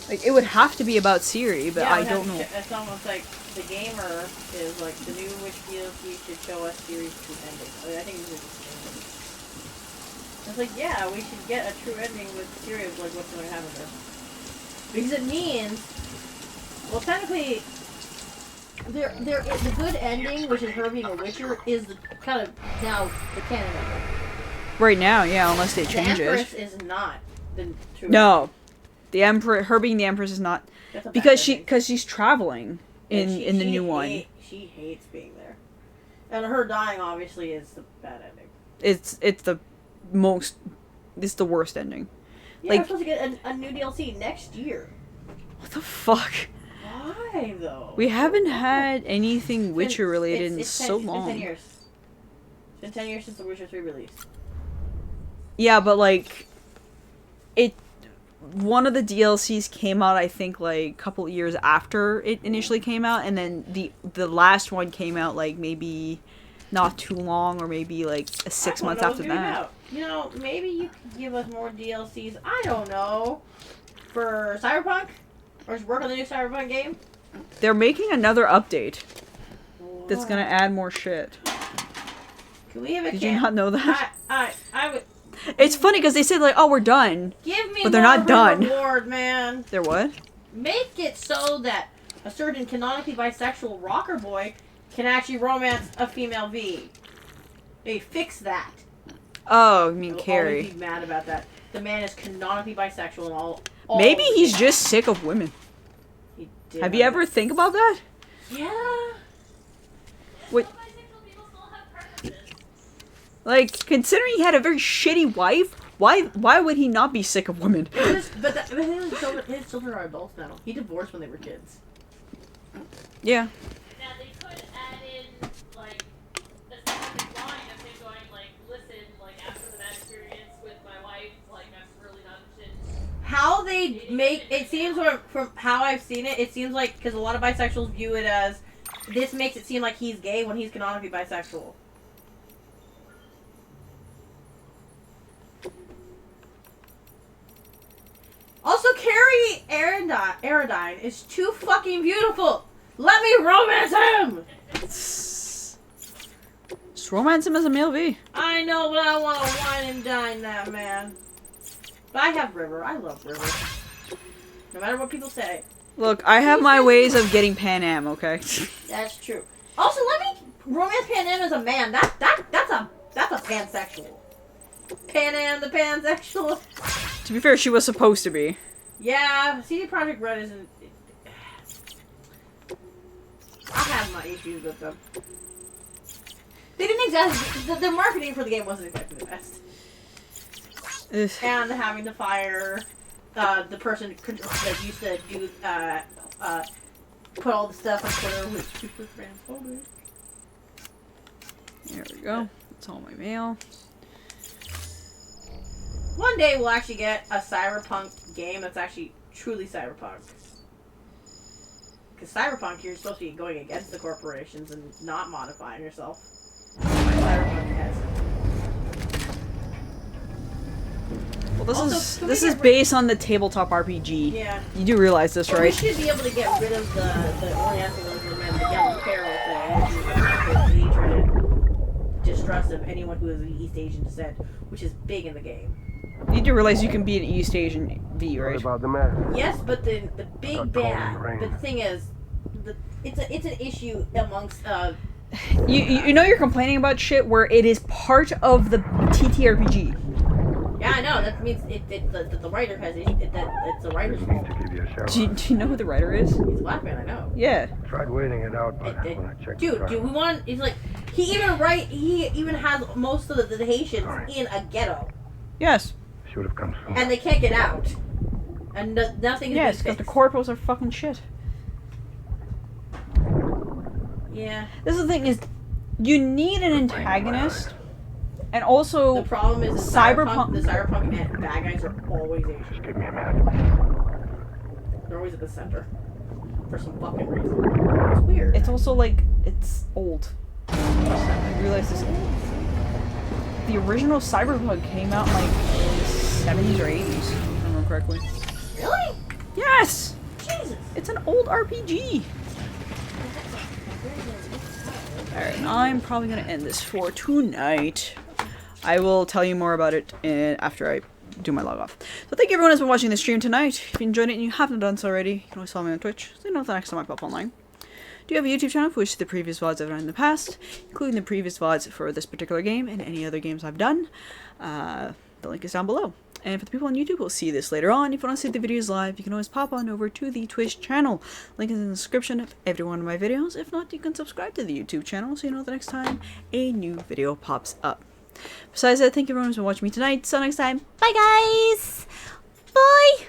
Like, it would have to be about Siri, but Yeah, I don't know. It's almost like the gamer is like, the new Witch DLC should show us Siri's true ending. I think this is it's like, yeah, we should get a true ending with Siri of like what's going to happen there. Because it means, well, technically, the good ending, which is her being a Witcher, is the, kind of now the canon ending. Right now, yeah, unless they change The Empress it. is not the true No. The Emperor, her being the Empress is not, That's a bad because ending. she's traveling in the new one. She hates being there. And her dying, obviously, is the bad ending. It's the worst ending. Yeah, Like- we're supposed to get a new DLC next year. What the fuck? Why, though? We haven't had anything Witcher related in It's so 10 long. It's been 10 years. It's been 10 years since The Witcher 3 released. Yeah, but like, one of the DLCs came out, I think, like a couple years after it initially came out, and then the last one came out like maybe not too long, or maybe like 6 months after that. You know, maybe you could give us more DLCs. I don't know. For Cyberpunk? Or just work on the new Cyberpunk game? They're making another update that's gonna add more shit. Can we have a Did you not know that? I would... It's funny because they said like, "Oh, we're done," Give me but they're more not done. reward, man. They're what? Make it so that a certain canonically bisexual rocker boy can actually romance a female V. Hey, fix that. Oh, you mean I'll Carrie? always be mad about that. The man is canonically bisexual and all Maybe the he's games. just sick of women. He did Have you ever think about that? Yeah. What? Like, considering he had a very shitty wife, why would he not be sick of women? But his children are adults now. He divorced when they were kids. Yeah. Now they could add in like a specific line of him going like, listen, like after the bad experience with my wife, like I'm really not interested. How they make it seems from how I've seen it, it seems like because a lot of bisexuals view it as this makes it seem like he's gay when he's canonically bisexual. Also, Carrie Aerodine is too fucking beautiful. Let me romance him. Just romance him as a male V. I know, but I want to wine and dine that man. But I have River. I love River. No matter what people say. Look, I have my ways of getting Pan Am, okay? That's true. Also, let me romance Pan Am as a man. That's a pansexual. Pan Am the pansexual. To be fair, she was supposed to be. Yeah, CD Projekt Red isn't. I have my issues with them. They didn't exactly. Their marketing for the game wasn't exactly the best. Ugh. and having to fire the person that used to do put all the stuff on Twitter with super transphobic. There we go. That's all my mail. One day we'll actually get a cyberpunk game that's actually truly cyberpunk. Because cyberpunk, you're supposed to be going against the corporations and not modifying yourself. Cyberpunk has. Well, Also, this is based on the tabletop RPG. Yeah. You do realize this, Well, right? we should be able to get rid of the Orientalism and the Yellow Peril thing, which is the hatred and distrust of anyone who is of East Asian descent, which is big in the game. You do realize you can be an East Asian V, What right? about the matter? Yes, but the big Got bad. cold rain. But the thing is, it's an issue amongst You know you're complaining about shit where it is part of the TTRPG. Yeah, I know. That means the writer has issue. It's the writer's Didn't mean fault. to give you a shower. Do you know who the writer is? He's a black man, I know. Yeah. Tried waiting it out, but when I checked the Dude, drive- we want. He's like, he even has most of the Haitians in a ghetto, Yes. should have come sooner. and they can't get out, and nothing is Yes, being because the fixed. corpos are fucking shit. Yeah. This is the thing is, you need an antagonist, and also The problem is the cyberpunk. cyberpunk bad guys are always Asian. Just give me a minute. They're always at the center for some fucking reason. It's weird. It's also like it's old. I realize this. The original Cyberpunk came out in like the 70s or 80s, if I remember correctly. Really? Yes! Jesus. It's an old RPG. Alright, I'm probably gonna end this for tonight. I will tell you more about it after I do my log off. So thank you everyone who's been watching this stream tonight. If you enjoyed it and you haven't done so already, you can always follow me on Twitch, so you know the next time I pop online. Do you have a YouTube channel for which the previous VODs I've done in the past, including the previous VODs for this particular game and any other games I've done? The link is down below. And for the people on YouTube, we'll see this later on. If you want to see the videos live, you can always pop on over to the Twitch channel. Link is in the description of every one of my videos. If not, you can subscribe to the YouTube channel so you know the next time a new video pops up. Besides that, thank you everyone who's been watching me tonight. See you next time. Bye guys! Bye!